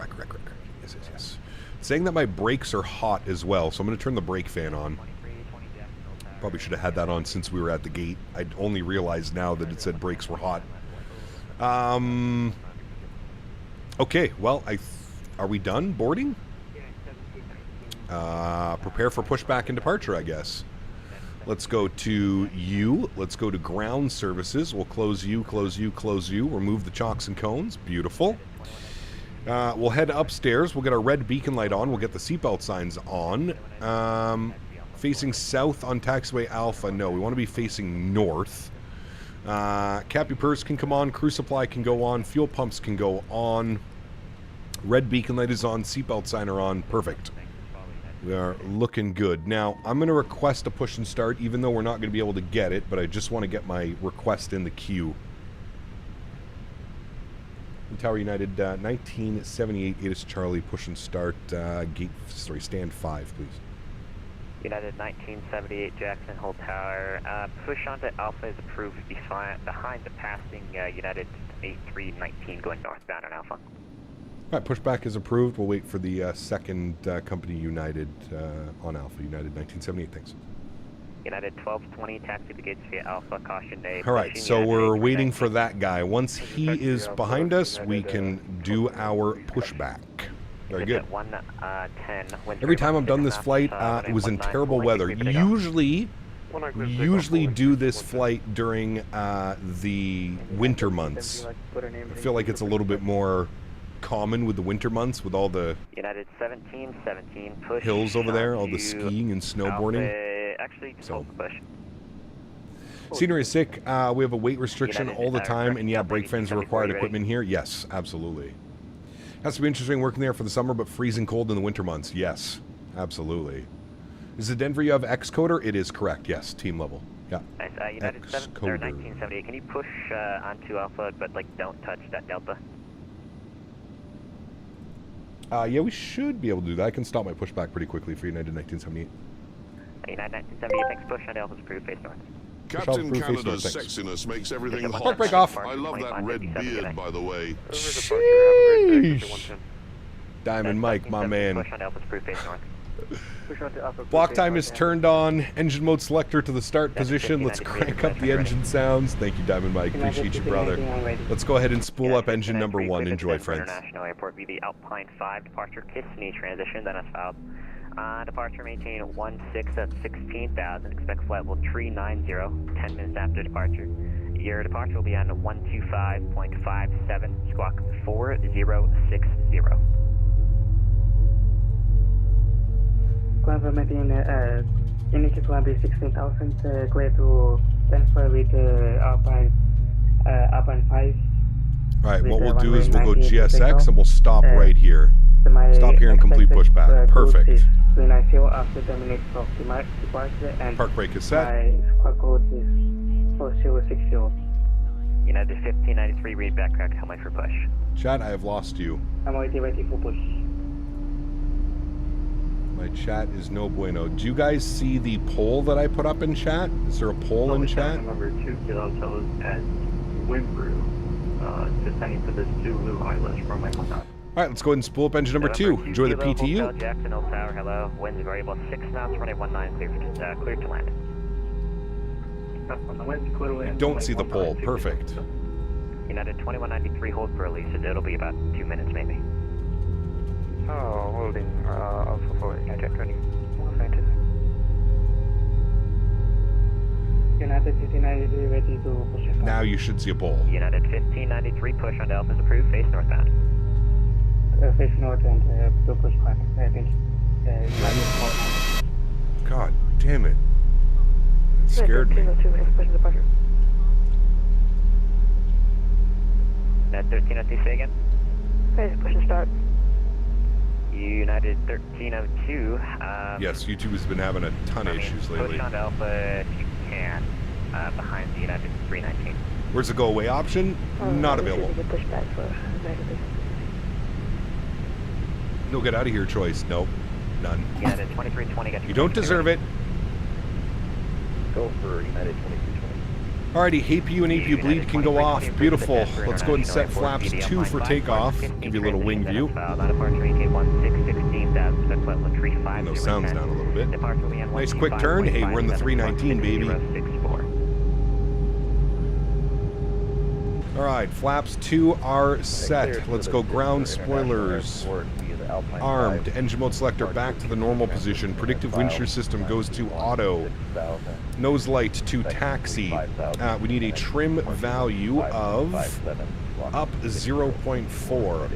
Speaker 1: Yes. It's saying that my brakes are hot as well, so I'm going to turn the brake fan on. Probably should have had that on since we were at the gate. I only realized now that it said brakes were hot. Okay, well, are we done boarding? Prepare for pushback and departure, I guess. Let's go to U. Let's go to ground services. We'll close U, close U, close U. Remove the chocks and cones. Beautiful. We'll head upstairs. We'll get our red beacon light on. We'll get the seatbelt signs on. Facing south on taxiway Alpha. No, we want to be facing north. Cap your purse can come on. Crew supply can go on. Fuel pumps can go on. Red beacon light is on. Seatbelt sign are on. Perfect. We are looking good. Now, I'm going to request a push and start, even though we're not going to be able to get it, but I just want to get my request in the queue. Tower United, 1978, 8 is Charlie, push and start, stand 5, please.
Speaker 8: United 1978, Jackson, hold tower. Push onto Alpha is approved behind the passing United A319 going northbound on Alpha.
Speaker 1: All right, pushback is approved. We'll wait for the second company United on Alpha. United 1978, thanks.
Speaker 8: United 1220, taxi the gates via Alpha, caution day.
Speaker 1: All right, so we're waiting for that guy. Once he is behind us, we can do our pushback. Very good. Every time I've done this flight, it was in terrible weather. Usually do this flight during the winter months. I feel like it's a little bit more common with the winter months, with all the
Speaker 8: United 1717 push
Speaker 1: hills over there, all the skiing and snowboarding.
Speaker 8: Actually,
Speaker 1: so scenery is sick. We have a weight restriction all the time, and yeah, brake fans are required equipment here. Yes, absolutely. Has to be interesting working there for the summer, but freezing cold in the winter months. Yes, absolutely. Is it Denver you have X-Coder? It is correct, yes, team level. Yeah.
Speaker 8: Nice. United 1978, can you push onto Alpha, but like don't touch that Delta?
Speaker 1: Yeah, we should be able to do that. I can stop my pushback pretty quickly for United 1978.
Speaker 8: United 1978, thanks, push on Alpha's approved, face north.
Speaker 3: Captain Canada's sexiness makes everything hot.
Speaker 1: Park break off.
Speaker 3: I love that red beard, by the way.
Speaker 1: Sheesh. Diamond Mike, my man.
Speaker 8: Push on Alpha's approved, face north.
Speaker 1: Block time is turned on. Engine mode selector to the start position. Let's crank up the engine sounds. Thank you, Diamond Mike. Appreciate you, brother. Let's go ahead and spool up engine number 1. Enjoy, friends.
Speaker 8: International Airport be the Alpine 5 departure Kissimmee transition, then as filed. Departure maintain 16 at 16,000. Expect flight level 390, 10 minutes after departure. Your departure will be on 125.57, squawk 4060.
Speaker 10: Climb maintain initial climb be 16,000, clear to Denver with Alpine 5.
Speaker 1: Alright, what we'll do is we'll go GSX and we'll stop right here. Stop here and complete pushback. Perfect.
Speaker 10: After 10 minutes of departure and
Speaker 1: park brake is set.
Speaker 10: My squawk code is 4060.
Speaker 8: United 1593, read backtrack, helmet for push.
Speaker 1: Chat, I have lost you.
Speaker 10: I'm already ready for push.
Speaker 1: My chat is no bueno. Do you guys see the poll that I put up in chat? Is there a poll in chat?
Speaker 11: Number 2 kilo toes at Wimbrew, descending to this Zulu island from my contact.
Speaker 1: Alright, let's go ahead and spool up engine number 2. Enjoy the PTU.
Speaker 8: Hotel Jackson, Old Tower, hello. Winds variable 6 knots, runway 19, clear to land.
Speaker 1: I don't see the poll. Perfect.
Speaker 8: United 2193, hold for release. It'll be about 2 minutes, maybe.
Speaker 10: Oh, holding Alpha 4, United 20. United 1593, ready to push.
Speaker 1: Now you should see a poll.
Speaker 8: United 1593, push on Alpha is approved, face northbound.
Speaker 10: Face north and to push back.
Speaker 1: God damn it. It scared me.
Speaker 8: Net 1302, say again?
Speaker 7: Okay, push and start.
Speaker 8: United 1302.
Speaker 1: Yes, YouTube has been having a ton of issues lately.
Speaker 8: Push on Alpha if you can, behind the United 319.
Speaker 1: Where's the go away option? Not available.
Speaker 7: Push back for negative.
Speaker 1: No get out of here choice. Nope. None.
Speaker 8: United 2320, got
Speaker 1: you don't deserve it.
Speaker 11: Go for United 2320.
Speaker 1: Alrighty, APU and APU bleed can go off. Beautiful. Let's go ahead and set flaps 2 for takeoff. Give you a little wing view. Bring those sounds down a little bit. Nice quick turn. Hey, we're in the 319, baby. Alright, flaps 2 are set. Let's go ground spoilers. Armed. Engine mode selector back to the normal position. Predictive wind shear system goes to auto. Nose light to taxi. We need a trim value of up 0.4.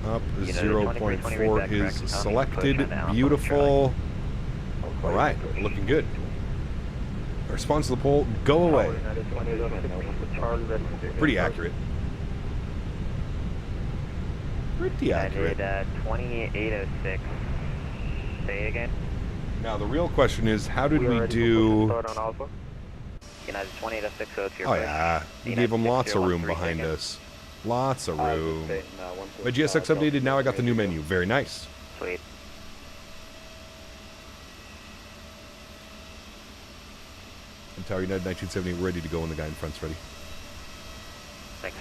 Speaker 1: Up 0.4 is selected. Beautiful. All right, looking good. Response to the poll, go away. Pretty accurate. Pretty accurate.
Speaker 8: 2806. Say again.
Speaker 1: Now the real question is, how did we do?
Speaker 8: United 2806.
Speaker 1: Oh yeah, we gave them lots of room behind us. Lots of room. My GSX updated. Now I got the new menu. Very nice.
Speaker 8: Sweet.
Speaker 1: And Tower United 1970 ready to go, and the guy in front's ready.
Speaker 8: Thanks.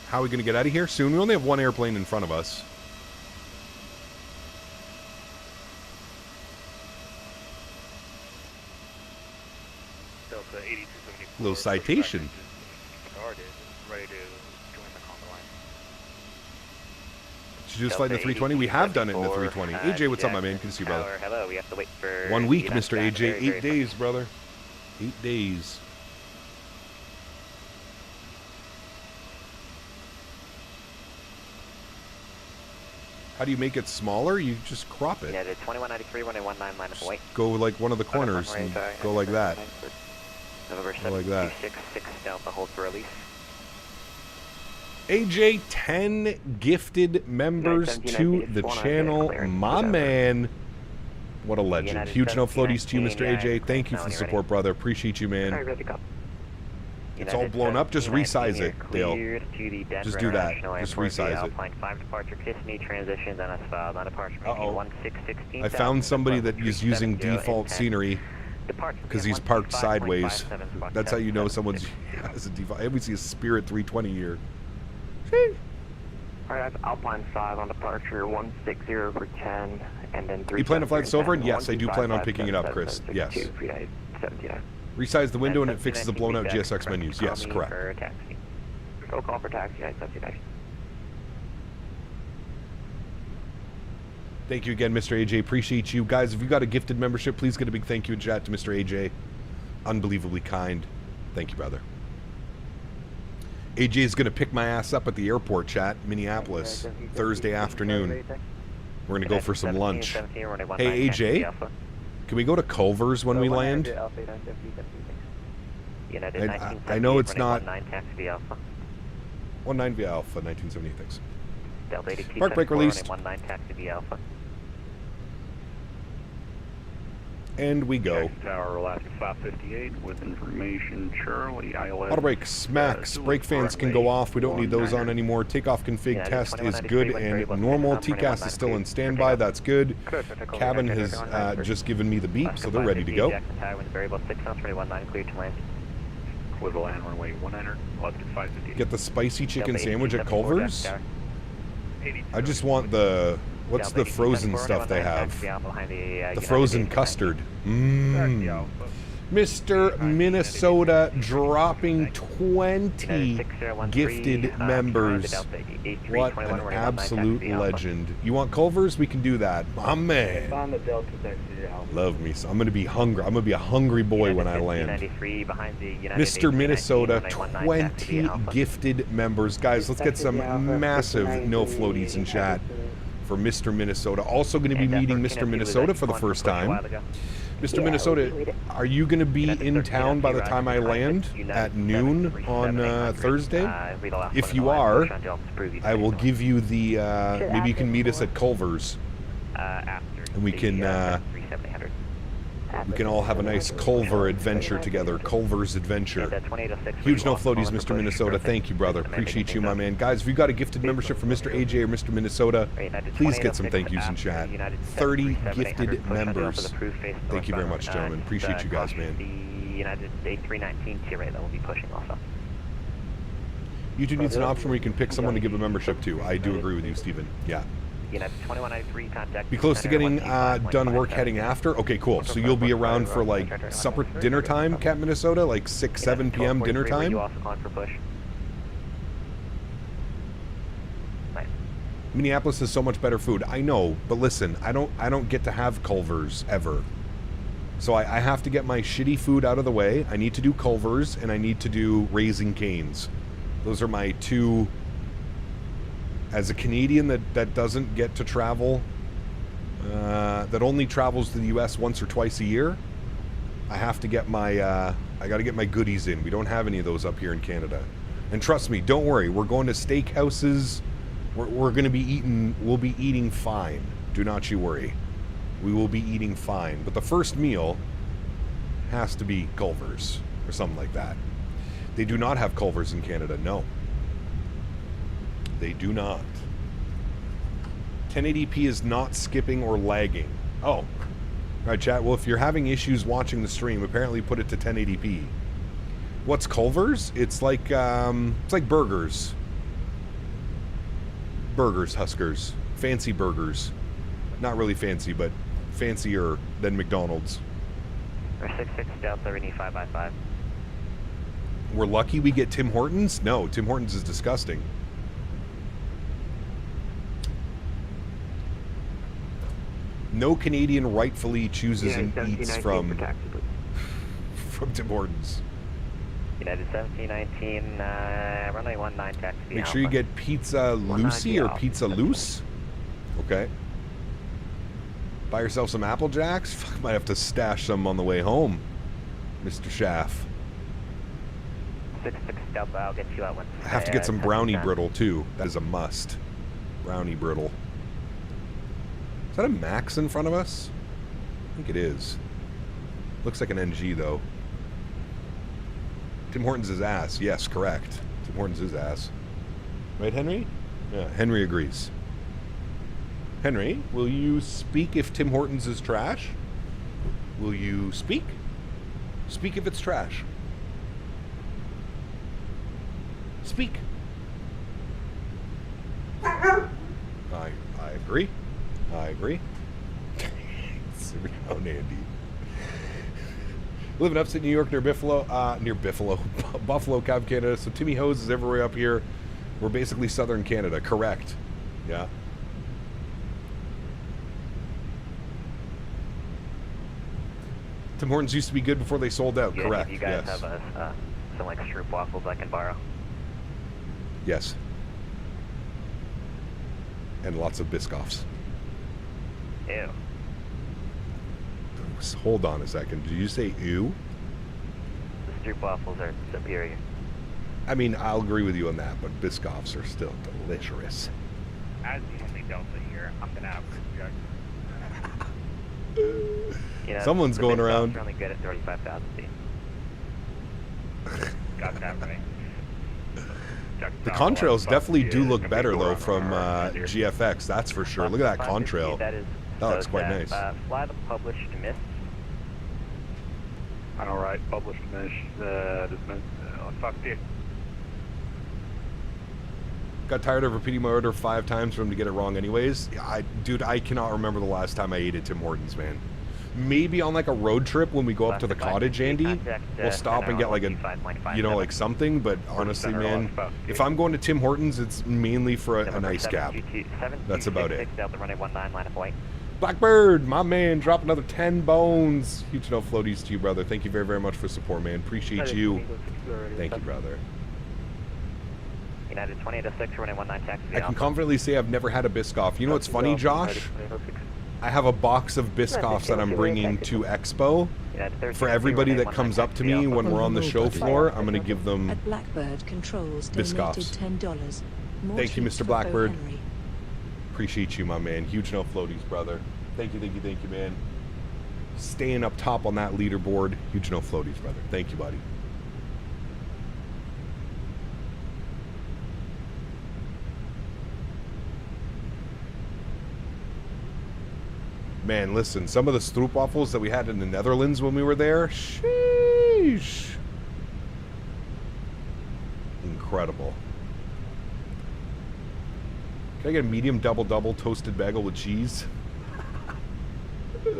Speaker 1: How are we going to get out of here? Soon. We only have one airplane in front of us. Little citation. Should you just fly in the 320? We have done it in the 320. AJ, what's up, my man? Good to see you, brother.
Speaker 8: Hello, we have to wait for
Speaker 1: 1 week, Mr. AJ. 8 days, brother. 8 days. How do you make it smaller? You just crop it.
Speaker 8: Yeah, the 2193, 119 line of white.
Speaker 1: Go like one of the corners and go like that.
Speaker 8: November
Speaker 1: Go like that.
Speaker 8: 726 Delta, hold for release.
Speaker 1: AJ, 10 gifted members to the channel. My man. What a legend. Huge no floaties to you, Mr. AJ. Thank you for the support, brother. Appreciate you, man. It's all blown up. Just resize it, Dale. Just do that. Just resize it. I found somebody that is using default scenery because he's parked sideways. That's how you know someone's has a default. I always see a Spirit 320 here.
Speaker 10: Alright, that's Alpine 5 on departure, 160 for 10, and then 3.
Speaker 1: You plan to fly the Sovereign? Yes, I do plan on picking it up, Chris. Yes. Resize the window and it fixes the blown out GSX menus. Yes, correct.
Speaker 10: Go call for taxi, 79.
Speaker 1: Thank you again, Mr. AJ. Appreciate you. Guys, if you got a gifted membership, please get a big thank you in chat to Mr. AJ. Unbelievably kind. Thank you, brother. AJ is going to pick my ass up at the airport, chat, Minneapolis, Thursday afternoon. We're going to go for some lunch. Hey, AJ, can we go to Culver's when we land? I know it's not... 19 via Alpha, 1970, thanks. Park brake released. And we go.
Speaker 9: Tower Alaska 558 with information Charlie ILS.
Speaker 1: Auto brake smacks. Brake fans can go off. We don't need those on anymore. Takeoff config test is good and normal. TCAS is still in standby. That's good. Cabin has just given me the beep, so they're ready to go. Get the spicy chicken sandwich at Culver's. I just want the... What's the frozen stuff they have? The frozen custard. Mr. Minnesota dropping 20 gifted members. What an absolute legend. You want Culver's? We can do that. My man. Love me. So I'm going to be hungry. I'm going to be a hungry boy when I land. Mr. Minnesota, 20 gifted members. Guys, let's get some massive no floaties in chat for Mr. Minnesota. Also going to be meeting Mr. Minnesota for the first time. Mr. Minnesota, are you going to be in town by the time I land at noon on Thursday? If you are, I will give you the, maybe you can meet us at Culver's. And we can all have a nice Culver adventure together. Culver's adventure. Huge no floaties, Mr. Minnesota. Thank you, brother. Appreciate you, my man. Guys, if you've got a gifted membership for Mr. AJ or Mr. Minnesota, please get some thank yous in chat. 30 gifted members. Thank you very much, gentlemen. Appreciate you guys, man.
Speaker 8: The United A319 T-Ray that will be pushing also.
Speaker 1: YouTube needs an option where you can pick someone to give a membership to. I do agree with you, Steven. Yeah. Be close to getting done work heading after? Okay, cool. So you'll be around for like supper, dinner time, Cap Minnesota? Like 6, 7 p.m. dinner time? Minneapolis has so much better food. I know, but listen, I don't get to have Culver's ever. So I have to get my shitty food out of the way. I need to do Culver's and I need to do Raising Cane's. Those are my two. As a Canadian that doesn't get to travel, that only travels to the U.S. once or twice a year, I have to get my, I got to get my goodies in. We don't have any of those up here in Canada. And trust me, don't worry. We're going to steakhouses. We're going to be eating, we'll be eating fine. Do not you worry. We will be eating fine. But the first meal has to be Culver's or something like that. They do not have Culver's in Canada, no. They do not. 1080p is not skipping or lagging. Oh. All right, chat. Well, if you're having issues watching the stream, apparently put it to 1080p. What's Culver's? It's like burgers. Burgers, Huskers. Fancy burgers. Not really fancy, but fancier than McDonald's.
Speaker 8: Or 66 Delta, we need 5x5.
Speaker 1: We're lucky we get Tim Hortons? No, Tim Hortons is disgusting. No Canadian rightfully chooses and eats from Tim Hortons.
Speaker 8: United 1719, runway 19 taxi.
Speaker 1: Make sure you get Pizza Lucy or Pizza Loose. Okay. Buy yourself some Apple Jacks. Fuck, might have to stash some on the way home, Mr. Schaff.
Speaker 8: 66 Delta, I'll get you out once.
Speaker 1: I have to get some brownie brittle too. That is a must. Brownie brittle. Is that a Max in front of us? I think it is. Looks like an NG though. Tim Hortons is ass. Yes, correct. Tim Hortons is ass. Right, Henry? Yeah, Henry agrees. Henry, will you speak if Tim Hortons is trash? Will you speak? Speak if it's trash. Speak. I agree. I agree. Super down, Andy. Live in upstate New York near Buffalo, Buffalo, Cab, Canada. So Timmy Hose is everywhere up here. We're basically southern Canada. Correct. Yeah. Tim Hortons used to be good before they sold out.
Speaker 8: Yeah,
Speaker 1: correct.
Speaker 8: You guys
Speaker 1: yes.
Speaker 8: have some like Stroop waffles I can borrow.
Speaker 1: Yes. And lots of Biscoffs.
Speaker 8: Ew.
Speaker 1: Hold on a second. Did you say ew?
Speaker 8: The Stroop waffles are superior.
Speaker 1: I mean, I'll agree with you on that, but Biscoffs are still delicious.
Speaker 12: As the only Delta here, I'm gonna have to judge.
Speaker 8: You know,
Speaker 1: someone's going around.
Speaker 8: Are only good at 35,000 feet.
Speaker 12: Got that right.
Speaker 1: The contrails definitely do look better though from GFX. That's for sure. Look at that contrail. That looks quite nice.
Speaker 8: Fly the published miss.
Speaker 9: All right, published miss.
Speaker 12: Fuck it.
Speaker 1: Got tired of repeating my order 5 times for him to get it wrong anyways. Dude, I cannot remember the last time I ate at Tim Hortons, man. Maybe on like a road trip when we go up to the cottage, Andy, we'll stop and get like a, you know, like something. But honestly, man, if I'm going to Tim Hortons, it's mainly for a nice gap. That's about it. Blackbird, my man, drop another 10 bones. Huge no floaties to you, brother. Thank you very, very much for support, man. Appreciate you. Thank you, brother.
Speaker 8: United 2806, runway 19 taxi.
Speaker 1: I can confidently say I've never had a Biscoff. You know what's funny, Josh? I have a box of Biscoffs that I'm bringing to Expo. For everybody that comes up to me when we're on the show floor, I'm going to give them
Speaker 2: At Blackbird Controls donated
Speaker 1: Biscoffs.
Speaker 2: $10.
Speaker 1: Thank you,
Speaker 2: treats
Speaker 1: Mr.
Speaker 2: for
Speaker 1: Blackbird.
Speaker 2: Henry.
Speaker 1: Appreciate you, my man. Huge no floaties, brother. Thank you, man. Staying up top on that leaderboard. Huge no floaties, brother. Thank you, buddy. Man, listen, some of the stroopwafels that we had in the Netherlands when we were there, sheesh. Incredible. Can I get a medium double toasted bagel with cheese? Oh,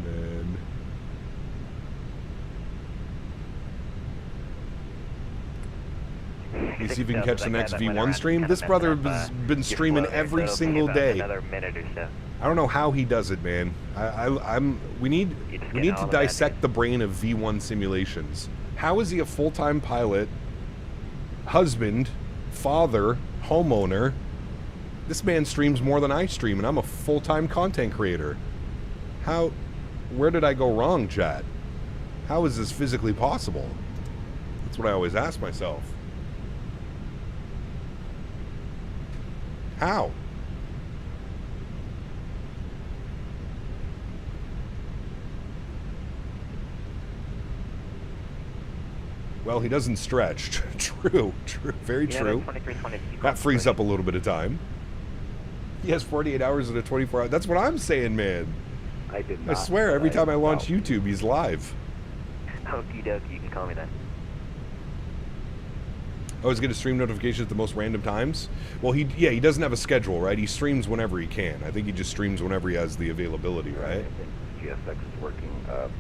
Speaker 1: man. These see if you can catch the next V1 stream. This brother has been streaming every single day.
Speaker 8: Another minute or so.
Speaker 1: I don't know how he does it, man. We need to dissect the brain of V1 simulations. How is he a full-time pilot, husband, father, homeowner? This man streams more than I stream, and I'm a full-time content creator. Where did I go wrong, chat? How is this physically possible? That's what I always ask myself. How? Well, he doesn't stretch. True, very true. That frees up a little bit of time. He has 48 hours and a 24 hour. That's what I'm saying, man. I swear, every time I launch YouTube, he's live.
Speaker 8: Okie dokie, you can call me then.
Speaker 1: Oh, he's getting stream notifications at the most random times? Well, he doesn't have a schedule, right? He streams whenever he can. I think he just streams whenever he has the availability, right?
Speaker 13: GFX is working.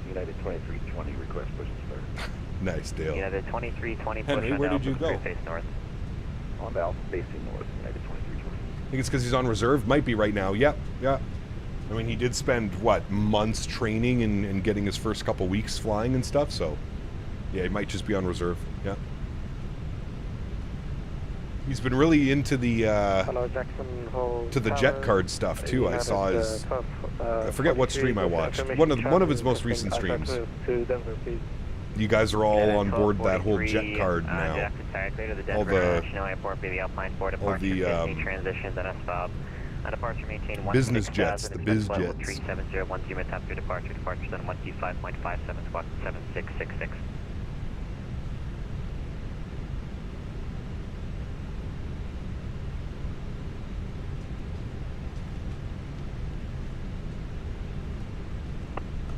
Speaker 13: United 2320 request push to start.
Speaker 1: Nice, Dale.
Speaker 8: United 2320 push
Speaker 1: Henry, where did you go?
Speaker 8: Face north.
Speaker 13: On Alpha facing north, United 2320.
Speaker 1: I think it's because he's on reserve. Might be right now. Yep. I mean, he did spend, what, months training and getting his first couple weeks flying and stuff, so... Yeah, he might just be on reserve. Yeah. He's been really into the, to the jet card stuff, too. I saw his... I forget what stream I watched. One of his most recent streams. You guys are all on board that whole jet card now. All the business jets, the biz jets.
Speaker 8: 37010 tap through departures on 125.57 squawk 7666.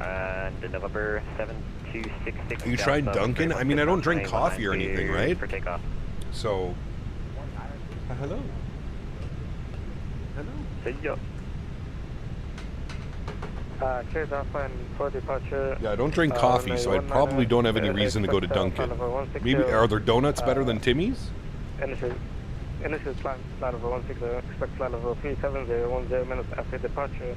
Speaker 8: And November 7266.
Speaker 1: Are you trying Dunkin'? I mean, I don't drink coffee or anything, right?
Speaker 8: For takeoff.
Speaker 1: So. Hello.
Speaker 8: Hey, yo.
Speaker 6: Cleared offline for departure.
Speaker 1: Yeah, I don't drink coffee, so I probably don't have any reason to go to Dunkin'. Maybe are there donuts better than Timmy's?
Speaker 6: Initial flight level 160. Expect flight level 370 minutes after departure.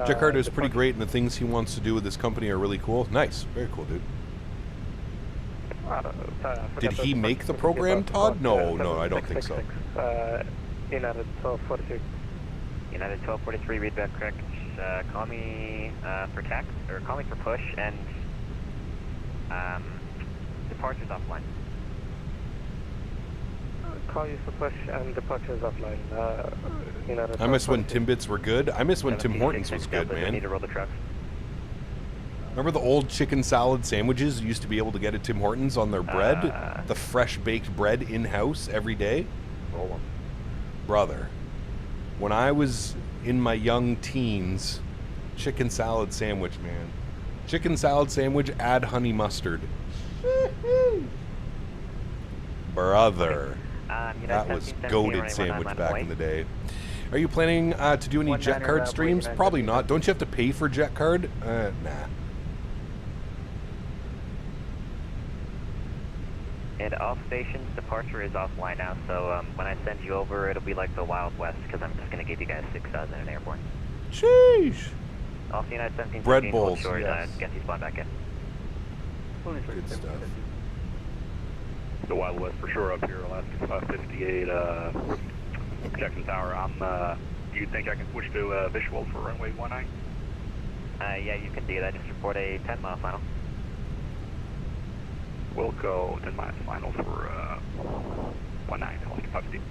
Speaker 1: Jacquard is pretty great, and the things he wants to do with this company are really cool. Nice, very cool, dude. Did he make the program, Todd? No, I don't think so.
Speaker 6: United 1243.
Speaker 8: United 1243, read back correct. Call me for tax, or call me for push, and departures offline.
Speaker 6: Call you for push and departures offline.
Speaker 1: I miss when Timbits were good. I miss when Tim Hortons was good, man.
Speaker 8: Need to roll the trucks.
Speaker 1: Remember the old chicken salad sandwiches you used to be able to get at Tim Hortons on their bread? The fresh baked bread in-house every day?
Speaker 13: Roll them.
Speaker 1: Brother, when I was in my young teens, chicken salad sandwich, man. Chicken salad sandwich, add honey mustard. Brother. That was goated sandwich back in the day. Are you planning to do any jet card streams? Probably not. Don't you have to pay for jet card? Nah.
Speaker 8: And off stations, departure is offline now, so when I send you over, it'll be like the Wild West, because I'm just going to give you guys 6,000 in an airborne.
Speaker 1: Sheesh.
Speaker 8: Off the United 17,
Speaker 1: Bread bowls,
Speaker 8: short,
Speaker 1: yes.
Speaker 8: Get you spawn back in.
Speaker 1: Good stuff.
Speaker 9: The Wild West for sure up here, Alaska 558, Jackson Tower. Do you think I can switch to visual for runway 19?
Speaker 8: Yeah, you can do that. Just report a 10-mile final.
Speaker 9: We'll go 10 miles final for 19, Alaska 558.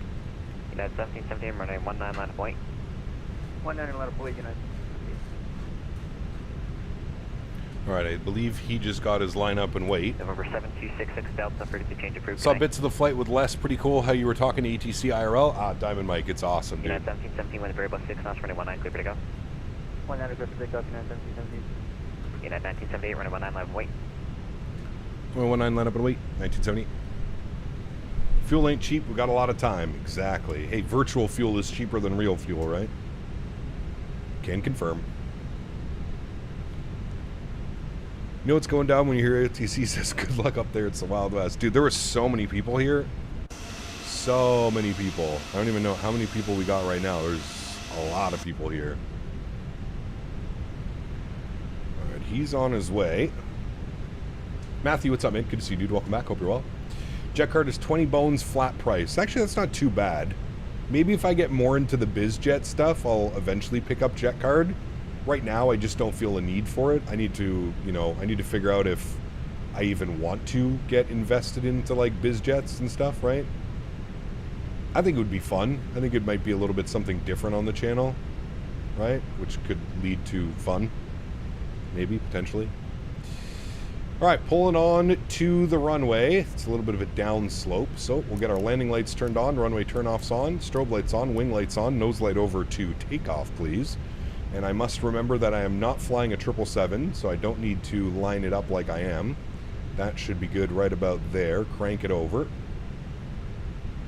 Speaker 8: United 1717, runway 19, line of point.
Speaker 10: 19, line of point, United.
Speaker 1: Alright, I believe he just got his line up and wait.
Speaker 8: November 7266 Delta, frequency change approved.
Speaker 1: Saw bits of the flight with Les, pretty cool how you were talking to ATC IRL. Ah, Diamond Mike, it's awesome, dude.
Speaker 8: United 1717, wind variable 6 knots, runway 19, clear to go.
Speaker 10: 19, clear to take off, United 1717.
Speaker 8: United 1978, runway 19, line of wait.
Speaker 1: 19, line up and wait, 1978. Fuel ain't cheap, we got a lot of time. Exactly. Hey, virtual fuel is cheaper than real fuel, right? Can confirm. You know what's going down when you hear ATC says good luck up there? It's the Wild West. Dude, there were so many people here. so many people. I don't even know how many people we got right now. There's a lot of people here. Alright, he's on his way. Matthew, what's up, man? Good to see you, dude. Welcome back. Hope you're well. Jet card is 20 bones flat price. Actually, that's not too bad. Maybe if I get more into the biz jet stuff, I'll eventually pick up jet card. Right now, I just don't feel a need for it. I need to, you know, I need to figure out if I even want to get invested into like biz jets and stuff, right? I think it would be fun. I think it might be a little bit something different on the channel, right? Which could lead to fun, maybe, potentially. All right, pulling on to the runway. It's a little bit of a down slope, so we'll get our landing lights turned on, runway turn-offs on, strobe lights on, wing lights on, nose light over to takeoff, please. And I must remember that I am not flying a 777, so I don't need to line it up like I am. That should be good right about there. Crank it over.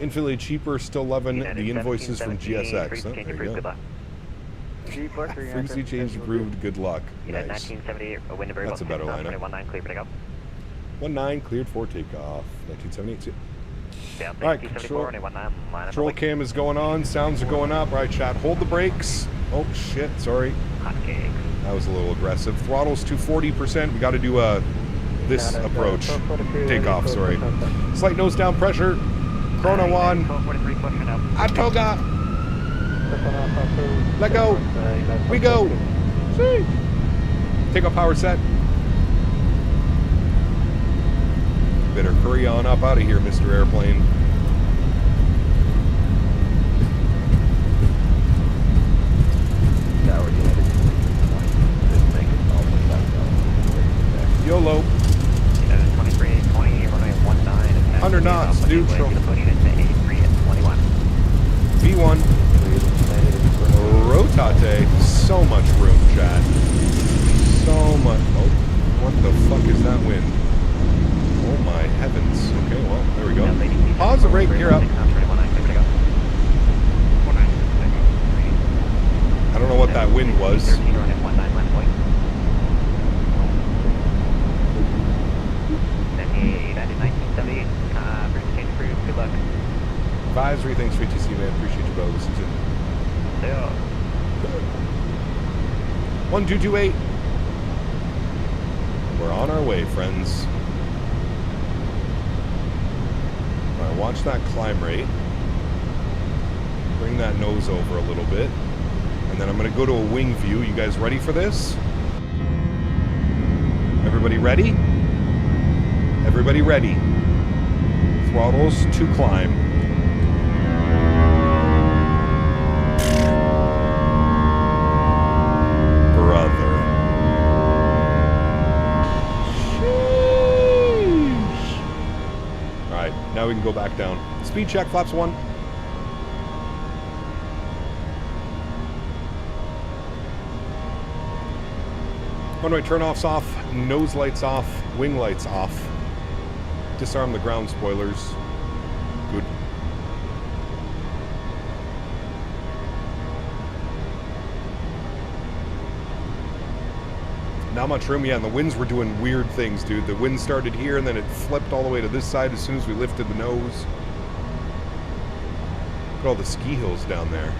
Speaker 1: Infinitely cheaper, still loving the invoices from GSX. Oh, there you go. Frequency change approved, good luck. Nice.
Speaker 8: 1978, a wind
Speaker 1: That's a better lineup.
Speaker 8: 19 cleared for takeoff.
Speaker 1: 19 cleared for takeoff. 1978.
Speaker 8: Yeah,
Speaker 1: All right, control cam is going on. Sounds are going up. All right, chat. Hold the brakes. Oh, shit. Sorry. That was a little aggressive. Throttle's to 40%. We got to do this approach. Takeoff, sorry. Slight nose down pressure. Chrono on. Atoga. Let go. We go. See. Takeoff power set. Better hurry on up out of here, Mr. Airplane. YOLO. 100 knots, neutral. V1. Rotate. So much room, chat. So much. Oh, what the fuck is that wind? Oh my heavens. Okay, well, there we go. Pause the brake, gear up. I don't know what that wind was. Advisory, thanks for TC, man. Appreciate you, bro. This is it. 1228. We're on our way, friends. Alright, watch that climb rate. Bring that nose over a little bit. And then I'm going to go to a wing view. You guys ready for this? Everybody ready? Everybody ready? Throttles to climb. Now we can go back down. Speed check, flaps 1. Runway turn-offs off, nose lights off, wing lights off. Disarm the ground spoilers. Good. Not much room, yeah, and the winds were doing weird things, dude. The wind started here, and then it flipped all the way to this side as soon as we lifted the nose. Look at all the ski hills down there.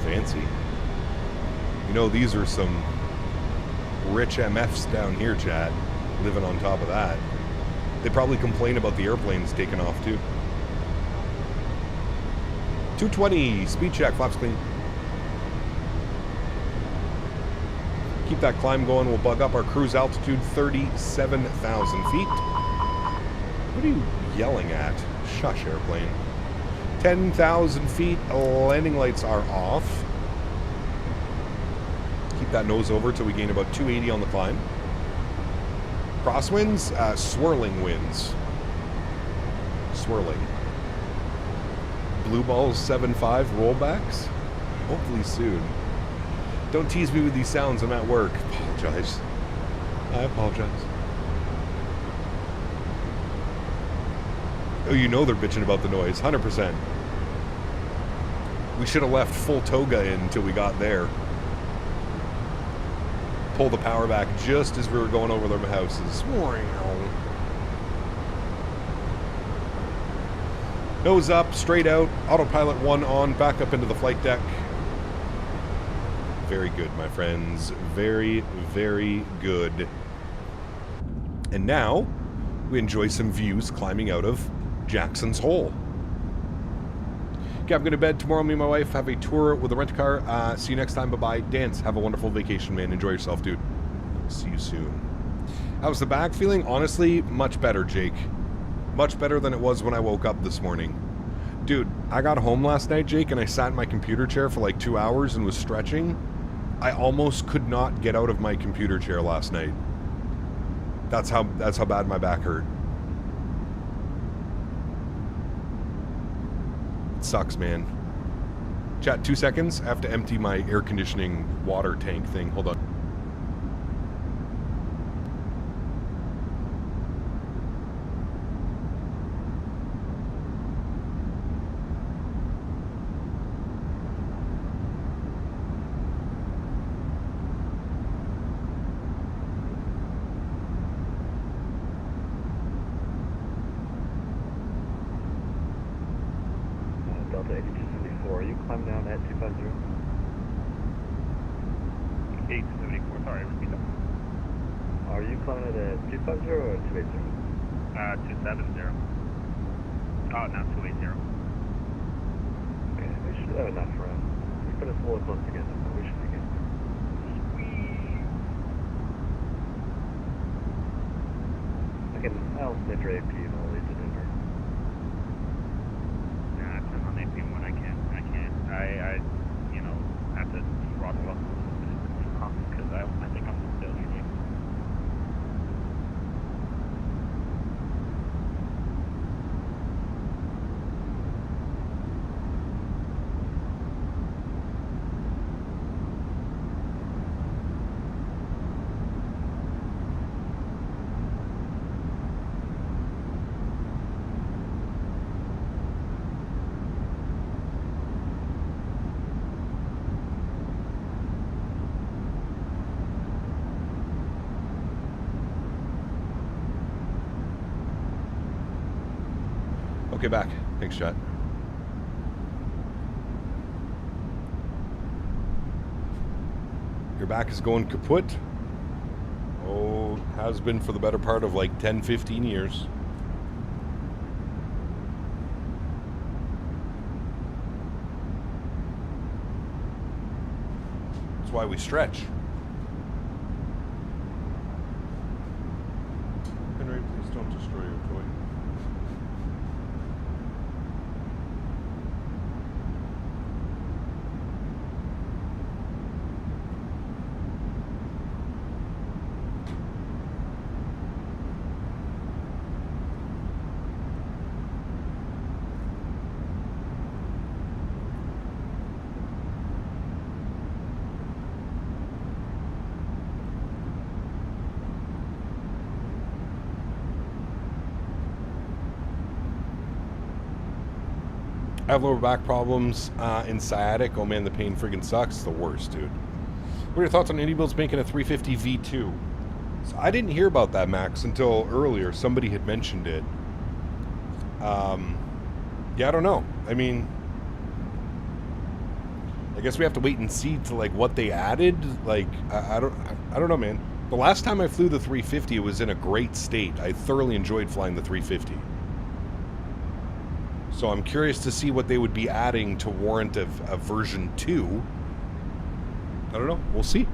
Speaker 1: Fancy. You know, these are some rich MFs down here, chat. Living on top of that. They probably complain about the airplanes taking off, too. 220, speed check, flaps clean. Keep that climb going. We'll bug up our cruise altitude, 37,000 feet. What are you yelling at? Shush, airplane. 10,000 feet. Landing lights are off. Keep that nose over till we gain about 280 on the climb. Crosswinds, swirling winds. Swirling. Blue balls, 7.5 rollbacks. Hopefully soon. Don't tease me with these sounds. I'm at work. Apologize. I apologize. Oh, you know they're bitching about the noise. 100%. We should have left full toga in until we got there. Pull the power back just as we were going over their houses. Nose up, straight out, autopilot 1 on, back up into the flight deck. Very good, my friends. Very, very good. And now, we enjoy some views climbing out of Jackson's Hole. Okay, I'm going to bed. Tomorrow, me and my wife have a tour with a rent-a-car. See you next time. Bye-bye. Dance. Have a wonderful vacation, man. Enjoy yourself, dude. See you soon. How's the back feeling? Honestly, much better, Jake. Much better than it was when I woke up this morning. Dude, I got home last night, Jake, and I sat in my computer chair for like 2 hours and was stretching. I almost could not get out of my computer chair last night. That's how bad my back hurt. It sucks, man. Chat, 2 seconds. I have to empty my air conditioning water tank thing. Hold on.
Speaker 13: Delta 8274, are you climbing down at 250?
Speaker 12: 8274, sorry, repeat that.
Speaker 13: Are you climbing at 250 or 280?
Speaker 12: 270. Oh, now 280.
Speaker 13: Okay, we should have enough room. We put us a little close together, but we should be good. I'll sniff your AP and I'll lead to Denver.
Speaker 12: Nah, I turn on AP when I can. I you know, have to throttle up a little bit because I think I'm a failure here.
Speaker 1: Okay, back. Thanks, chat. Your back is going kaput. Oh, has been for the better part of like 10, 15 years. That's why we stretch. Henry, please don't destroy your toy. I have lower back problems and sciatic. Oh man, the pain friggin' sucks. It's the worst, dude. What are your thoughts on Indy Builds making a 350 V2? So I didn't hear about that, Max, until earlier. Somebody had mentioned it. Yeah, I don't know. I mean, I guess we have to wait and see to like what they added. Like, I don't know, man. The last time I flew the 350, it was in a great state. I thoroughly enjoyed flying the 350. So I'm curious to see what they would be adding to warrant a version 2. I don't know. We'll see.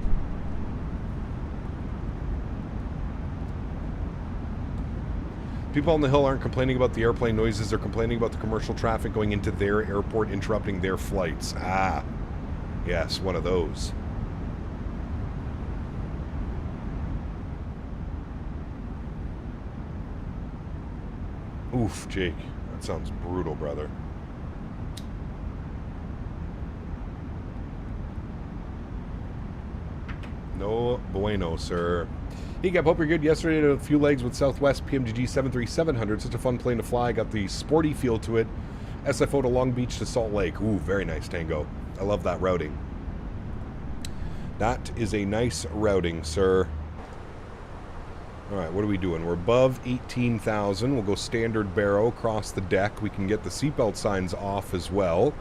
Speaker 1: People on the hill aren't complaining about the airplane noises. They're complaining about the commercial traffic going into their airport, interrupting their flights. Ah, yes, one of those. Oof, Jake. That sounds brutal, brother. No bueno, sir. Hey, Gab, hope you're good. Yesterday, I did a few legs with Southwest PMGG 73700. Such a fun plane to fly. Got the sporty feel to it. SFO to Long Beach to Salt Lake. Ooh, very nice, Tango. I love that routing. That is a nice routing, sir. All right, what are we doing? We're above 18,000. We'll go standard barrow across the deck. We can get the seatbelt signs off as well.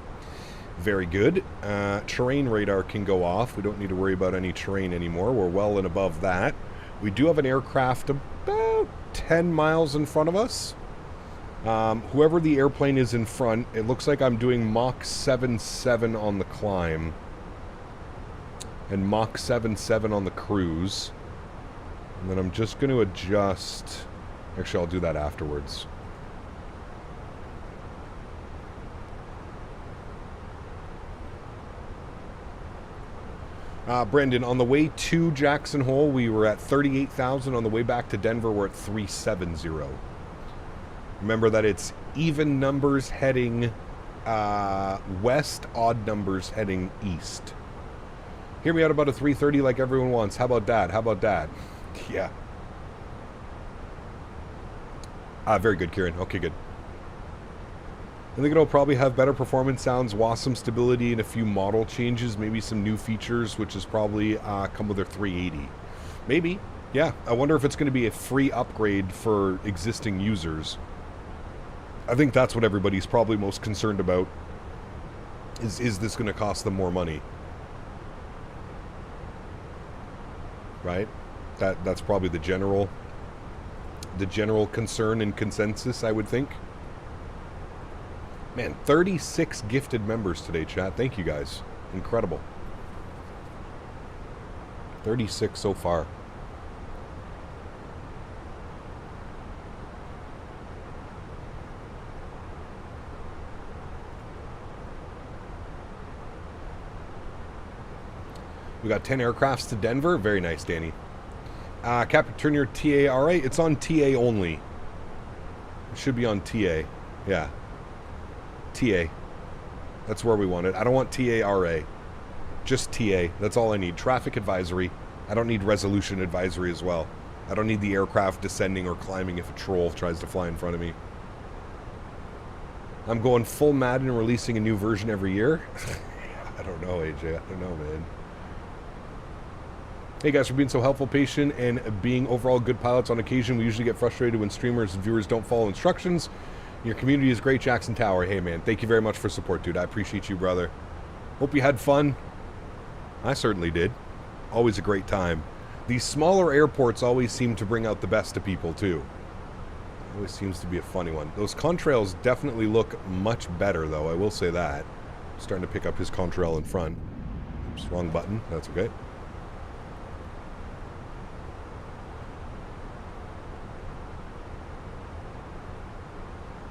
Speaker 1: Very good. Terrain radar can go off. We don't need to worry about any terrain anymore. We're well and above that. We do have an aircraft about 10 miles in front of us. Whoever the airplane is in front, it looks like I'm doing Mach 7.7 on the climb. And Mach 7.7 on the cruise. And then I'm just going to adjust... Actually, I'll do that afterwards. Brendan, on the way to Jackson Hole, we were at 38,000. On the way back to Denver, we're at 370. Remember that it's even numbers heading west, odd numbers heading east. Hear me out about a 330 like everyone wants. How about that? How about that? Yeah. Very good, Kieran. Okay, good. I think it'll probably have better performance, sounds, WASM stability, and a few model changes, maybe some new features, which is probably come with their 380. Maybe. Yeah. I wonder if it's going to be a free upgrade for existing users. I think that's what everybody's probably most concerned about. Is this going to cost them more money? Right? That's probably the general concern and consensus, I would think. Man, 36 gifted members today, chat. Thank you guys. Incredible. 36 so far. We got 10 aircrafts to Denver. Very nice, Danny. Captain, turn your TA. All right, it's on TA only. It should be on TA. Yeah. TA. That's where we want it. I don't want TARA. Just TA. That's all I need. Traffic advisory. I don't need resolution advisory as well. I don't need the aircraft descending or climbing if a troll tries to fly in front of me. I'm going full Madden and releasing a new version every year. I don't know, AJ. I don't know, man. Hey guys, for being so helpful, patient, and being overall good pilots on occasion. We usually get frustrated when streamers and viewers don't follow instructions. Your community is great, Jackson Tower. Hey man, thank you very much for support, dude. I appreciate you, brother. Hope you had fun. I certainly did. Always a great time. These smaller airports always seem to bring out the best of people, too. Always seems to be a funny one. Those contrails definitely look much better, though. I will say that. I'm starting to pick up his contrail in front. Oops, wrong button. That's okay.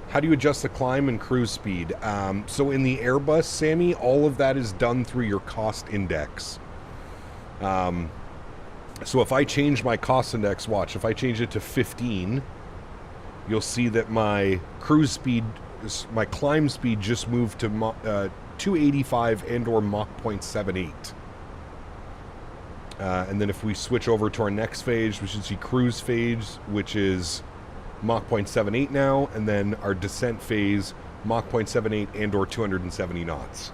Speaker 1: How do you adjust the climb and cruise speed? So in the Airbus, Sammy, all of that is done through your cost index. So if I change my cost index, watch, if I change it to 15, you'll see that my cruise speed, my climb speed just moved to 285 and or Mach 0.78. And then if we switch over to our next phase, we should see cruise phase, which is Mach 0.78 now, and then our descent phase, Mach 0.78 and or 270 knots.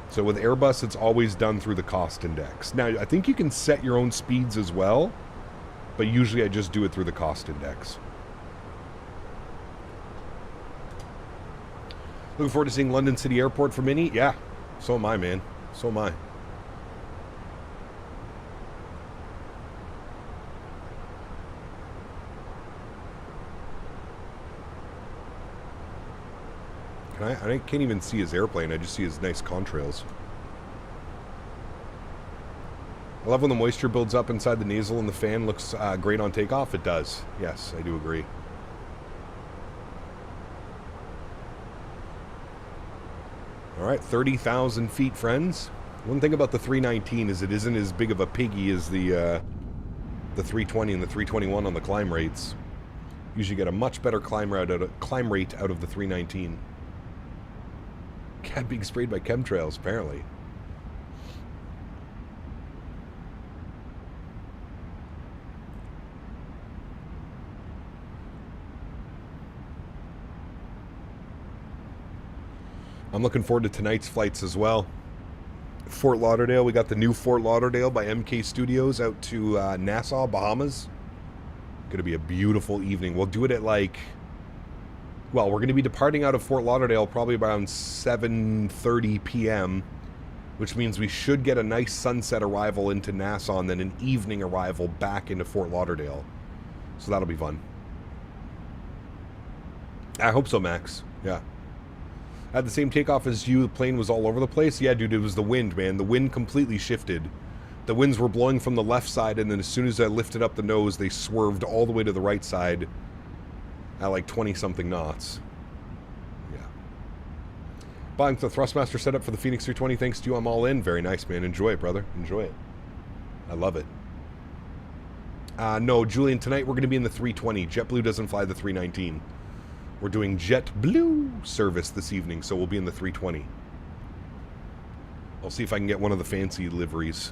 Speaker 1: So with Airbus, it's always done through the cost index. Now, I think you can set your own speeds as well, but usually I just do it through the cost index. Looking forward to seeing London City Airport for Mini? Yeah, so am I, man. So am I. I can't even see his airplane. I just see his nice contrails. I love when the moisture builds up inside the nasal and the fan looks great on takeoff. It does. Yes, I do agree. All right, 30,000 feet, friends. One thing about the 319 is it isn't as big of a piggy as the 320 and the 321 on the climb rates. Usually get a much better climb rate out of the 319. Cat being sprayed by chemtrails, apparently. I'm looking forward to tonight's flights as well. Fort Lauderdale, we got the new Fort Lauderdale by MK Studios out to Nassau, Bahamas. Going to be a beautiful evening. We'll do it at like... Well, we're going to be departing out of Fort Lauderdale probably around 7:30 p.m., which means we should get a nice sunset arrival into Nassau and then an evening arrival back into Fort Lauderdale. So that'll be fun. I hope so, Max. Yeah. I had the same takeoff as you. The plane was all over the place. Yeah, dude, it was the wind, man. The wind completely shifted. The winds were blowing from the left side, and then as soon as I lifted up the nose, they swerved all the way to the right side at like 20-something knots. Yeah. Buying the Thrustmaster setup for the Fenix 320. Thanks to you, I'm all in. Very nice, man. Enjoy it, brother. Enjoy it. I love it. No, Julian, tonight we're going to be in the 320. JetBlue doesn't fly the 319. We're doing JetBlue service this evening, so we'll be in the 320. I'll see if I can get one of the fancy liveries.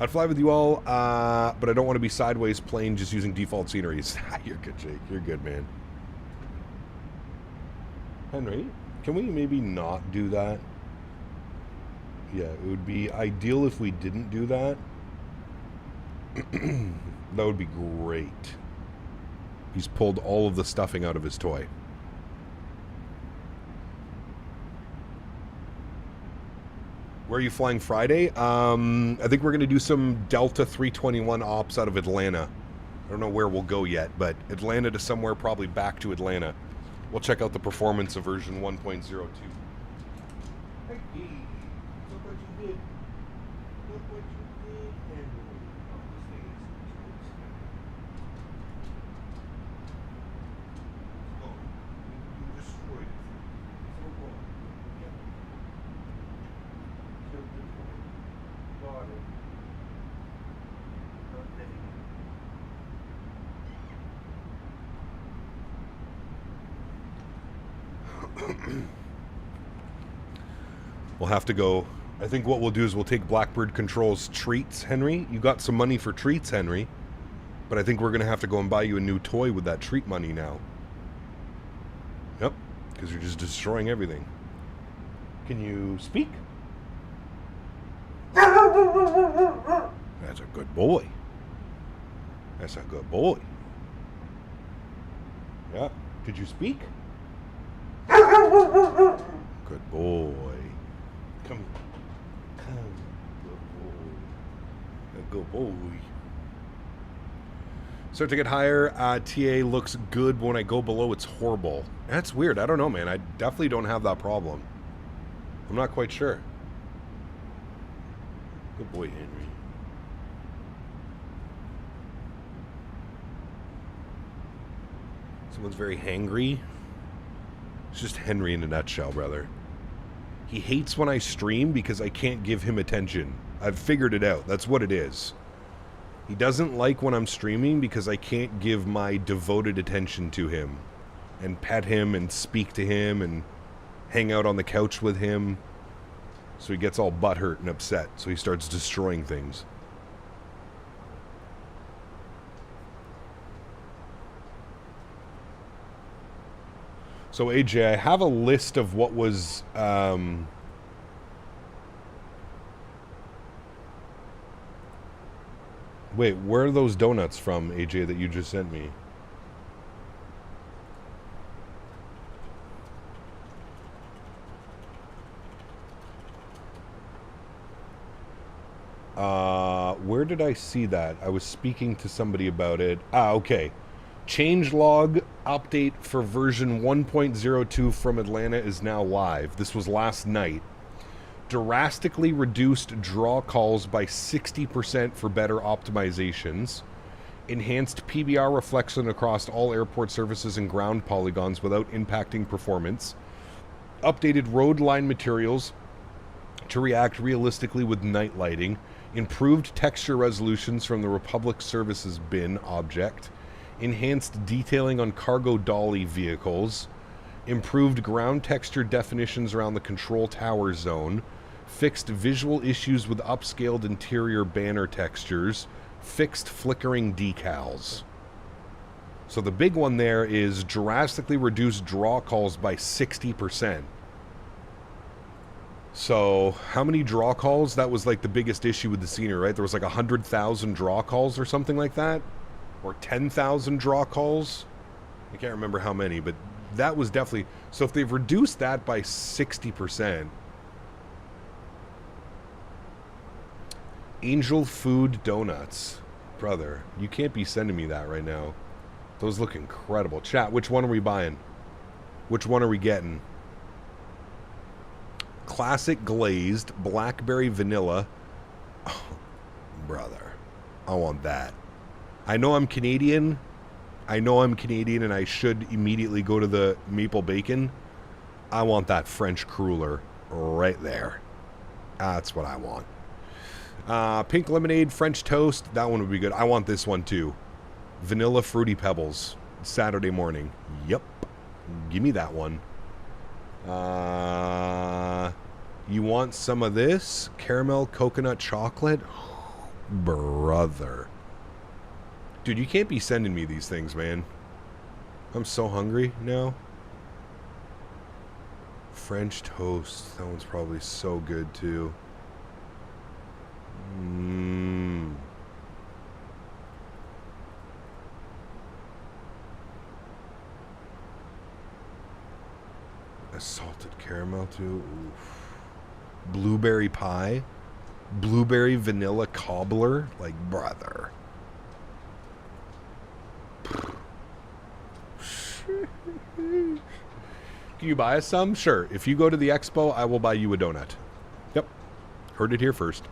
Speaker 1: I'd fly with you all, but I don't want to be sideways plane just using default sceneries. You're good, Jake. You're good, man. Henry, can we maybe not do that? Yeah, it would be ideal if we didn't do that. That would be great. He's pulled all of the stuffing out of his toy. Where are you flying Friday? I think we're going to do some Delta 321 ops out of Atlanta. I don't know where we'll go yet, but Atlanta to somewhere, probably back to Atlanta. We'll check out the performance of version 1.02. We'll have to go. I think what we'll do is we'll take Blackbird Controls treats, Henry. You got some money for treats, Henry. But I think we're going to have to go and buy you a new toy with that treat money now. Yep, because you're just destroying everything. Can you speak? That's a good boy. That's a good boy. Yeah, could you speak? Good boy. Come here. Come, good boy. A good boy. Start to get higher. TA looks good, but when I go below, it's horrible. That's weird. I don't know, man. I definitely don't have that problem. I'm not quite sure. Good boy, Henry. Someone's very hangry. It's just Henry in a nutshell, brother. He hates when I stream because I can't give him attention. I've figured it out. That's what it is. He doesn't like when I'm streaming because I can't give my devoted attention to him and pet him and speak to him and hang out on the couch with him. So he gets all butthurt and upset. So he starts destroying things. So AJ, I have a list of what was wait, where are those donuts from, AJ, that you just sent me? Where did I see that? I was speaking to somebody about it. Okay. Changelog update for version 1.02 from Atlanta is now live. This was last night. Drastically reduced draw calls by 60% for better optimizations. Enhanced PBR reflection across all airport services and ground polygons without impacting performance. Updated road line materials to react realistically with night lighting. Improved texture resolutions from the Republic Services bin object. Enhanced detailing on cargo dolly vehicles, improved ground texture definitions around the control tower zone, fixed visual issues with upscaled interior banner textures, fixed flickering decals. So the big one there is drastically reduced draw calls by 60%. So how many draw calls? That was like the biggest issue with the scenery, right? There was like 100,000 draw calls or something like that. or 10,000 draw calls. I can't remember how many, but that was definitely... So if they've reduced that by 60%... Angel Food Donuts. Brother, you can't be sending me that right now. Those look incredible. Chat, which one are we buying? Which one are we getting? Classic glazed, blackberry vanilla. Oh, brother, I want that. I know I'm Canadian. And I should immediately go to the maple bacon. I want that French cruller right there. That's what I want. Pink lemonade, French toast. That one would be good. I want this one too. Vanilla Fruity Pebbles. Saturday morning. Yep. Give me that one. You want some of this? Caramel coconut chocolate? Brother. Dude, you can't be sending me these things, man. I'm so hungry now. French toast. That one's probably so good too. Mmm. A salted caramel too. Oof. Blueberry pie. Blueberry vanilla cobbler. Like, brother. Can you buy us some? Sure. If you go to the expo, I will buy you a donut. Yep. Heard it here first.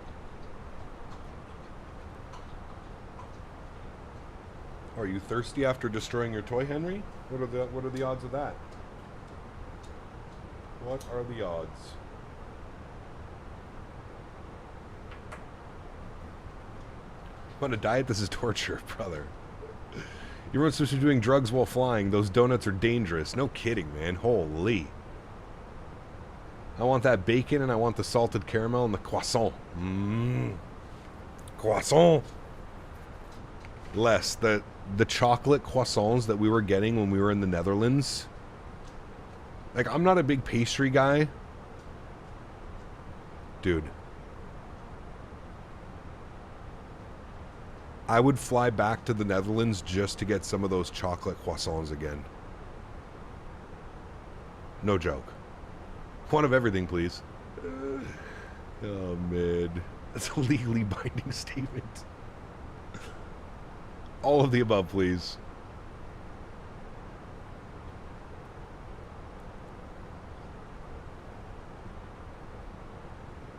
Speaker 1: Are you thirsty after destroying your toy, Henry? What are the odds of that? What are the odds? On a diet, this is torture, brother. You weren't supposed to be doing drugs while flying. Those donuts are dangerous. No kidding, man. Holy. I want that bacon, and I want the salted caramel and the croissant. Mmm. Croissant. Less. The chocolate croissants that we were getting when we were in the Netherlands. Like, I'm not a big pastry guy. Dude. I would fly back to the Netherlands just to get some of those chocolate croissants again. No joke. One of everything, please. Oh, man. That's a legally binding statement. All of the above, please.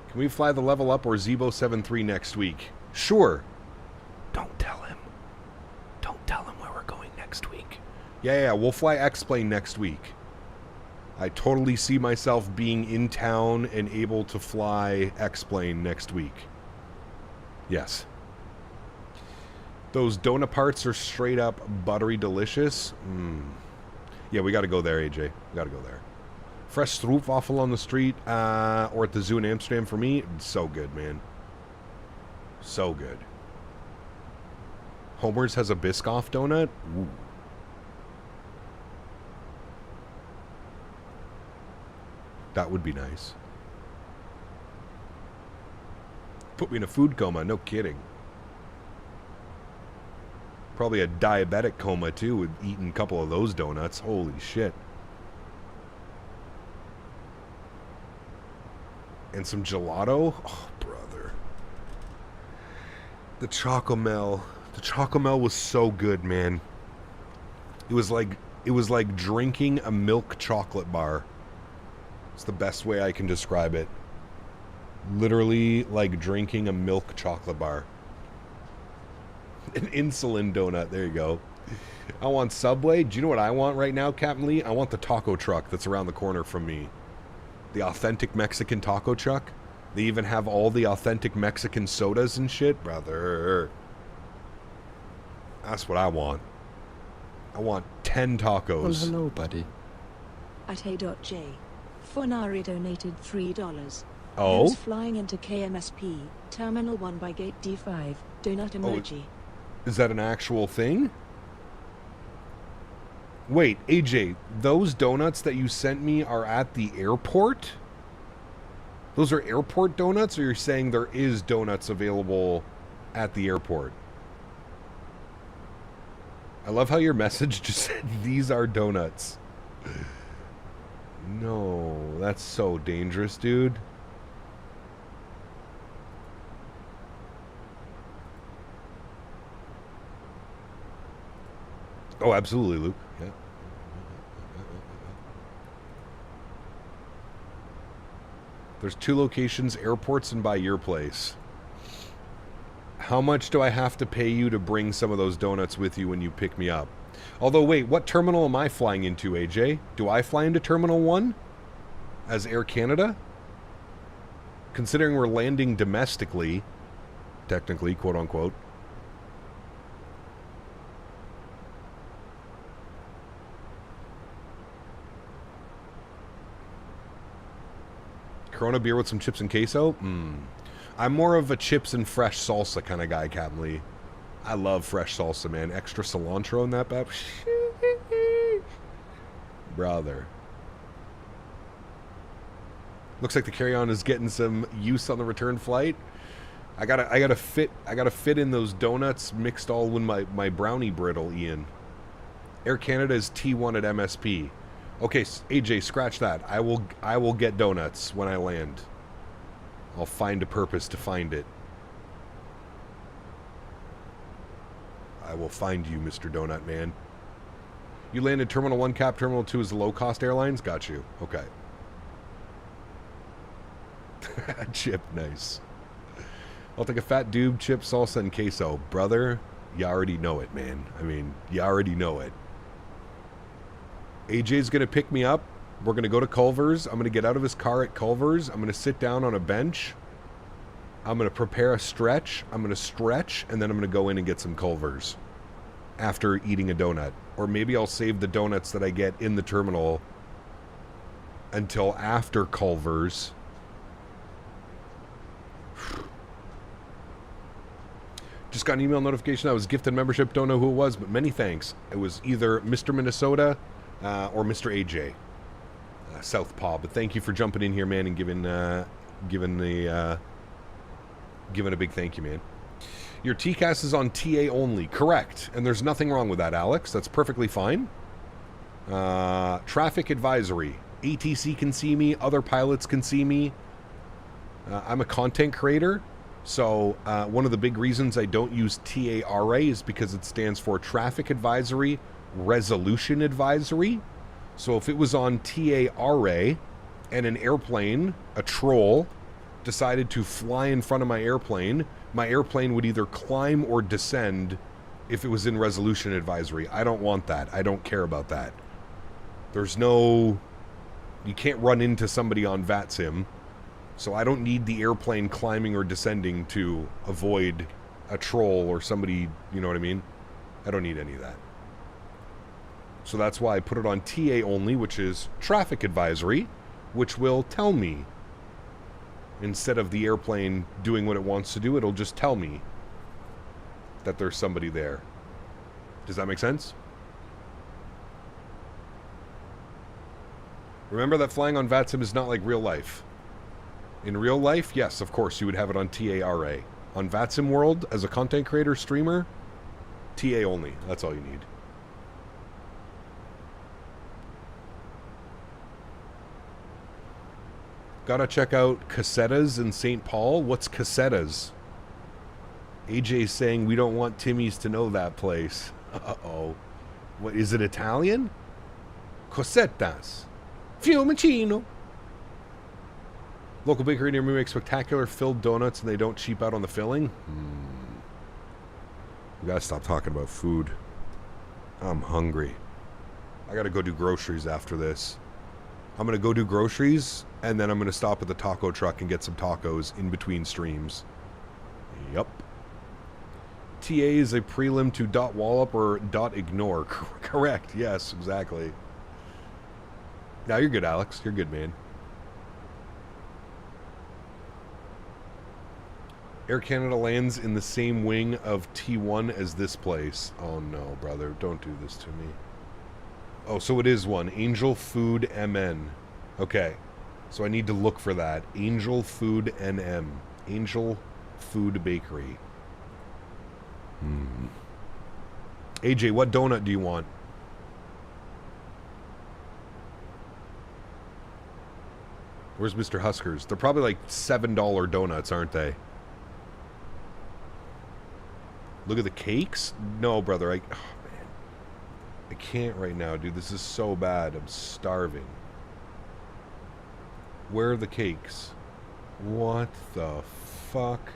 Speaker 1: Can we fly the Level Up or Zebo 7-3 next week? Sure. Don't tell him. Don't tell him where we're going next week. Yeah, we'll fly X-Plane next week. I totally see myself being in town and able to fly X-Plane next week. Yes. Those donut parts are straight up buttery delicious. Yeah, we got to go there, AJ. We got to go there. Fresh stroopwafel on the street or at the zoo in Amsterdam for me. So good, man. So good. Homer's has a Biscoff donut. Ooh. That would be nice. Put me in a food coma. No kidding. Probably a diabetic coma, too, with eating a couple of those donuts. Holy shit. And some gelato. Oh, brother. The Chocomel. The Chocomel was so good, man. It was like drinking a milk chocolate bar. It's the best way I can describe it. Literally like drinking a milk chocolate bar. An insulin donut. There you go. I want Subway. Do you know what I want right now, Captain Lee? I want the taco truck that's around the corner from me. The authentic Mexican taco truck. They even have all the authentic Mexican sodas and shit. Brother. That's what I want. I want 10 tacos.
Speaker 14: Well, hello, buddy.
Speaker 2: At A.J. Honorary donated $3.
Speaker 1: Oh?
Speaker 2: Who's flying into KMSP, Terminal 1 by Gate D5, donut emoji.
Speaker 1: Is that an actual thing? Wait, AJ, those donuts that you sent me are at the airport? Those are airport donuts, or you're saying there is donuts available at the airport? I love how your message just said, these are donuts. No, that's so dangerous, dude. Oh, absolutely, Luke. Yeah. There's 2 locations, airports and by your place. How much do I have to pay you to bring some of those donuts with you when you pick me up? Although, wait, what terminal am I flying into, AJ? Do I fly into Terminal 1 as Air Canada? Considering we're landing domestically, technically, quote-unquote. Corona beer with some chips and queso? I'm more of a chips and fresh salsa kind of guy, Captain Lee. I love fresh salsa, man. Extra cilantro in that bad. Brother. Looks like the carry-on is getting some use on the return flight. I gotta fit in those donuts mixed all in my brownie brittle, Ian. Air Canada is T1 at MSP. Okay, AJ, scratch that. I will get donuts when I land. I'll find a purpose to find it. I will find you, Mr. Donut Man. You landed Terminal 1 Cap, Terminal 2 is the low-cost airlines? Got you. Okay. Chip, nice. I'll take a fat doob, chip, salsa, and queso. Brother, you already know it, man. I mean, you already know it. AJ's going to pick me up. We're going to go to Culver's. I'm going to get out of his car at Culver's. I'm going to sit down on a bench. I'm going to prepare a stretch. I'm going to stretch, and then I'm going to go in and get some Culver's after eating a donut. Or maybe I'll save the donuts that I get in the terminal until after Culver's. Just got an email notification I was gifted membership. Don't know who it was, but many thanks. It was either Mr. Minnesota or Mr. AJ. Southpaw. But thank you for jumping in here, man, and giving a big thank you, man. Your TCAS is on TA only. Correct. And there's nothing wrong with that, Alex. That's perfectly fine. Traffic advisory. ATC can see me. Other pilots can see me. I'm a content creator. So one of the big reasons I don't use TARA is because it stands for Traffic Advisory Resolution Advisory. So if it was on TARA and an airplane, a troll, decided to fly in front of my airplane would either climb or descend if it was in resolution advisory. I don't want that. I don't care about that. There's no... You can't run into somebody on VATSIM, so I don't need the airplane climbing or descending to avoid a troll or somebody, you know what I mean? I don't need any of that. So that's why I put it on TA only, which is traffic advisory, which will tell me. Instead of the airplane doing what it wants to do, it'll just tell me that there's somebody there. Does that make sense? Remember that flying on VATSIM is not like real life. In real life, yes, of course, you would have it on TARA. On VATSIM world, as a content creator, streamer, TA only. That's all you need. Gotta check out Castevens in St. Paul. What's Castevens? AJ's saying we don't want Timmy's to know that place. Uh-oh. What, is it Italian? Cossettas. Fiumicino. Local bakery near me makes spectacular filled donuts and they don't cheap out on the filling. We gotta stop talking about food. I'm hungry. I gotta go do groceries after this. I'm gonna go do groceries and then I'm gonna stop at the taco truck and get some tacos in between streams. Yup. TA is a prelim to dot wallop or dot ignore. Correct. Yes, exactly. Now you're good, Alex. You're good, man. Air Canada lands in the same wing of T1 as this place. Oh no, brother. Don't do this to me. Oh, so it is one. Angel Food MN. Okay. So I need to look for that. Angel Food NM. Angel Food Bakery. AJ, what donut do you want? Where's Mr. Huskers? They're probably like $7 donuts, aren't they? Look at the cakes? No, brother. Oh, man. I can't right now, dude. This is so bad. I'm starving. Where are the cakes? What the fuck?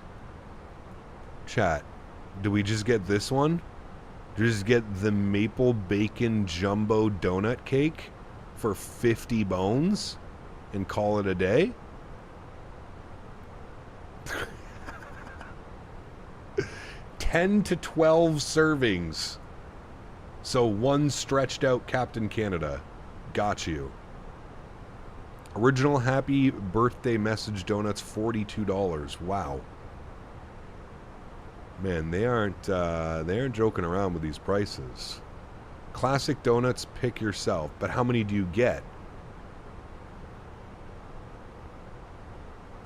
Speaker 1: Chat. Do we just get this one? Just get the maple bacon jumbo donut cake for 50 bones and call it a day? $10 to $12 servings. So one stretched out Captain Canada. Got you. Original happy birthday message donuts, $42. Wow. Man, they aren't joking around with these prices. Classic donuts, pick yourself. But how many do you get?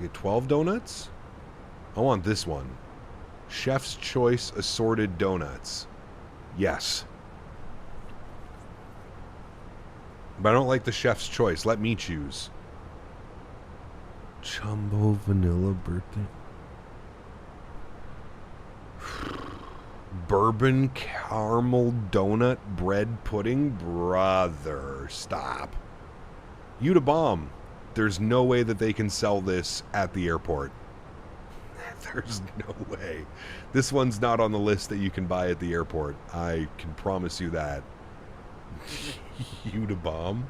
Speaker 1: You get 12 donuts? I want this one. Chef's Choice assorted donuts. Yes. But I don't like the Chef's Choice. Let me choose. Jumbo vanilla birthday. Bourbon caramel donut bread pudding? Brother, stop. You to bomb. There's no way that they can sell this at the airport. There's no way. This one's not on the list that you can buy at the airport. I can promise you that. You to bomb.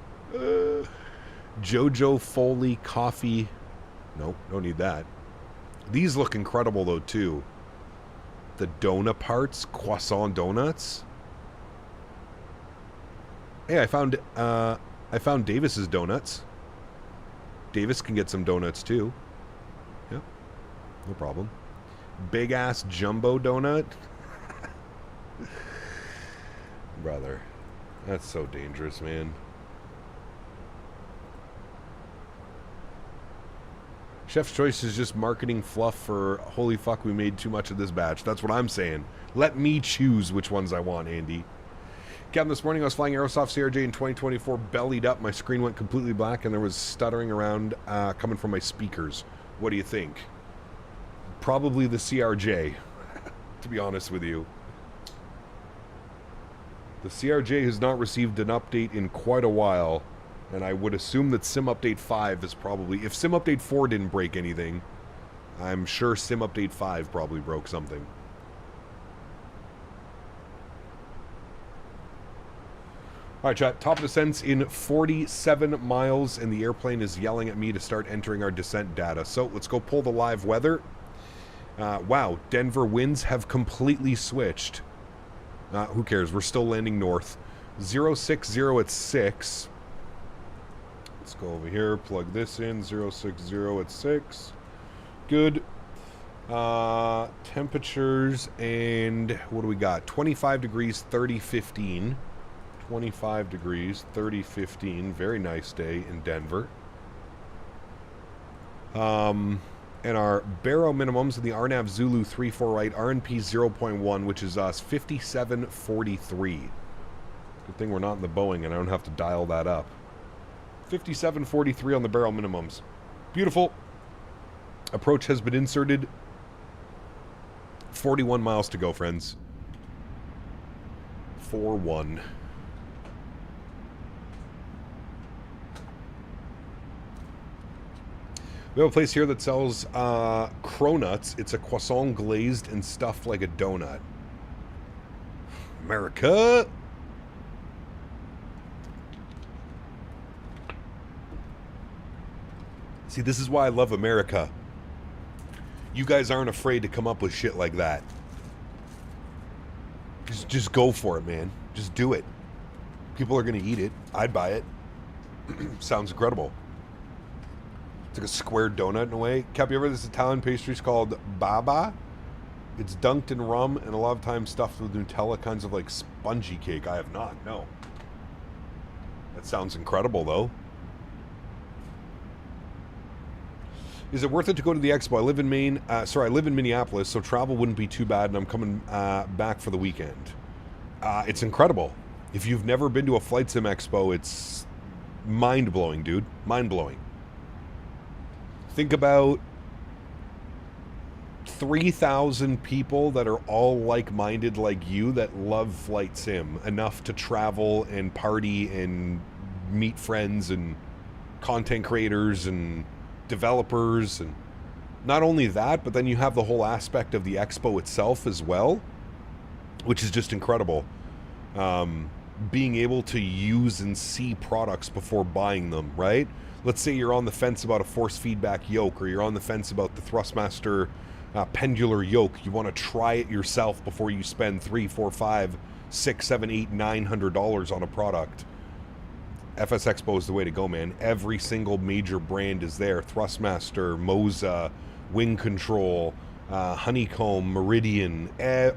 Speaker 1: Jojo Foley coffee. Nope, don't need that. These look incredible though too. The donut parts, croissant donuts. Hey, I found Davis's donuts. Davis can get some donuts too. Yep, no problem. Big ass jumbo donut. Brother, that's so dangerous, man. Chef's Choice is just marketing fluff for holy fuck, we made too much of this batch. That's what I'm saying. Let me choose which ones I want, Andy. Captain, this morning I was flying Aerosoft CRJ in 2024, bellied up. My screen went completely black and there was stuttering around coming from my speakers. What do you think? Probably the CRJ, to be honest with you. The CRJ has not received an update in quite a while. And I would assume that Sim Update 5 is probably... If Sim Update 4 didn't break anything, I'm sure Sim Update 5 probably broke something. Alright, chat. Top of descents in 47 miles, and the airplane is yelling at me to start entering our descent data. So, let's go pull the live weather. Wow, Denver winds have completely switched. Who cares? We're still landing north. 060 at 6. Let's go over here, plug this in, 060 at 6. Good. Temperatures, and what do we got? 25 degrees, 30, 15. 25 degrees, 30, 15. Very nice day in Denver. And our Barrow minimums in the RNAV Zulu 34 right, RNP 0.1, which is us, 5743. Good thing we're not in the Boeing and I don't have to dial that up. 5743 on the barrel minimums. Beautiful. Approach has been inserted. 41 miles to go, friends. 4-1. We have a place here that sells cronuts. It's a croissant glazed and stuffed like a donut. America! See, this is why I love America. You guys aren't afraid to come up with shit like that. Just go for it, man. Just do it. People are going to eat it. I'd buy it. Sounds incredible. It's like a square donut in a way. Cap, you ever this Italian pastry's called baba? It's dunked in rum and a lot of times stuffed with Nutella, kinds of like spongy cake. I have not, no. That sounds incredible, though. Is it worth it to go to the expo? I live in Maine. I live in Minneapolis, so travel wouldn't be too bad, and I'm coming back for the weekend. It's incredible. If you've never been to a Flight Sim Expo, it's mind-blowing, dude. Mind-blowing. Think about 3,000 people that are all like-minded like you that love Flight Sim enough to travel and party and meet friends and content creators and developers. And not only that, but then you have the whole aspect of the expo itself as well, which is just incredible. Being able to use and see products before buying them, right? Let's say you're on the fence about a force feedback yoke, or you're on the fence about the Thrustmaster pendular yoke. You want to try it yourself before you spend $300, $400, $500, $600, $700, $800, $900 on a product. FS Expo is the way to go, man. Every single major brand is there. Thrustmaster, Moza, Wing Control, Honeycomb, Meridian,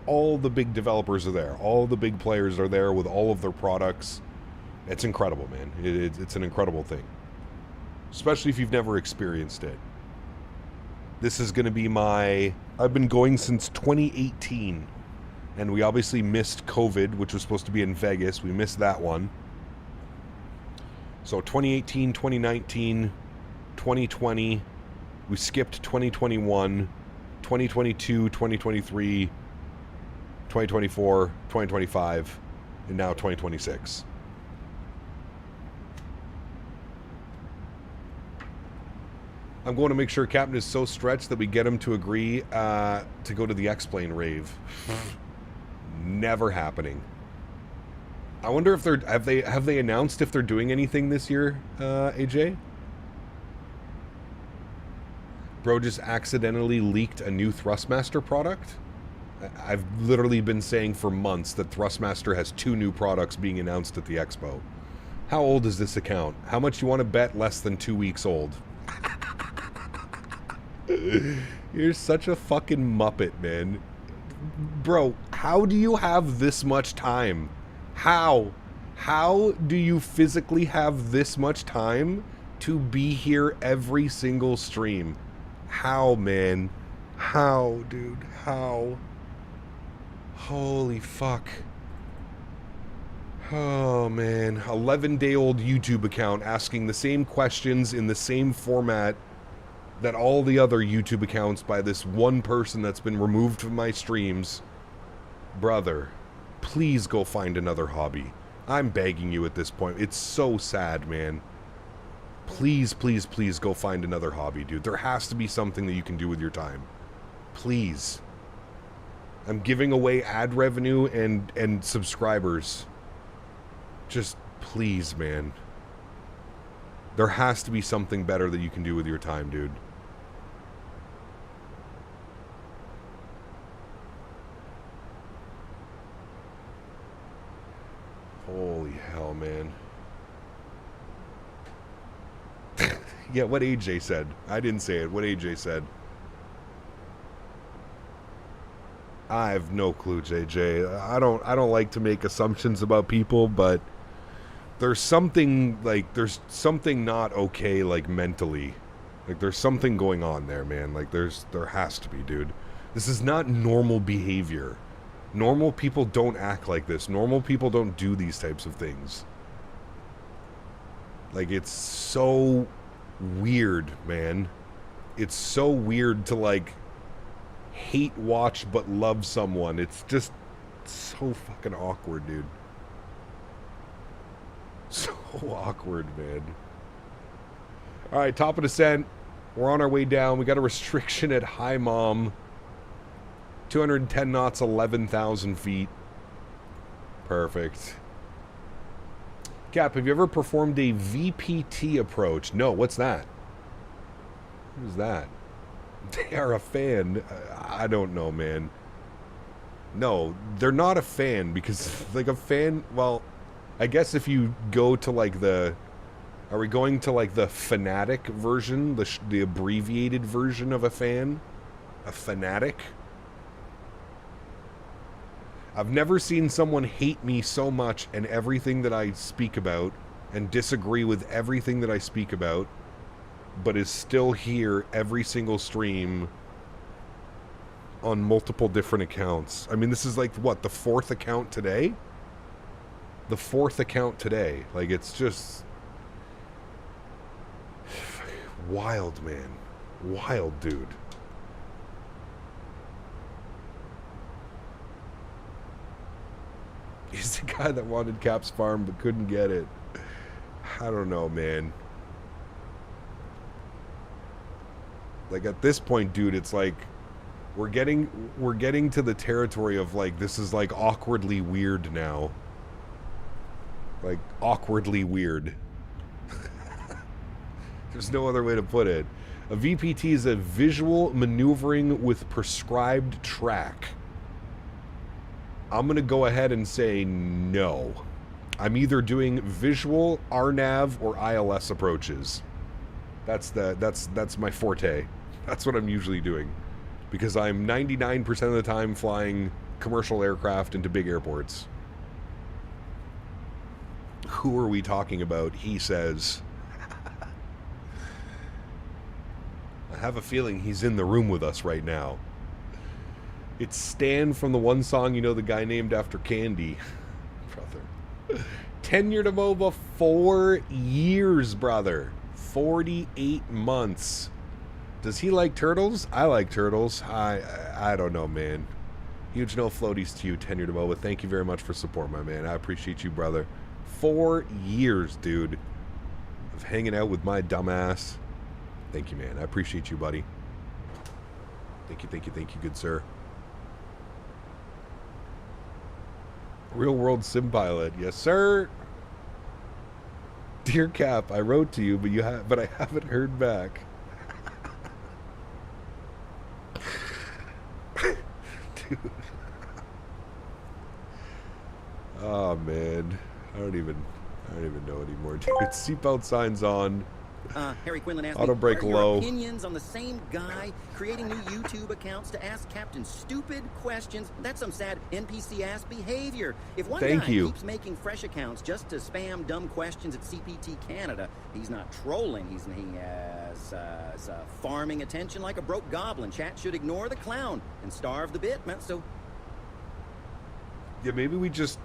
Speaker 1: all the big developers are there. All the big players are there with all of their products. It's incredible, man. It's an incredible thing. Especially if you've never experienced it. This is going to be I've been going since 2018. And we obviously missed COVID, which was supposed to be in Vegas. We missed that one. So 2018, 2019, 2020. We skipped 2021. 2022, 2023, 2024, 2025, and now 2026. I'm going to make sure Captain is so stretched that we get him to agree to go to the X-Plane rave. Never happening. I wonder if have they announced if they're doing anything this year, AJ? Bro just accidentally leaked a new Thrustmaster product. I've literally been saying for months that Thrustmaster has 2 new products being announced at the expo. How old is this account? How much you want to bet less than 2 weeks old? You're such a fucking muppet, man. Bro, how do you have this much time? How? How do you physically have this much time to be here every single stream? How, man? How, dude? How? Holy fuck. Oh, man. 11-day-old YouTube account asking the same questions in the same format that all the other YouTube accounts by this one person that's been removed from my streams. Brother, please go find another hobby. I'm begging you at this point. It's so sad, man. Please, please, please go find another hobby, dude. There has to be something that you can do with your time. Please. I'm giving away ad revenue and subscribers. Just please, man. There has to be something better that you can do with your time, dude. Holy hell, man. Yeah, what AJ said. I didn't say it. What AJ said. I have no clue, JJ. I don't like to make assumptions about people, but there's something not okay, like, mentally. Like, there's something going on there, man. Like, there has to be, dude. This is not normal behavior. Normal people don't act like this. Normal people don't do these types of things. Like, it's so weird, man. It's so weird to, like, hate watch but love someone. It's just so fucking awkward, dude. So awkward, man. Alright, top of descent. We're on our way down. We got a restriction at High Mom. 210 knots, 11,000 feet. Perfect. Cap, have you ever performed a VPT approach? No, what's that? Who's that? They are a fan. I don't know, man. No, they're not a fan because, like, a fan, well, I guess if you go to, like, the... Are we going to, like, the fanatic version? The abbreviated version of a fan? A fanatic? I've never seen someone hate me so much and everything that I speak about and disagree with everything that I speak about, but is still here every single stream on multiple different accounts. I mean, this is like, what, the 4th account today? the 4th account today. Like, it's just wild, man. Wild, dude. He's the guy that wanted Cap's farm but couldn't get it. I don't know, man. Like, at this point, dude, it's like we're getting to the territory of, like, this is like awkwardly weird now. Like, awkwardly weird. There's no other way to put it. A VPT is a visual maneuvering with prescribed track. I'm going to go ahead and say no. I'm either doing visual, RNAV, or ILS approaches. That's my forte. That's what I'm usually doing. Because I'm 99% of the time flying commercial aircraft into big airports. Who are we talking about? He says. I have a feeling he's in the room with us right now. It's Stan from the one song, you know, the guy named after Candy. Brother. Tenure to MOBA 4 years, brother. 48 months. Does he like turtles? I like turtles. I don't know, man. Huge no floaties to you, Tenure to MOBA. Thank you very much for support, my man. I appreciate you, brother. 4 years, dude, of hanging out with my dumbass. Thank you, man. I appreciate you, buddy. Thank you, good sir. Real world sim pilot, yes, sir. Dear Cap, I wrote to you, but I haven't heard back. Dude. Oh man, I don't even know anymore, dude. Seatbelt signs on.
Speaker 14: Harry Quinlan asked
Speaker 1: Auto brake
Speaker 14: me, what are
Speaker 1: low.
Speaker 14: your opinions on the same guy creating new YouTube accounts to ask Captain stupid questions? That's some sad NPC-ass behavior. If one guy keeps making fresh accounts just to spam dumb questions at CPT Canada, he's not trolling. He has farming attention like a broke goblin. Chat should ignore the clown and starve the bit, man. So
Speaker 1: yeah, maybe we just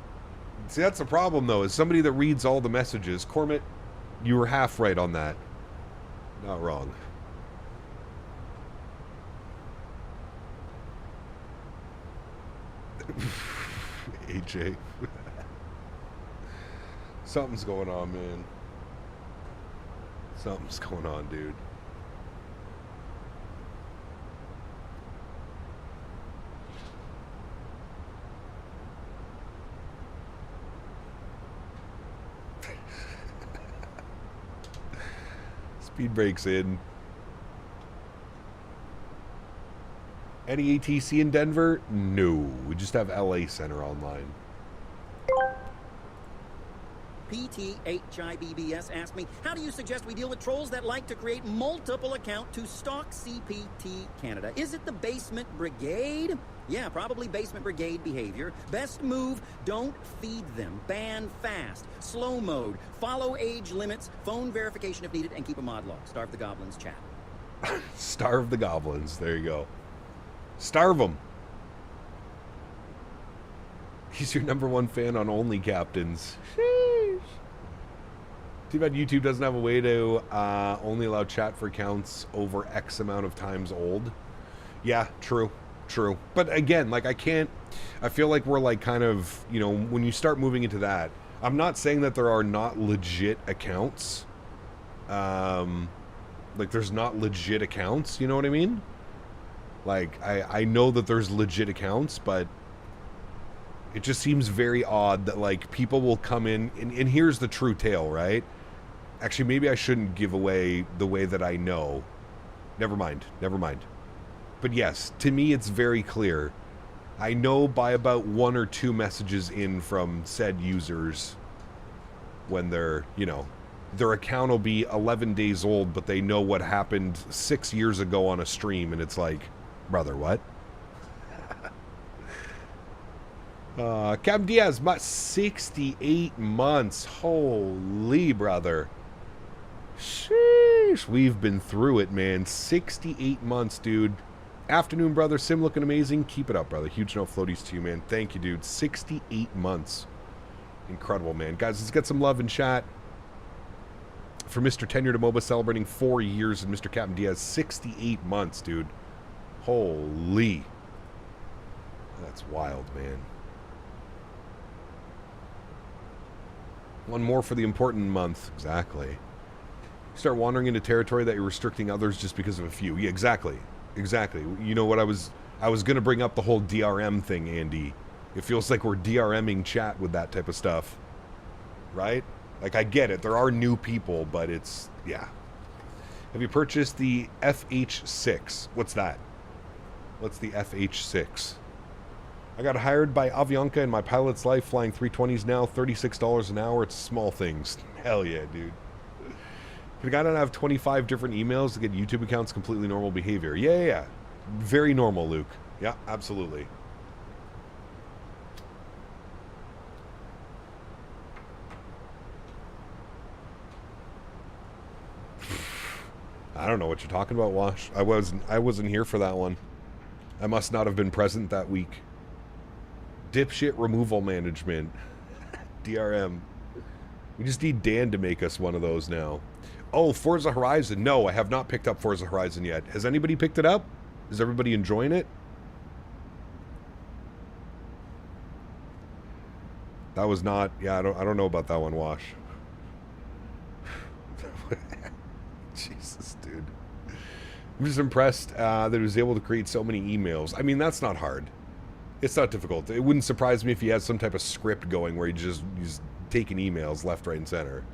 Speaker 1: see. That's the problem, though. Is somebody that reads all the messages. Cormit, you were half right on that. Not wrong. AJ. Something's going on, man. Something's going on, dude. Speed brakes in. Any ATC in Denver? No. We just have LA Center online.
Speaker 14: PTHIBBS asked me, how do you suggest we deal with trolls that like to create multiple accounts to stalk CPT Canada? Is it the basement brigade? Yeah, probably basement brigade behavior. Best move, don't feed them. Ban fast. Slow mode. Follow age limits. Phone verification if needed. And keep a mod log. Starve the goblins, chat.
Speaker 1: Starve the goblins. There you go. Starve them. He's your #1 fan on Only Captains. Sheesh. Too bad YouTube doesn't have a way to only allow chat for accounts over X amount of times old. Yeah, true. True. But again, like, I feel like we're like kind of, you know, when you start moving into that, I'm not saying that there are not legit accounts. Like, there's not legit accounts, you know what I mean? Like, I know that there's legit accounts, but it just seems very odd that, like, people will come in, and here's the true tale, right? Actually, maybe I shouldn't give away the way that I know. Never mind. But yes, to me it's very clear. I know by about 1 or 2 messages in from said users when they're, you know, their account will be 11 days old, but they know what happened 6 years ago on a stream, and it's like, brother, what? Cam Diaz, 68 months. Holy brother. Sheesh. We've been through it, man. 68 months, dude. Afternoon, brother. Sim looking amazing. Keep it up, brother. Huge no floaties to you, man. Thank you, dude. 68 months. Incredible, man. Guys, let's get some love in chat for Mr. Tenure to MOBA celebrating 4 years and Mr. Captain Diaz 68 months, dude. Holy. That's wild, man. One more for the important month. Exactly. You start wandering into territory that you're restricting others just because of a few. Yeah, exactly. Exactly. You know what I was going to bring up the whole DRM thing, Andy. It feels like we're DRMing chat with that type of stuff. Right? Like, I get it. There are new people, but it's, yeah. Have you purchased the FH6? What's that? What's the FH6? I got hired by Avianca in my pilot's life, flying 320s now, $36 an hour. It's small things. Hell yeah, dude. Could a guy not have 25 different emails to get YouTube accounts completely normal behavior? Yeah. Very normal, Luke. Yeah, absolutely. I don't know what you're talking about, Wash. I wasn't here for that one. I must not have been present that week. Dipshit removal management. DRM. We just need Dan to make us one of those now. Oh, Forza Horizon. No, I have not picked up Forza Horizon yet. Has anybody picked it up? Is everybody enjoying it? That was not... Yeah, I don't know about that one, Wash. Jesus, dude. I'm just impressed that he was able to create so many emails. I mean, that's not hard. It's not difficult. It wouldn't surprise me if he has some type of script going where he's taking emails left, right, and center.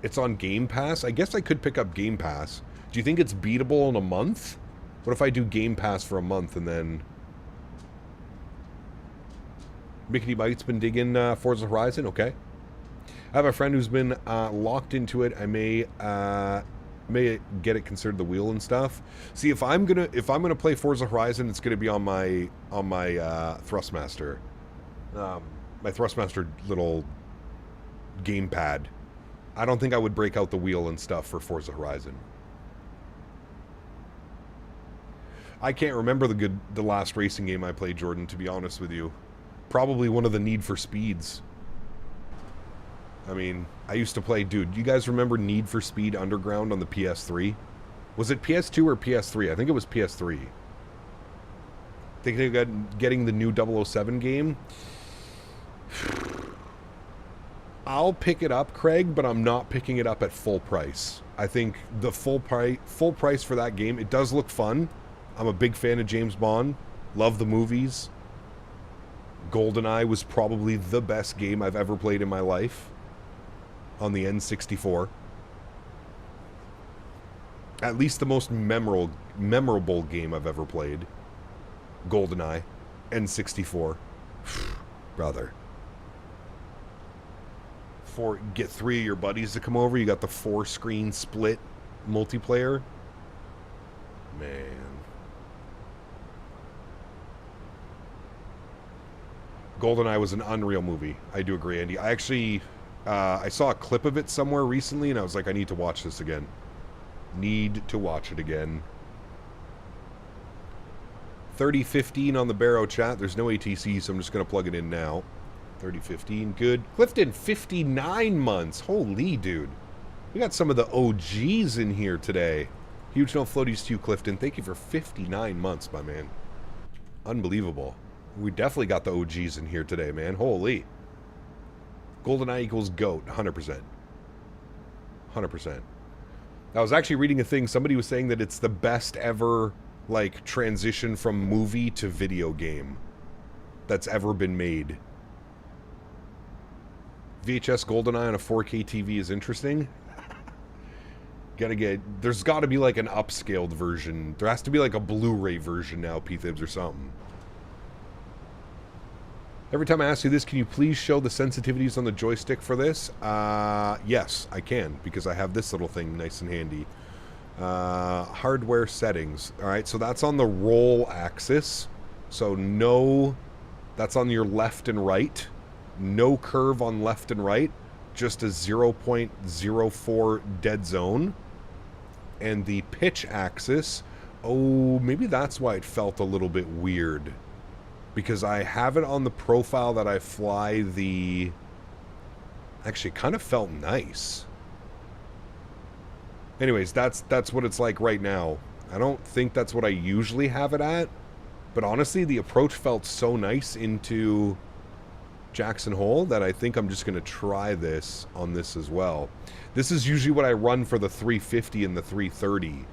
Speaker 1: It's on Game Pass? I guess I could pick up Game Pass. Do you think it's beatable in a month? What if I do Game Pass for a month and then... Mickey Bite's been digging Forza Horizon? Okay. I have a friend who's been locked into it. I may get it considered the wheel and stuff. See, if I'm gonna play Forza Horizon, it's gonna be on my Thrustmaster, my Thrustmaster little gamepad. I don't think I would break out the wheel and stuff for Forza Horizon. I can't remember the last racing game I played, Jordan, to be honest with you. Probably one of the Need for Speeds. I mean, I used to play... Dude, you guys remember Need for Speed Underground on the PS3? Was it PS2 or PS3? I think it was PS3. Thinking of getting the new 007 game? I'll pick it up, Craig, but I'm not picking it up at full price. I think the full price for that game, it does look fun. I'm a big fan of James Bond. Love the movies. GoldenEye was probably the best game I've ever played in my life. On the N64. At least the most memorable game I've ever played. GoldenEye. N64. Brother. Get 3 of your buddies to come over. You got the 4-screen split multiplayer. Man. GoldenEye was an unreal movie. I do agree, Andy. I actually... I saw a clip of it somewhere recently, and I was like, I need to watch this again. Need to watch it again. 3015 on the Barrow chat. There's no ATC, so I'm just going to plug it in now. 3015, good. Clifton, 59 months. Holy, dude. We got some of the OGs in here today. Huge no floaties to you, Clifton. Thank you for 59 months, my man. Unbelievable. We definitely got the OGs in here today, man. Holy. GoldenEye equals GOAT, 100%. 100%. I was actually reading a thing. Somebody was saying that it's the best ever, like, transition from movie to video game that's ever been made. VHS GoldenEye on a 4K TV is interesting. There's got to be, like, an upscaled version. There has to be, like, a Blu-ray version now, P-Thibs, or something. Every time I ask you this, can you please show the sensitivities on the joystick for this? Yes, I can, because I have this little thing nice and handy. Hardware settings. Alright, so that's on the roll axis. So no, that's on your left and right. No curve on left and right. Just a 0.04 dead zone. And the pitch axis, oh, maybe that's why it felt a little bit weird. Because I have it on the profile that I fly the... Actually, it kind of felt nice. Anyways, that's what it's like right now. I don't think that's what I usually have it at. But honestly, the approach felt so nice into Jackson Hole that I think I'm just going to try this on this as well. This is usually what I run for the 350 and the 330.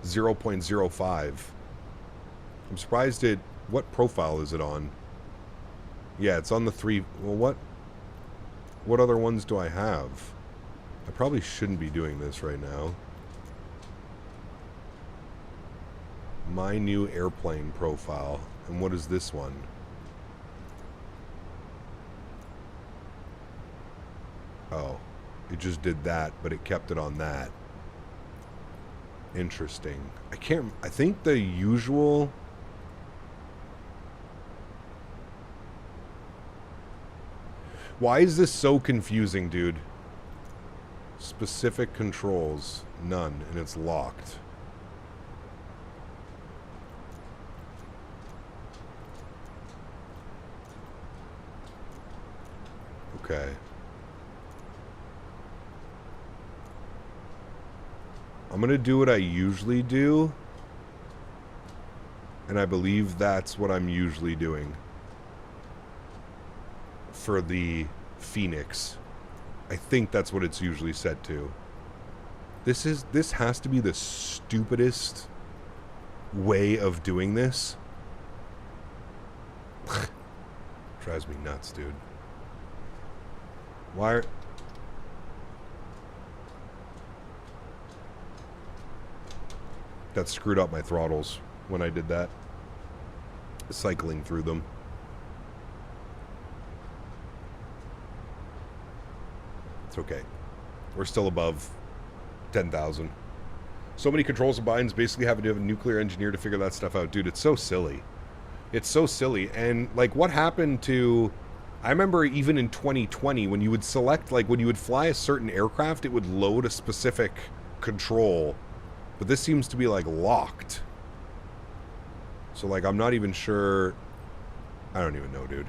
Speaker 1: 0.05. I'm surprised it... What profile is it on? Yeah, it's on the 3... Well, what other ones do I have? I probably shouldn't be doing this right now. My new airplane profile. And what is this one? Oh, it just did that, but it kept it on that. Interesting. I think the usual... Why is this so confusing, dude? Specific controls. None, and it's locked. Okay. I'm gonna do what I usually do. And I believe that's what I'm usually doing. For the Fenix. I think that's what it's usually set to. This has to be the stupidest way of doing this. Drives me nuts, dude. Why are... That screwed up my throttles when I did that. Cycling through them. It's okay. We're still above 10,000. So many controls and binds, basically having to have a nuclear engineer to figure that stuff out. Dude, it's so silly. It's so silly. And, like, what happened to... I remember even in 2020, when you would select, like, when you would fly a certain aircraft, it would load a specific control. But this seems to be, like, locked. So, like, I'm not even sure... I don't even know, dude.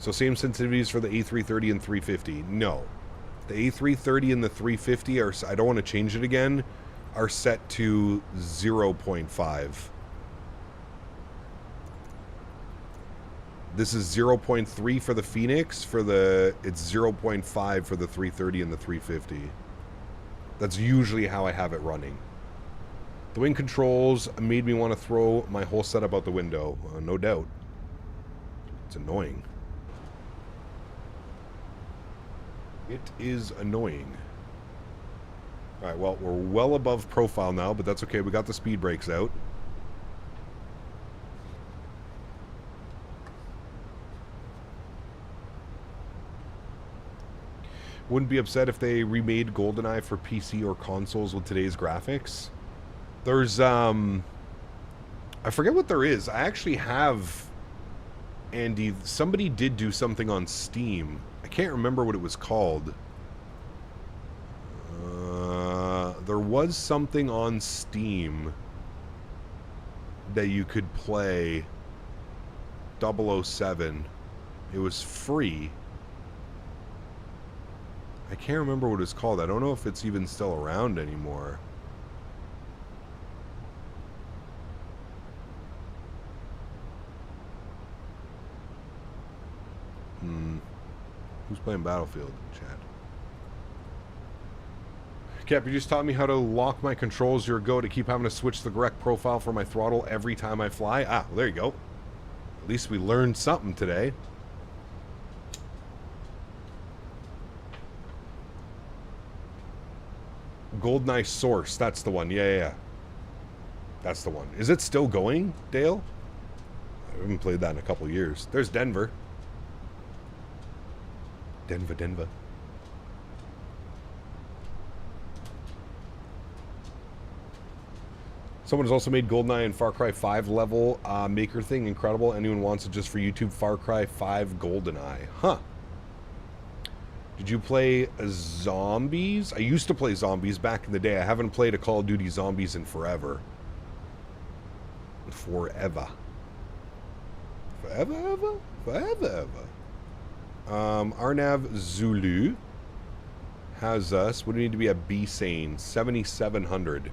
Speaker 1: So same sensitivities for the A330 and 350. No. The A330 and the 350 are... I don't want to change it again. Are set to 0.5. This is 0.3 for the Fenix. For the... It's 0.5 for the 330 and the 350. That's usually how I have it running. The wing controls made me want to throw my whole setup out the window. No doubt. It's annoying. It is annoying. Alright, well, we're well above profile now, but that's okay. We got the speed brakes out. Wouldn't be upset if they remade GoldenEye for PC or consoles with today's graphics. There's, I forget what there is. I actually have, Andy, somebody did do something on Steam. I can't remember what it was called. There was something on Steam that you could play 007. It was free. I can't remember what it's called. I don't know if it's even still around anymore. Who's playing Battlefield? Chat. Cap, you just taught me how to lock my controls year ago to keep having to switch the correct profile for my throttle every time I fly. Ah, well, there you go. At least we learned something today. GoldenEye Source. That's the one. Yeah. That's the one. Is it still going, Dale? I haven't played that in a couple of years. There's Denver. Denver. Someone has also made GoldenEye and Far Cry 5 level maker thing incredible. Anyone wants it just for YouTube? Far Cry 5 GoldenEye. Huh. Did you play Zombies? I used to play Zombies back in the day. I haven't played a Call of Duty Zombies in forever. Forever. Arnav Zulu has us. What do we need to be at B-Sane? 7,700.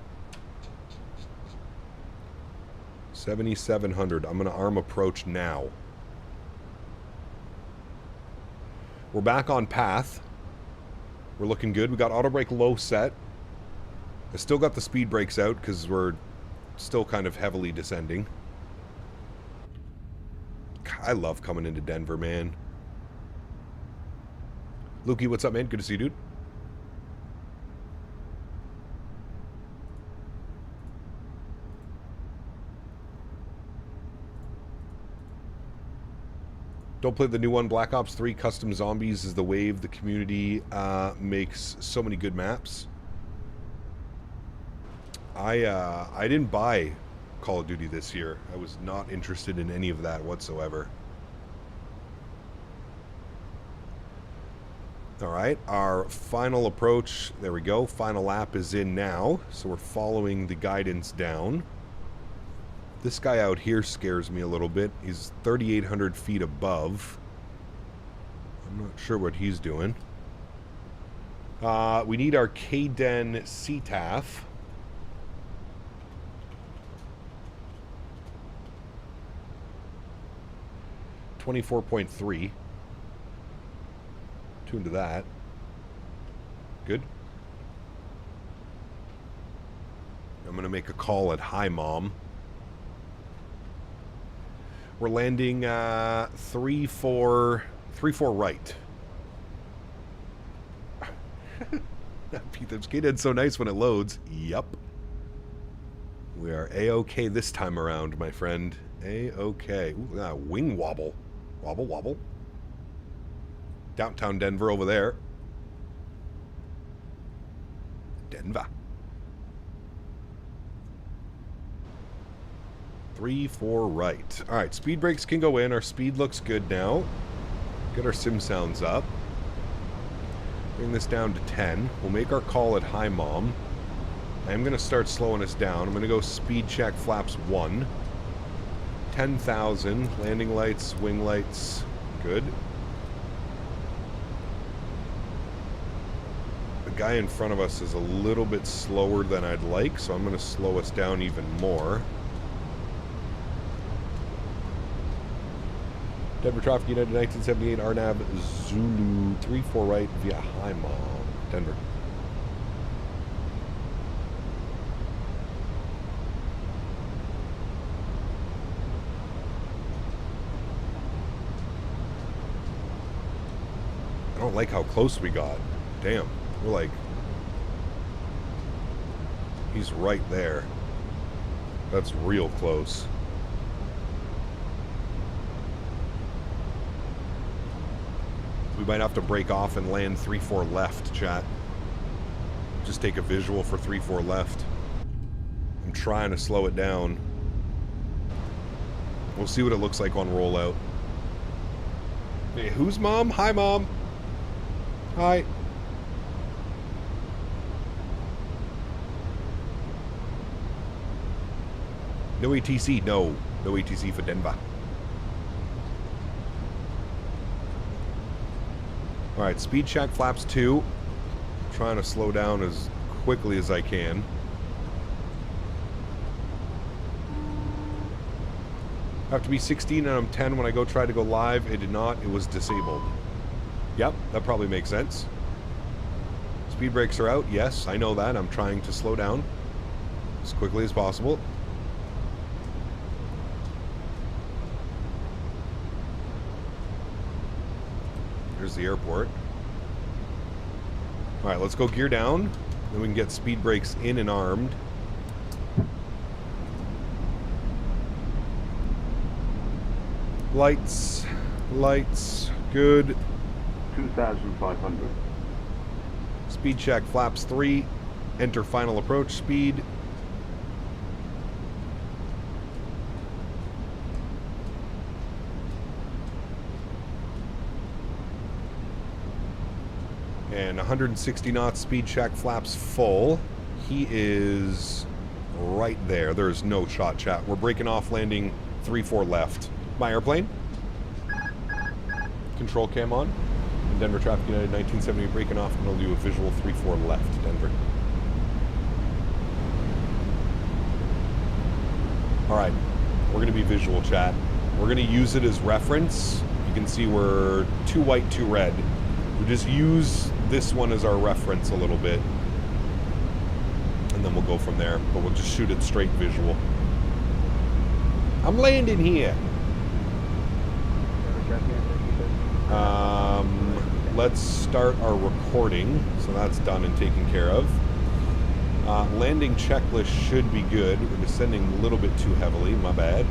Speaker 1: 7,700. I'm going to arm approach now. We're back on path. We're looking good. We got auto brake low set. I still got the speed brakes out because we're still kind of heavily descending. I love coming into Denver, man. Lukey, what's up, man? Good to see you, dude. Don't play the new one. Black Ops 3 Custom Zombies is the wave. The community makes so many good maps. I didn't buy Call of Duty this year. I was not interested in any of that whatsoever. Alright, our final approach, there we go, final lap is in now, so we're following the guidance down. This guy out here scares me a little bit. He's 3,800 feet above. I'm not sure what he's doing. We need our K-Den CTAF. .3. Tune to that. Good. I'm going to make a call at Hi Mom. We're landing 3-4 right. That K-Den's so nice when it loads. Yup. We are A-OK this time around, my friend. A-OK. Ooh, wing wobble. Wobble, wobble. Downtown Denver over there. Denver. 3-4 right. Alright, speed brakes can go in. Our speed looks good now. Get our sim sounds up. Bring this down to 10. We'll make our call at Hi Mom. I'm going to start slowing us down. I'm going to go speed check flaps 1. 10,000. Landing lights, wing lights. Good. The guy in front of us is a little bit slower than I'd like, so I'm going to slow us down even more. Denver Traffic United 1978 Arnab Zulu 3-4 right via Hi Mom. Denver. I don't like how close we got. Damn. We're like... He's right there. That's real close. We might have to break off and land 3-4 left, chat. Just take a visual for 3-4 left. I'm trying to slow it down. We'll see what it looks like on rollout. Hey, who's Mom? Hi, Mom. Hi. No ATC, no. No ATC for Denver. Alright, speed check flaps 2. I'm trying to slow down as quickly as I can. I have to be 16 and I'm 10 when I try to go live. It did not. It was disabled. Yep, that probably makes sense. Speed brakes are out. Yes, I know that. I'm trying to slow down as quickly as possible. Here's the airport. Alright, let's go gear down. Then we can get speed brakes in and armed. Lights. Lights. Good.
Speaker 15: 2,500.
Speaker 1: Speed check flaps 3. Enter final approach speed. And 160 knots speed check flaps full. He is right there. There's no shot, chat. We're breaking off landing 3-4 left. My airplane. Control cam on. Denver Traffic United 1970 breaking off, and we'll do a visual 3-4 left, Denver. Alright, we're going to be visual, chat. We're going to use it as reference. You can see we're 2 white, 2 red. We just use this one as our reference a little bit. And then we'll go from there, but we'll just shoot it straight visual. I'm landing here. Let's start our recording. So that's done and taken care of. Landing checklist should be good. We're descending a little bit too heavily. My bad.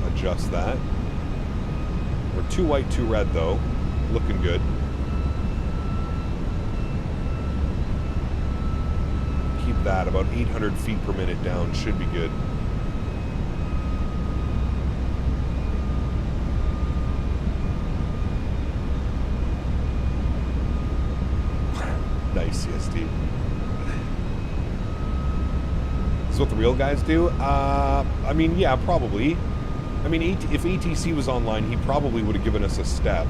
Speaker 1: Adjust that. We're 2 white, 2 red though. Looking good. Keep that about 800 feet per minute down. Should be good. Nice, CST. This is what the real guys do? I mean, yeah, probably. I mean, if ATC was online, he probably would have given us a step.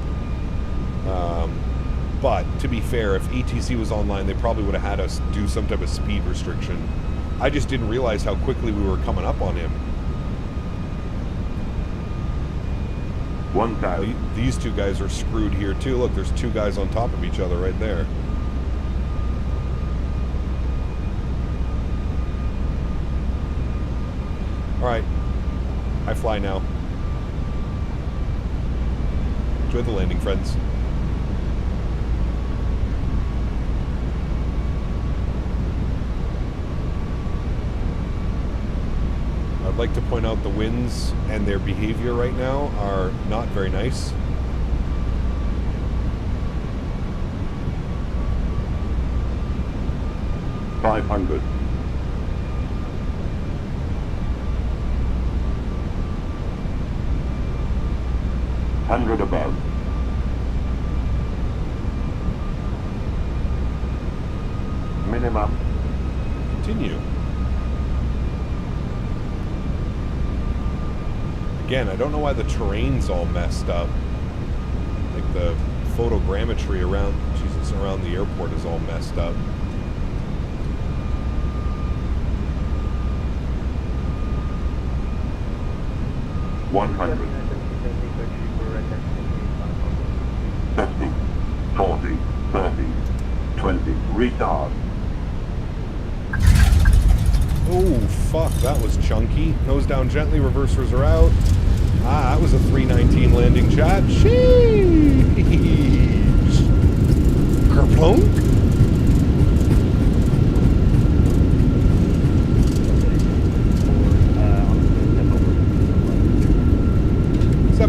Speaker 1: But, to be fair, if ATC was online, they probably would have had us do some type of speed restriction. I just didn't realize how quickly we were coming up on him.
Speaker 15: 1,000.
Speaker 1: These 2 guys are screwed here, too. Look, there's 2 guys on top of each other right there. Alright, I fly now. Enjoy the landing, friends. I'd like to point out the winds and their behavior right now are not very nice.
Speaker 15: $500. $100 above. Minimum.
Speaker 1: Continue. Again, I don't know why the terrain's all messed up. Like the photogrammetry around, Jesus, around the airport is all messed up.
Speaker 15: $100. 50, 40, 30, 20, retard.
Speaker 1: Oh, fuck, that was chunky. Nose down gently, reversers are out. Ah, that was a 319 landing, chat. Sheesh. Kerplunk.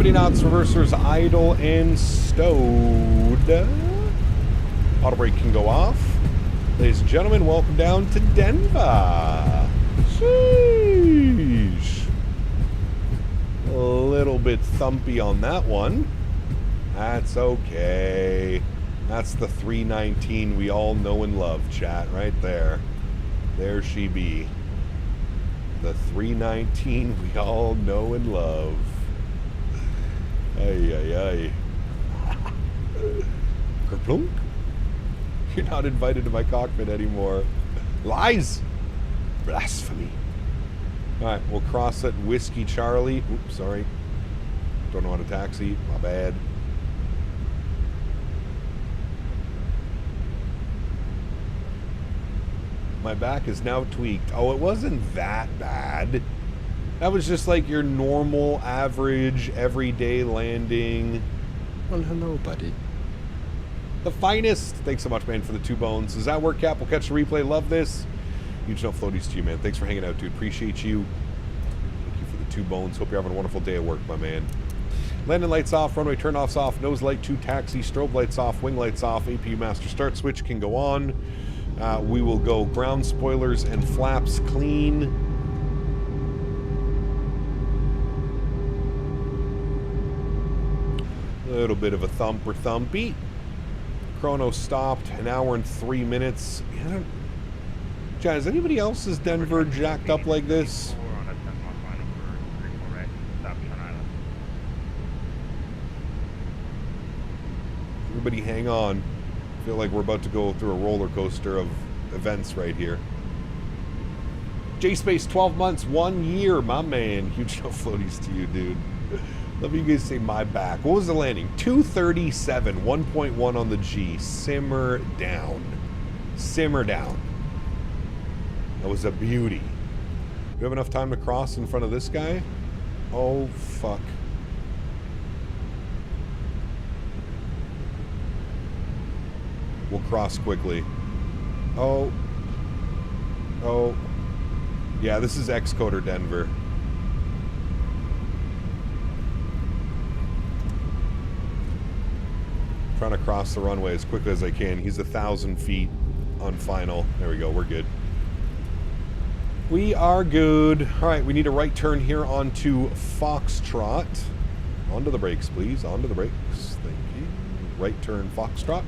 Speaker 1: Knots, reversers idle and stowed. Auto brake can go off. Ladies and gentlemen, welcome down to Denver. Sheesh. A little bit thumpy on that one. That's okay. That's the 319 we all know and love, chat, right there. There she be. The 319 we all know and love. Ay, ay, ay. Kerplunk? You're not invited to my cockpit anymore. Lies! Blasphemy. Alright, we'll cross at Whiskey Charlie. Oops, sorry. Don't know how to taxi. My bad. My back is now tweaked. Oh, it wasn't that bad. That was just like your normal, average, everyday landing. Well, hello, buddy. The finest. Thanks so much, man, for the 2 bones. Does that work, Cap? We'll catch the replay. Love this. Huge no floaties to you, man. Thanks for hanging out, dude. Appreciate you. Thank you for the 2 bones. Hope you're having a wonderful day at work, my man. Landing lights off, runway turn-offs off, nose light 2 taxi, strobe lights off, wing lights off, APU master start switch can go on. We will go ground spoilers and flaps clean. Little bit of a thumper thumpy. Chrono stopped 1 hour and 3 minutes. Yeah, Chad, is anybody else's Denver jacked up like this? Everybody hang on. I feel like we're about to go through a roller coaster of events right here. J-Space, 12 months, 1 year, my man. Huge no floaties to you, dude. Love you guys say my back. What was the landing? 237, 1.1 on the G. Simmer down. Simmer down. That was a beauty. Do we have enough time to cross in front of this guy? Oh, fuck. We'll cross quickly. Oh. Oh. Yeah, this is Excoder Denver. Trying to cross the runway as quickly as I can. He's 1,000 feet on final. There we go. We're good. We are good. All right, we need a right turn here onto Foxtrot. Onto the brakes, please. Onto the brakes. Thank you. Right turn Foxtrot.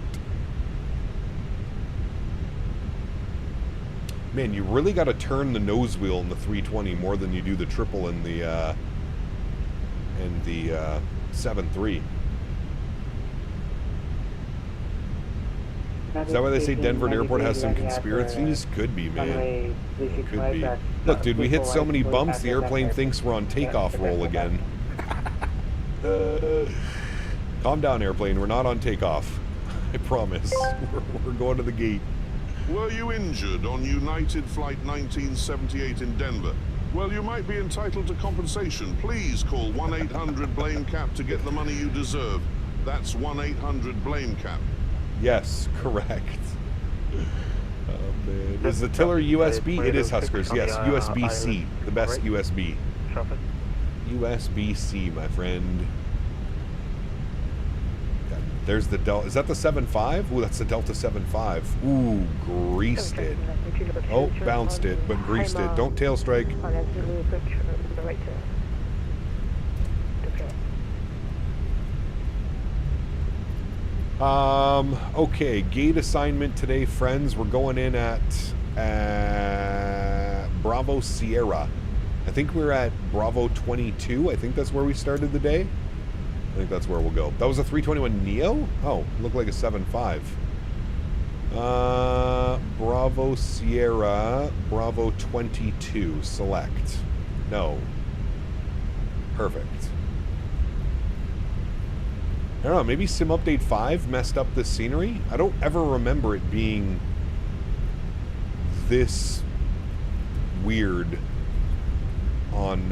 Speaker 1: Man, you really got to turn the nose wheel in the 320 more than you do the triple in the 7.3. Is that why they say Denver Airport has some conspiracies? Could be, man. Could be. Look, dude, we hit so many bumps, the airplane thinks we're on takeoff roll again. Calm down, airplane. We're not on takeoff. I promise. We're going to the gate.
Speaker 3: Were you injured on United Flight 1978 in Denver? Well, you might be entitled to compensation. Please call 1-800-BLAME-CAP to get the money you deserve. That's 1-800-BLAME-CAP.
Speaker 1: Yes, correct. Oh, man. Is the tiller USB? It is Huskers. Yes, USB-C. The best USB. USB-C, my friend. There's the Delta. Is that the 7.5? Ooh, that's the Delta 7.5. Ooh, greased it. Oh, bounced it, but greased it. Don't tail strike. Okay, gate assignment today, friends. We're going in at Bravo Sierra. I think we're at Bravo 22. I think that's where we started the day. I think that's where we'll go. That was a 321 Neo? Oh, looked like a 7.5. Bravo Sierra, Bravo 22, select. No. Perfect. I don't know, maybe Sim Update 5 messed up the scenery? I don't ever remember it being this weird on,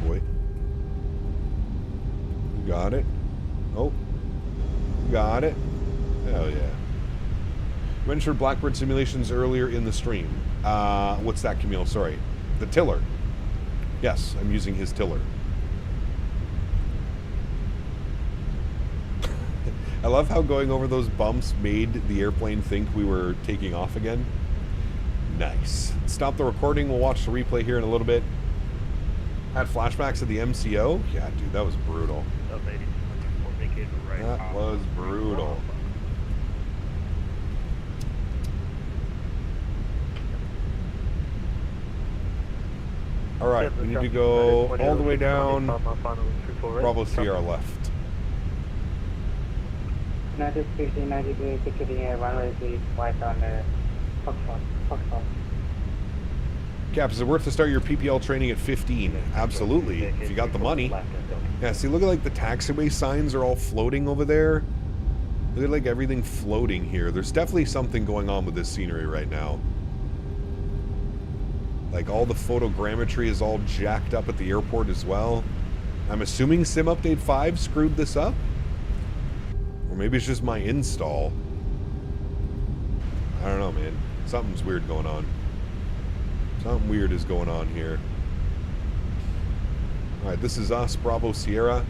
Speaker 1: boy. Got it. Oh. Got it. Hell yeah. Mentioned Blackbird simulations earlier in the stream. What's that, Camille? Sorry. The tiller. Yes, I'm using his tiller. I love how going over those bumps made the airplane think we were taking off again. Nice. Stop the recording. We'll watch the replay here in a little bit. Had flashbacks of the MCO? Yeah, dude, that was brutal. That was brutal. Alright, we need to go all the way down. Bravo Sierra left.
Speaker 10: United 1593, picturing a runway please, white on Foxtrot.
Speaker 1: Cap, is it worth to start your PPL training at 15? Absolutely, if you got the money. Yeah, see, look at like the taxiway signs are all floating over there. Look at like everything floating here. There's definitely something going on with this scenery right now. Like all the photogrammetry is all jacked up at the airport as well. I'm assuming Sim Update 5 screwed this up? Or maybe it's just my install. I don't know, man. Something's weird going on. Something weird is going on here. Alright, this is us, Bravo Sierra.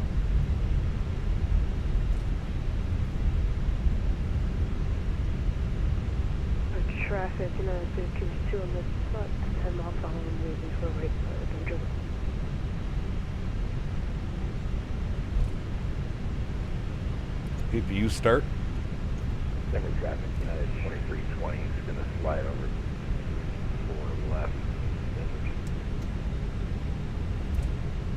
Speaker 7: Traffic, United States 2 on the spot, 10 miles following moving for right, don't dribble.
Speaker 1: APU start.
Speaker 13: Denver traffic, United 2320 is going to slide over 4 left.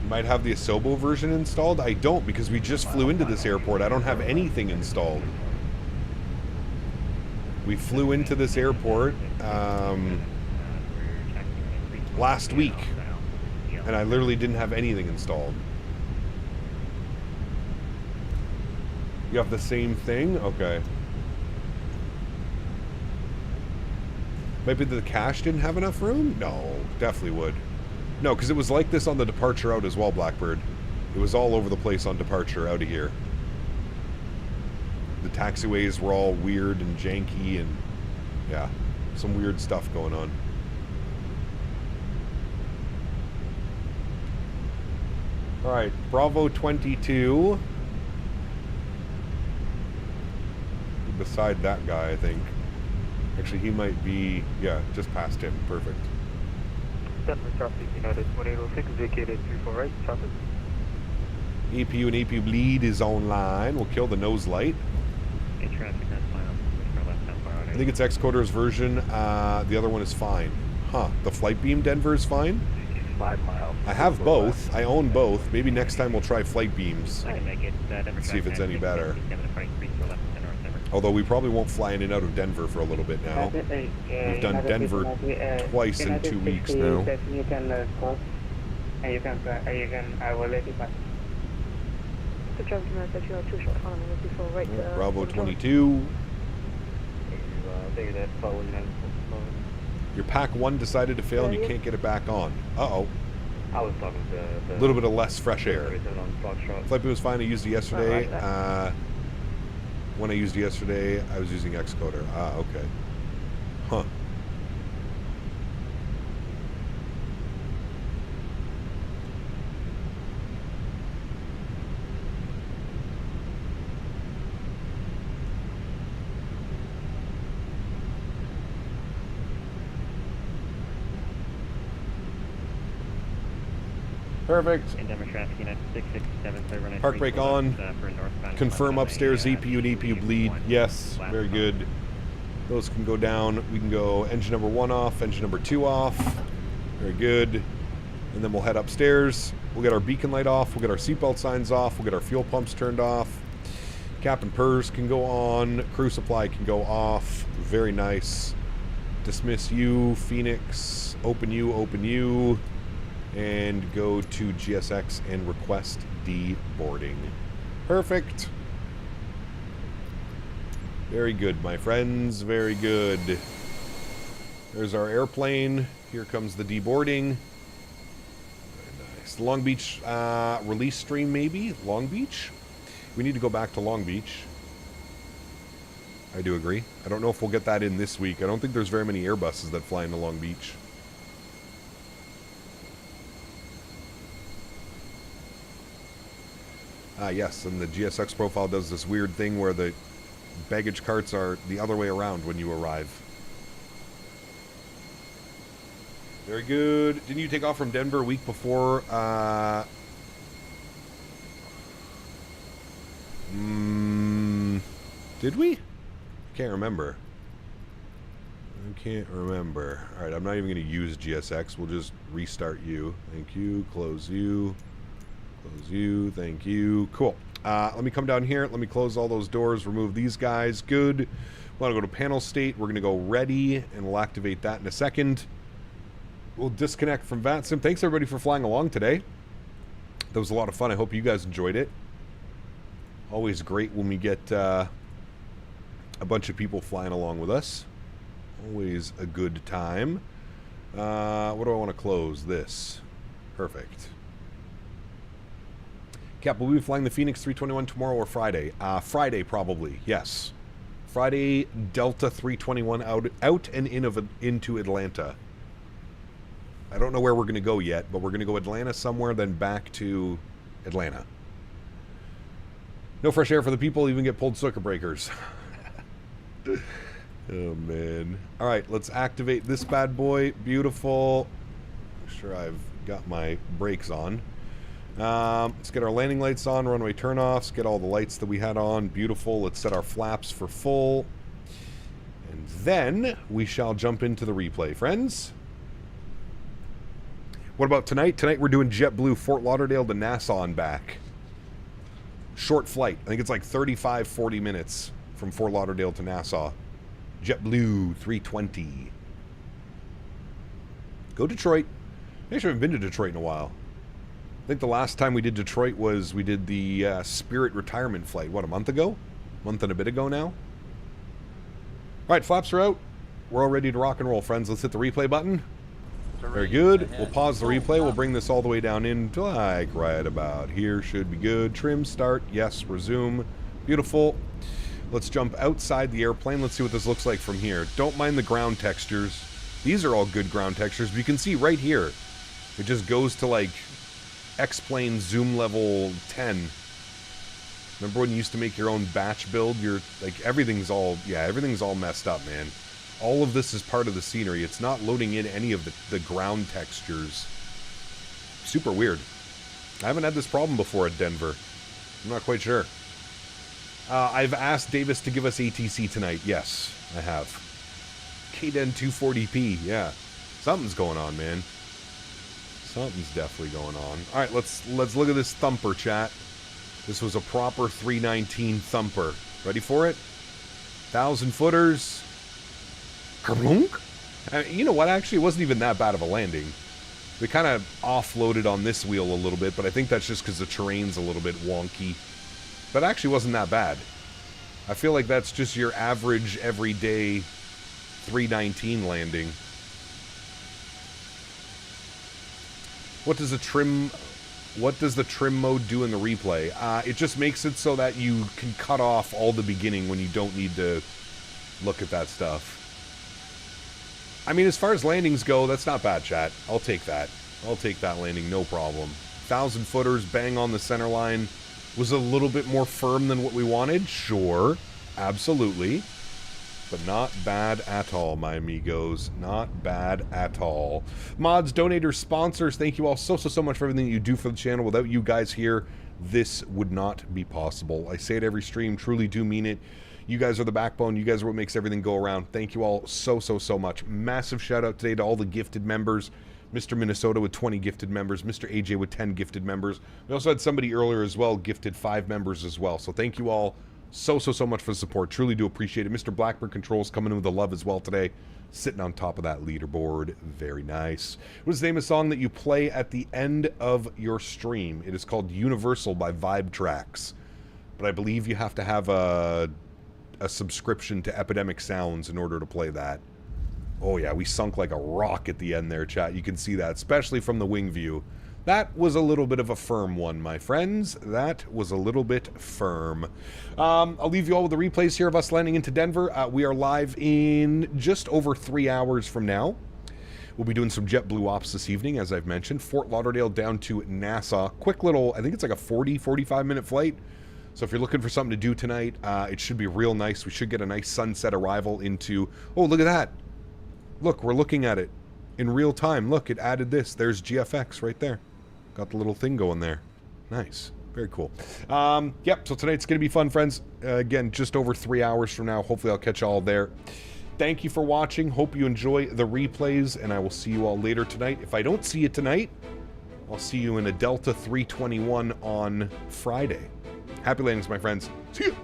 Speaker 1: Might have the Asobo version installed. I don't, because we just flew into this airport. I don't have anything installed. We flew into this airport last week, and I literally didn't have anything installed. You have the same thing? Okay. Maybe the cache didn't have enough room? No, definitely would. No, because it was like this on the departure out as well, Blackbird. It was all over the place on departure out of here. The taxiways were all weird and janky and, yeah, some weird stuff going on. Alright, Bravo 22. Beside that guy, I think. Actually, he might be, yeah, just past him. Perfect.
Speaker 6: Denver traffic, United 2806, vacated 348, traffic.
Speaker 1: EPU and EPU bleed is online. We'll kill the nose light. I think it's Xcoder's version. The other one is fine. Huh. The flight beam Denver is fine?
Speaker 6: 5 miles.
Speaker 1: I have both. I own both. Maybe next time we'll try flight beams. See if it's any better. Although we probably won't fly in and out of Denver for a little bit now. We've done Denver twice in 2 weeks now.
Speaker 10: You can cross, and you can I will let you pass.
Speaker 7: The gentleman that you are too short on before right.
Speaker 1: Bravo 22. Your pack 1 decided to fail and you can't get it back on. Uh-oh.
Speaker 13: I was talking to
Speaker 1: a little bit of less fresh air. Flight was fine. I used it yesterday. When I used it yesterday, I was using Xcoder. Ah, okay. Huh. Perfect. Park brake on. Confirm upstairs EPU and EPU bleed. Yes, very good. Those can go down. We can go engine number 1 off, engine number 2 off. Very good. And then we'll head upstairs. We'll get our beacon light off. We'll get our seatbelt signs off. We'll get our fuel pumps turned off. Cap and purse can go on. Crew supply can go off. Very nice. Dismiss you, Fenix. Open you. And go to GSX and request deboarding. Perfect. Very good, my friends. Very good. There's our airplane. Here comes the deboarding. Very nice. Long Beach release stream, maybe? Long Beach? We need to go back to Long Beach. I do agree. I don't know if we'll get that in this week. I don't think there's very many Airbuses that fly into Long Beach. Yes, and the GSX profile does this weird thing where the baggage carts are the other way around when you arrive. Very good. Didn't you take off from Denver a week before? Did we? Can't remember. I can't remember. Alright, I'm not even going to use GSX. We'll just restart you. Thank you. Close you. Close you. Thank you. Cool. Let me come down here. Let me close all those doors. Remove these guys. Good. We want to go to panel state. We're going to go ready, and we'll activate that in a second. We'll disconnect from VATSIM. Thanks, everybody, for flying along today. That was a lot of fun. I hope you guys enjoyed it. Always great when we get a bunch of people flying along with us. Always a good time. What do I want to close? This. Perfect. Cap, will we be flying the Fenix 321 tomorrow or Friday? Friday, probably. Yes. Friday, Delta 321 out and into Atlanta. I don't know where we're going to go yet, but we're going to go Atlanta somewhere, then back to Atlanta. No fresh air for the people, even get pulled circuit breakers. Oh, man. All right, let's activate this bad boy. Beautiful. Make sure I've got my brakes on. Let's get our landing lights on, runway turnoffs, get all the lights that we had on. Beautiful. Let's set our flaps for full. And then we shall jump into the replay, friends. What about tonight? Tonight we're doing JetBlue Fort Lauderdale to Nassau and back. Short flight. I think it's like 35, 40 minutes from Fort Lauderdale to Nassau. JetBlue 320. Go Detroit. I actually haven't been to Detroit in a while. I think the last time we did Detroit was we did the Spirit retirement flight. What, a month ago? A month and a bit ago now? All right, flaps are out. We're all ready to rock and roll, friends. Let's hit the replay button. Very good. We'll pause the replay. We'll bring this all the way down in to like right about here. Should be good. Trim, start. Yes, resume. Beautiful. Let's jump outside the airplane. Let's see what this looks like from here. Don't mind the ground textures. These are all good ground textures, but you can see right here, it just goes to like X-plane zoom level 10. Remember when you used to make your own batch build? You're like, everything's all messed up, man. All of this is part of the scenery. It's not loading in any of the ground textures. Super weird. I haven't had this problem before at Denver. I'm not quite sure. I've asked Davis to give us ATC tonight. Yes, I have. KDEN 240p. Yeah. Something's going on, man. Something's definitely going on. All right, let's look at this thumper, chat. This was a proper 319 thumper. Ready for it? 1,000 footers. You know what? Actually, it wasn't even that bad of a landing. We kind of offloaded on this wheel a little bit, but I think that's just because the terrain's a little bit wonky. But it actually wasn't that bad. I feel like that's just your average, everyday 319 landing. What does the trim mode do in the replay? It just makes it so that you can cut off all the beginning when you don't need to look at that stuff. I mean, as far as landings go, that's not bad, chat. I'll take that. I'll take that landing, no problem. 1,000 footers, bang on the center line. Was a little bit more firm than what we wanted? Sure. Absolutely. But not bad at all, my amigos. Not bad at all. Mods, donators, sponsors, thank you all so much for everything you do for the channel. Without you guys here, this would not be possible. I say it every stream, truly do mean it. You guys are the backbone. You guys are what makes everything go around. Thank you all so much. Massive shout out today to all the gifted members. Mr. Minnesota with 20 gifted members. Mr. AJ with 10 gifted members. We also had somebody earlier as well, gifted 5 members as well. So thank you all so much for the support. Truly do appreciate it. Mr. Blackbird Controls coming in with the love as well today. Sitting on top of that leaderboard. Very nice. What is the name of the song that you play at the end of your stream? It is called Universal by Vibe Tracks. But I believe you have to have a subscription to Epidemic Sounds in order to play that. Oh yeah, we sunk like a rock at the end there, chat. You can see that, especially from the wing view. That was a little bit of a firm one, my friends. That was a little bit firm. I'll leave you all with the replays here of us landing into Denver. We are live in just over 3 hours from now. We'll be doing some JetBlue ops this evening, as I've mentioned. Fort Lauderdale down to Nassau. Quick little, I think it's like a 45 minute flight. So if you're looking for something to do tonight, it should be real nice. We should get a nice sunset arrival into... Oh, look at that. Look, we're looking at it in real time. Look, it added this. There's GFX right there. Got the little thing going there. Nice. Very cool. Yep, so tonight's going to be fun, friends. Again, just over 3 hours from now. Hopefully I'll catch you all there. Thank you for watching. Hope you enjoy the replays, and I will see you all later tonight. If I don't see you tonight, I'll see you in a Delta 321 on Friday. Happy landings, my friends. See you.